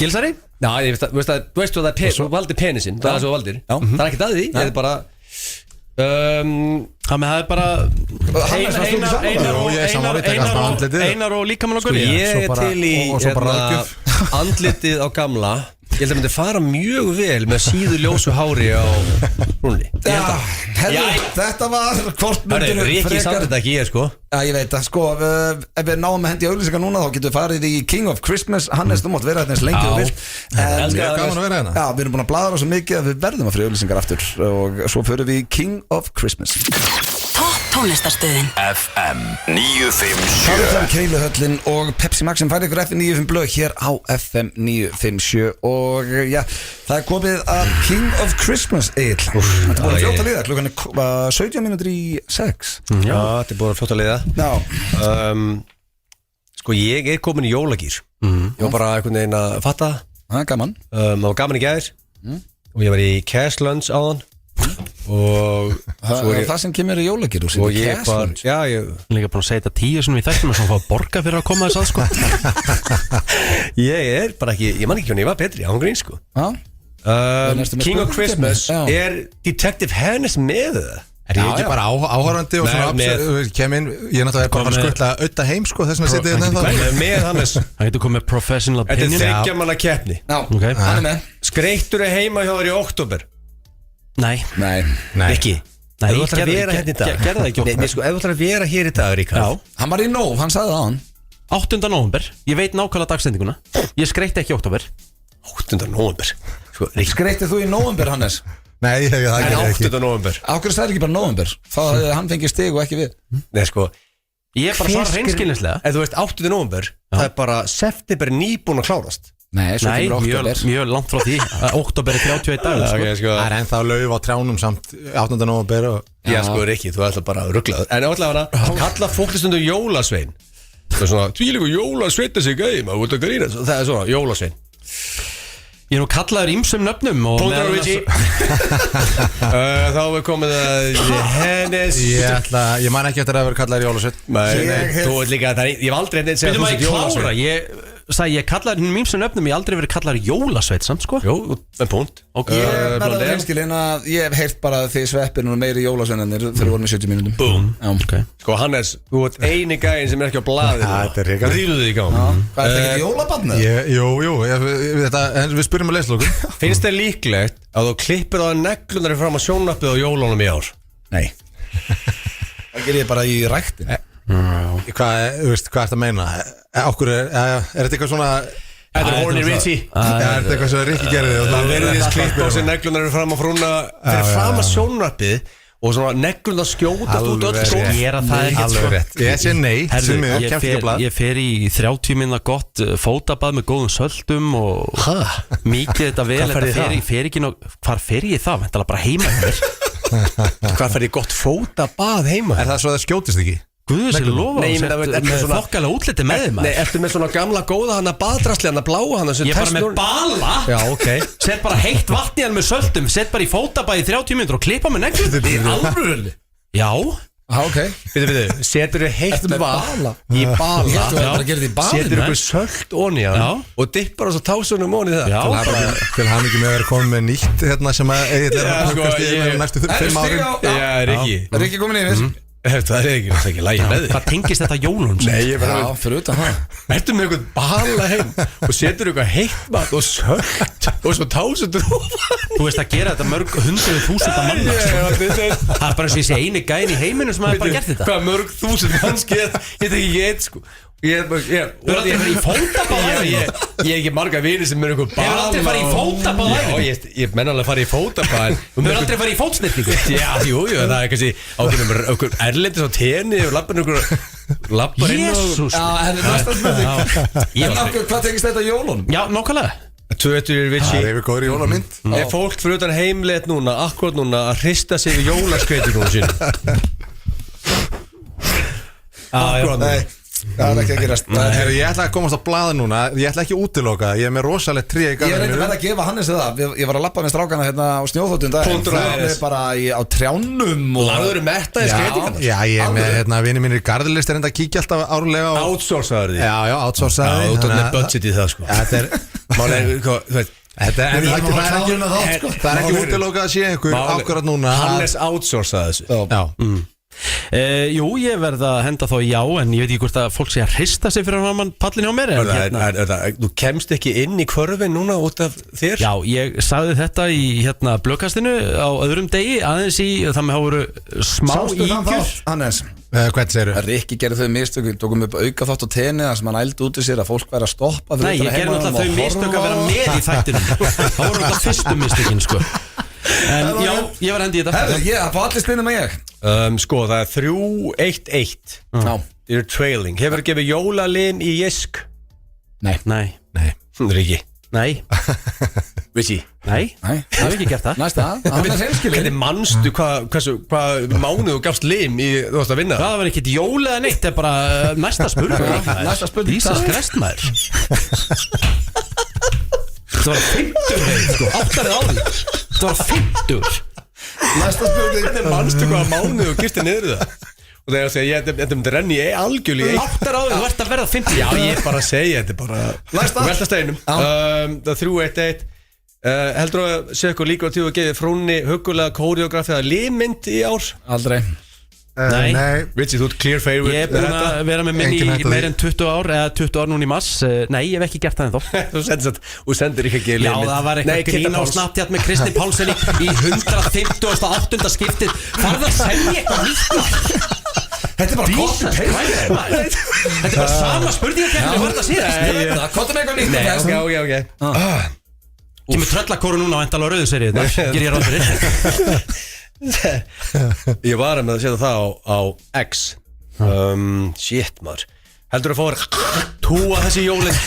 B: Gilsari?
C: Já, þú veist að þú valdir penisinn Það er svo valdir Það er ekkert að því Það er bara
B: Það er bara Einar og líkamann og Gurri
C: Ég er til í andlitið á gamla Ég held að myndi fara mjög vel með síðu ljósu hári á brúnni
A: Þetta var hvort myndir
C: Riki samt þetta ekki ég sko
A: Já, ég veit að sko ef við náum að hendi auglýsingar núna þá getum við farið í King of Christmas Hannes, þú mátt vera hérna eins lengi og vilt
F: Gaman að vera hérna
A: Já, við erum búin að bladra svo mikið að við verðum að fyrir auglýsingar aftur og svo fyrir við í King of Christmas
E: Topp tónlistarstöðin
D: FM 957
A: Það er Keiluhöllin og Pepsi Max sem færi ykkur FM 95 blöð hér á FM 957 og já, það er komið að King of Christmas Egil Þetta er búin að fljóta liða, klukkan er 17 mínútur í 6
C: Já, þetta er búin að fljóta liða
A: Já
C: Sko ég er komin í jólagýr Ég var bara einhvern veginn að fatta
A: Það er gaman
C: Það var gaman í gær og ég var í Cash Lunch áðan og
A: það sem kemur í jólagir
C: og ég var ég
B: líka búin að segja þetta 10 sem við þættum og svo fá að borga fyrir að koma þess að sko
C: ég er bara ekki ég man ekki hvernig ég var betri án grín sko King of Christmas er Detective Hannes með það
F: Er ég ekki bara áhorfandi og svona kem inn, ég er náttúrulega bara að skutla auðvitað heim sko þess að setja þetta
C: með Hannes
B: Það getur komið professional opinion
C: Þetta er þryggjamanna keppni Skreittur er heima hjá þér í oktober
B: Nei
C: Ekki Ef þú ætlar að vera hérna í dag
B: Gerða það ekki
C: Ef þú ætlar að vera hér í dag Ríkard
A: Hann var í nóg, hann sagði það á hann
B: 8. nóvember, ég veit nákvæmlega dagstendinguna Ég skreitti ekki í oktober
C: 8. nóvember
A: Skreittið þú í nóvember, Hannes?
F: Nei, það
C: er
F: ekki
C: 8. nóvember
A: Ákveður það er ekki bara nóvember Þá hefði hann fengið stig og ekki við
C: Nei, sko
B: Ég er bara svara hreinskilnislega
C: Ef þú veist 8. nóvember Það er bara september nýbúin að klárast
A: Nei, svo kemur oktober
B: mjög langt frá því Oktober er 31 dagur
F: Það er ennþá lauf á trjánum samt 8. nóvember
C: Já, sko, Rikki, þú ætla bara að ruggla En allavega kalla fólklistundu jólasvein Það er svona, tvílíku jólasvein þessi gæm Það er svona, jólasvein
B: Ég er nú kallaður ýmsum nöfnum
C: Póndar Richie Þá er komið að Hennes
F: Ég man ekki eftir að vera kallar Jólasveit
C: Þú veit líka að ég hef aldrei neitt segja
B: Bíddu, má ég
C: Jólasveit
B: klára? Ég kallaður hennum ýmsum nöfnum Ég hef aldrei verið kallaður Jólasveit samt sko
C: Jú, með punkt
A: Ég verða reynskilinn að ég hef heyrt bara þið sveppir og meiri jólasveinarnir þegar voru með 70 mínútum.
C: Boom
B: okay.
C: Sko Hannes, þú ert eini gæinn sem er ekki á blaðinu
F: Þetta er ríkar
C: Ríðu þig í gang
A: Hvað er þetta ekki jólabarnið?
F: Jú, við spyrjum að leyslokum
C: Finnst þér líklegt að þú klippir á neglunar fram á sjónvarpið á jólunum í ár?
A: Nei. Það ger ég bara í ræktin.
F: Hvað ertu að meina? Okkur er þetta eitthvað svona
C: Þetta er Horny Richie
F: Er þetta eitthvað sem Rikki gerði
C: Það verður þess klipp á sig neglunar fram á frúna fyrir fram að sjónvarpið og svona neglunar skjótast út öll sko
B: Gera það ekkert
F: Alveg
B: sko
F: rétt Ég sé nei
B: Ég fer í 30 minna gott fótabað með góðum söldum og mikið þetta vel Hvar fer ég það? Þetta er bara heima hér
C: Hvað fer ég gott fótabað heima?
F: Er það svo að það skjótist ekki?
B: Guður sér lofa
C: Nei, ég meina,
B: með þokkalega útliti með þeim
C: Nei, ertu með svona gamla góða hana baðdrasli hana bláa hana
B: Ég er bara með bala
C: Já, ok
B: Sett bara heitt vatn í hann með söldum Sett bara í fótabæði 30 minnur og klippa með neglum
A: Í alvöru?
B: Já
A: Ok.
C: Við setur þér heitt vatn í bala
A: Ég ætla bara að gera þetta í balinu.
C: Setur ykkur söld onni hann og dippar á svo tásunum onni það
B: Já
F: Til hann ekki með að vera komið með nýtt hérna sem að eiginlega er að kannski yfir næstu 5 árum
C: Já, Rikki
A: Rikki komin yfir.
C: Það er ekki lægi með þig
B: Hvað tengist þetta jólun?
C: Nei, ég bara
A: Já, fyrir utan það.
C: Ertu með eitthvað bala heim og setur eitthvað heitt mat og söld og svo tásundur
B: Þú veist að gera þetta mörg 100.000 mann Það er bara þessi eini gæn í heiminu sem hafa bara gert þetta
C: Hvað mörg þúsund manns get Ég tek ekki eitt sko Ég
B: Þú er aldrei farið í fótabáð
C: Ég hef ekki marga vini sem er eitthvað
B: Hefur aldrei farið í fótabáð
C: Já, ég menn alveg farið í fótabáð
B: Þú er aldrei farið í fótsnirningu
C: Já, jú, það er kannski ákveðum okkur erlendis á tenni og lappar inn og
B: Jésús
A: Já, henni næsta spurning. En okkur, hvað tengist þetta jólunum?
B: Já, nákvæmlega
C: Tvötur er
F: Það
C: vitsi
F: er yfir góður jólamynd
C: Er fólk fyrir utan heimleitt núna, akkurat núna að hrista sig við jólaskreitingunum sín Akkurat núna
A: Það er ekki að gerast.
F: Ég ætla að komast á blaða núna. Ég ætla ekki að útiloka. Ég er með rosalegt tré í
A: Ég reyndi
F: garðinu.
A: að gefa Hannes það. Ég var að lappa með strákana hérna á snjóþóttun dag.
C: Punktur
A: Það
C: aðeins.
A: er bara á trjánum og
C: Lagður metta í skreitingarnar
F: Já, ég er með vinni mínir í garðlist er enda að kíkja alltaf árlega á
C: Outsourcaður því
F: Já, outsourcaði.
C: Já, þú tók með budget í það sko
F: Þetta er
C: Málega, þú veit
F: Þetta er
A: Ég er búin að
F: ekki
A: klára það, sko.
F: Það er ekki útilokað að sé einhver akkurat núna
C: Hannes outsourcaði þessu
F: Já
B: Jú, ég verð að henda þá já en ég veit ekki hvort að fólk sé að hrista sig fyrir hann pallin hjá mér
C: Þú kemst ekki inn í kvörfin núna út af þér?
B: Já, ég sagði þetta í blökkastinu á öðrum degi aðeins í það með hafa voru smá
A: Sástu þann
B: ígjur
A: þátt, Hannes?
F: Hvernig segirðu?
A: Rikki gerði þau mistökum, tókum upp auka þátt á tenni þar sem hann ældi út í sér að fólk væri að stoppa
B: Nei, ég gerði náttúrulega þau mistök að vera með í þættinum Það voru þetta fyrstu mistökin sko En já, ég var hendi í þetta
A: Herðu, ég, það fá allir spinnum að ég
C: Sko, það er 3-1-1
A: Já.
C: You're trailing Hefur gefið jólalin í Jisk?
B: Nei,
C: Riki
B: nei,
C: Vissi
B: nei,
A: Nei,
B: það hef ekki gert það
A: næsta, hann er hreinskilinn
C: Hvernig manstu hvað mánuð þú gafst lim í þú varst að vinna?
B: Það var ekkert jól eða neitt, það er bara næsta spurning
A: Næsta spurning.
B: Ísas krestmaður Það var 50 sko, áttarið á því Það var 50
A: Næsta spurning
C: Hvernig manstu hvað mánuð þú gifti niður það? Og það er að segja, þetta myndi renni í algjörl í eitt
B: Áttarið á því, þú ert að verða 50
C: Já, ég er bara að segja, þetta er bara
A: Næsta.
C: Veltasteinum Það er 3-1-1 Heldur þú að segja eitthvað líka á tíu að geði frúnni hugulega kóreografið að limmynd í ár?
A: Aldrei
B: Nei.
C: Richie, þú ert clear favorite
B: Ég er búin að vera með minni
F: Engin
B: í
F: hætta því.
B: meir en 20 ár eða 20 ár núna í mass Nei, ég hef ekki gert það ennþá
C: Þú sendir ekki
B: Já, það var eitthvað grín á Snapchat með Kristi Pálsson í 158. skiptið Farðu að segja eitthvað nýtt
A: Þetta er bara copy-paste.
B: Þetta er bara sama spurningakeppni og var þetta síðast
A: Kottum eitthvað nýtt
C: Ok
B: Kemur tröllakóru núna á endala rauðu serið þetta Ger ég ráð fyrir
C: Ég var með að setja það á X Shit maður Heldur þú að fá túa þessi jólin?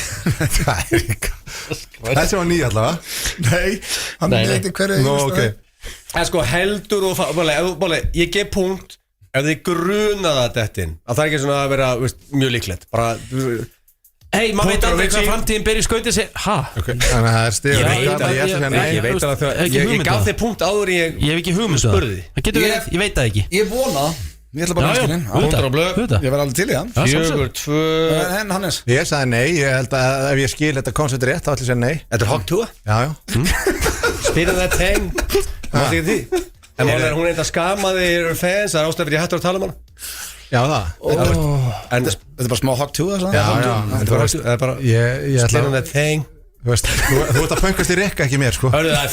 F: Þessi var nýja allavega
A: Nei, hann
C: Nei, nei.
A: veit hverju
F: Nú, ok
C: En sko heldur þú Ég gef punkt ef þið grunaða þetta inn að það er ekki svona að vera veist, mjög líklegt bara
B: Hei, maður veit aldrei
C: Richie.
B: hvað framtíðin byrja í skauti sig Ha?
F: Þannig að það er stigur
C: Ég veit alveg að
B: Ekki
C: ég
B: hugmynd
C: gaf
B: það.
C: þér punkt áður
B: Ég hef ekki hugmynd
C: Spurði.
B: Það getur
A: Ég-
B: verið, ég veit það ekki
A: Ég vona, ég ætla bara að skilja
C: Punktur á blöð.
A: Ég verð alveg til í það
C: Fjögur, tvö
A: En Hannes
F: Ég sagði nei, ég held að ef ég skil þetta koncept rétt þá ætla ég að segja nei.
C: Þetta er hot tour
F: Já.
C: Spyrir það teng Mátti ekki því En mál er hún eitthvað skamaði fans Það er ástæður ég hættur að tala um hana
F: Já, það
C: En
A: Þetta er bara smá hot too
F: Já,
C: það er bara
F: Ég ætla
C: Spyrir
F: að
C: það teng
F: Þú ert að pöngast í rekka, ekki mér, sko.
C: Hörðu, það er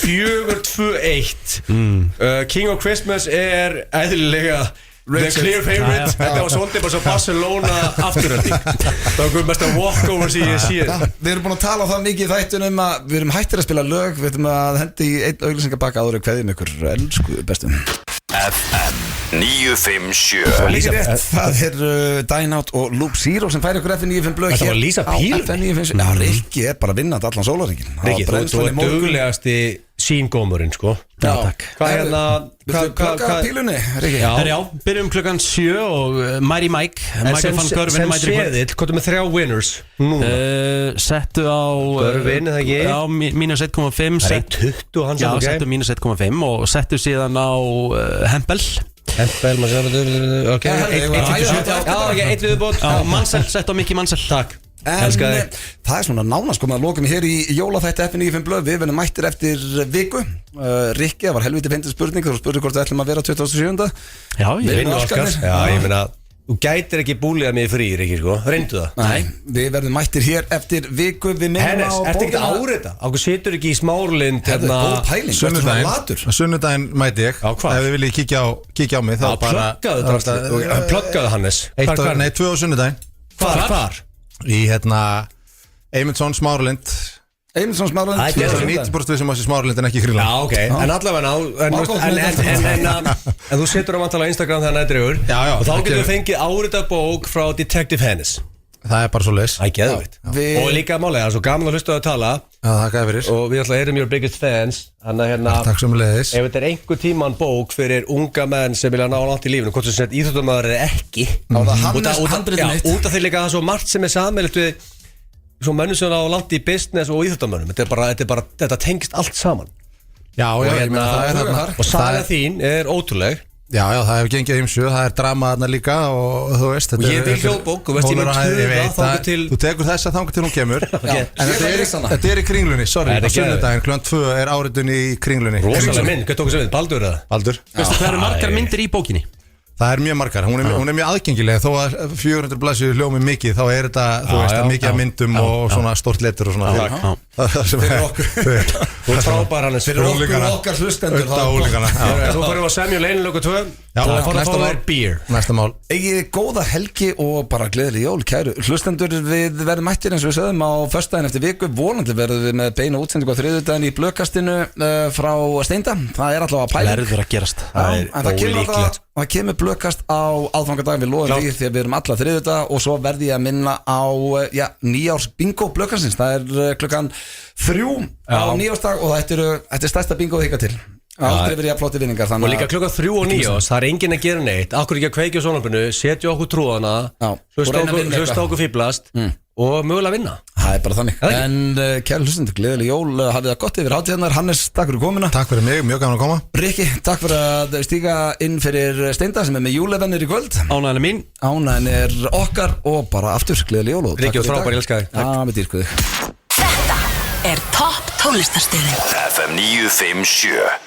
C: 4-2-1 King of Christmas er eðlilega the clear favorite Þetta var svolítið bara svo Barcelona afturölding Það var mest að walkover sem ég sé
A: Við erum búin að tala það mikið í þættunum að við erum hættir að spila lög, við erum að hendi í einn auglýsingabakka áður og kveðjum ykkur elsku bestum
D: FM 957
A: Líka rétt, það er Dine Out og Loop Zero sem færi ykkur FN95 blöð
C: Þetta var Lisa Píl?
A: FN95, já, Rikki er bara vinnandi allan sólarhingin
C: Rikki, þú er duglegasti síngómurinn, sko
A: Já,
C: Hvað hérna
A: Viltu plugga pílunni, Rikki?
C: Já.
B: Herjá, byrjum klukkan 7 og Mæri Mike Michael van Görvin
C: Sem
B: mætir í kvöld.
C: séðill, hvað er með 3 winners núna?
B: Settu á
C: Görvin, eða ekki?
B: Já, mínus 1,5
C: Það er 20 hans
B: Já,
C: ok?
B: settu mínus 1,5 og settu síðan á Hempel
C: Hempel, maður sér Ok, eitt viðbót
B: á Mansell, settu á Mikki Mansell
C: Takk
A: En
C: Elska þig.
A: það er svona nánast komið að lokum hér í jólaþætti FN95 blöð. Við verðum mættir eftir viku. Rikki, það var helviti fyndið spurning. Þú spurði hvort við ætlum að vera 27.
B: Já, ég
A: Við-
C: Vinnu Óskar
A: Óskarnir.
C: Já, ég meina Þú gætir ekki búlið að mig frí, Rikki, sko Reyndu það
A: Nei, við verðum mættir hér eftir viku. Við minnum
C: Hennes,
A: á
C: ertu ekki
A: bókina-
C: árita? Ákveð situr ekki í smárlind
A: Hefðu góð pæling, verður svona latur.
F: Sunnudaginn mæti ég.
C: Já, hvar?
F: Ef þið viljið kíkja á mig þá bara
C: Pluggaðu Hannes
F: Nei, 2 á sunnudaginn.
C: Hvar?
F: Í Eymundsson Smáralind.
A: Eymundsson Smáralind.
C: Það er
F: 90% við sem að sé Smáralind en ekki Grýland.
C: Já, ok, en allavega En þú setur á vantala á Instagram þegar nættriður
F: Já,
C: Og þá
F: það
C: getur við
F: kemur.
C: fengið árita bók frá Detective Hennis
F: Það er bara svo leis.
C: Það er geðvitt
A: Við-
C: Og líka málega, það er svo gaman að hlusta að tala
F: Já, þakka þér fyrir.
C: Og við alltaf erum your biggest fans Þannig að hérna
F: Takk sem leiðis.
C: Ef þetta er einhver tíman bók fyrir unga menn sem vilja ná langt í lífinu hvort sem sett íþjóttamæður er ekki
A: Á það
C: Út
A: Hannes
C: af- út af-
A: handritið
C: já,
A: mitt.
C: út af því líka það er svo margt sem er sammeilegt við svo mönnum sem á langt í business og íþjóttamönnum þetta tengist allt saman
F: Já,
C: og,
F: ég meina það er þarna.
C: og saga
F: Það er-
C: þín er ótrúleg
F: Já, það hefur gengið ymsu, það er drama þarna líka og þú veist
C: Og ég vil hljóðbók, þú veist, ég mun tuða þangað til-
F: Þú tekur þessa þangað til hún kemur.
A: Já,
F: En þetta er í Kringlunni, sorry,
C: Nei,
F: á
C: þetta er geðveikt.
F: sunnudaginn, klukkan 2 er áritun í Kringlunni.
C: rosalega mynd, hvað tók sem við, Baldur eða?
F: Baldur.
B: Veistu hvað eru margar myndir í bókinni?
F: Það er mjög margar, hún er mjög aðgengileg þó að 400 blaðsíður hljómi mikið þá er þetta, þú veist, mikið af myndum og svona stort letur og svona. Það sem er
C: Þú er frábær Hannes
A: Fyrir okkar hlustendur
F: Ötta úlíkana.
C: Þú fyrir að semja leinilöku 2
F: Já,
C: og fara að
F: næsta
C: fá
F: mál.
C: þér beer
F: Næsta mál.
A: Egið góða helgi og bara gleðileg jól, kæru hlustendur. Við verðum mættir eins og við sögðum á föstudaginn eftir viku. Vonandi verðum við með beina útsendingu á þriðjudaginn í blöðkastinu frá Steinda. Það er allavega pæling.
B: Verður að gerast
A: En það kemur
C: ólíklegt.
A: alltaf, það kemur blöðkast á aðfangadag. Við loðum því því að við erum alla þriðjudag og svo verði ég að minna á nýjárs bingo blöðkastins. Það er klukkan 3 á nýjársdag og þetta er stærsta bingo þykka til. Aldrei verið að flotti vinningar.
C: Og líka klukkan 3 og 9 það er enginn að gera neitt akkur ekki að kveikja sjónvarpinu, setja okkur trúðana
A: Já, og reyna að vinna
C: hlusta
A: eitthvað.
C: okkur fýblast og mögulega vinna
A: Það er bara þannig.
C: Það ekki?
A: En kæru hlustendur, gleðileg jól. Hafið það gott yfir hátíðarnar. Hannes, takk fyrir komuna.
F: Takk fyrir mig, mjög gaman að koma.
A: Rikki, takk fyrir að stíga inn fyrir Steinda sem er með júlevennir í kvöld.
B: Ánægðan mín
A: Ánægðin er okkar og bara aftur gleðileg jól og takk
C: Rikki,
A: fyrir í dag.
C: frábær, ég elska þig.
A: Já, við dýrkuðu.
E: Þetta er topp tónlistarstöðin
D: FM 957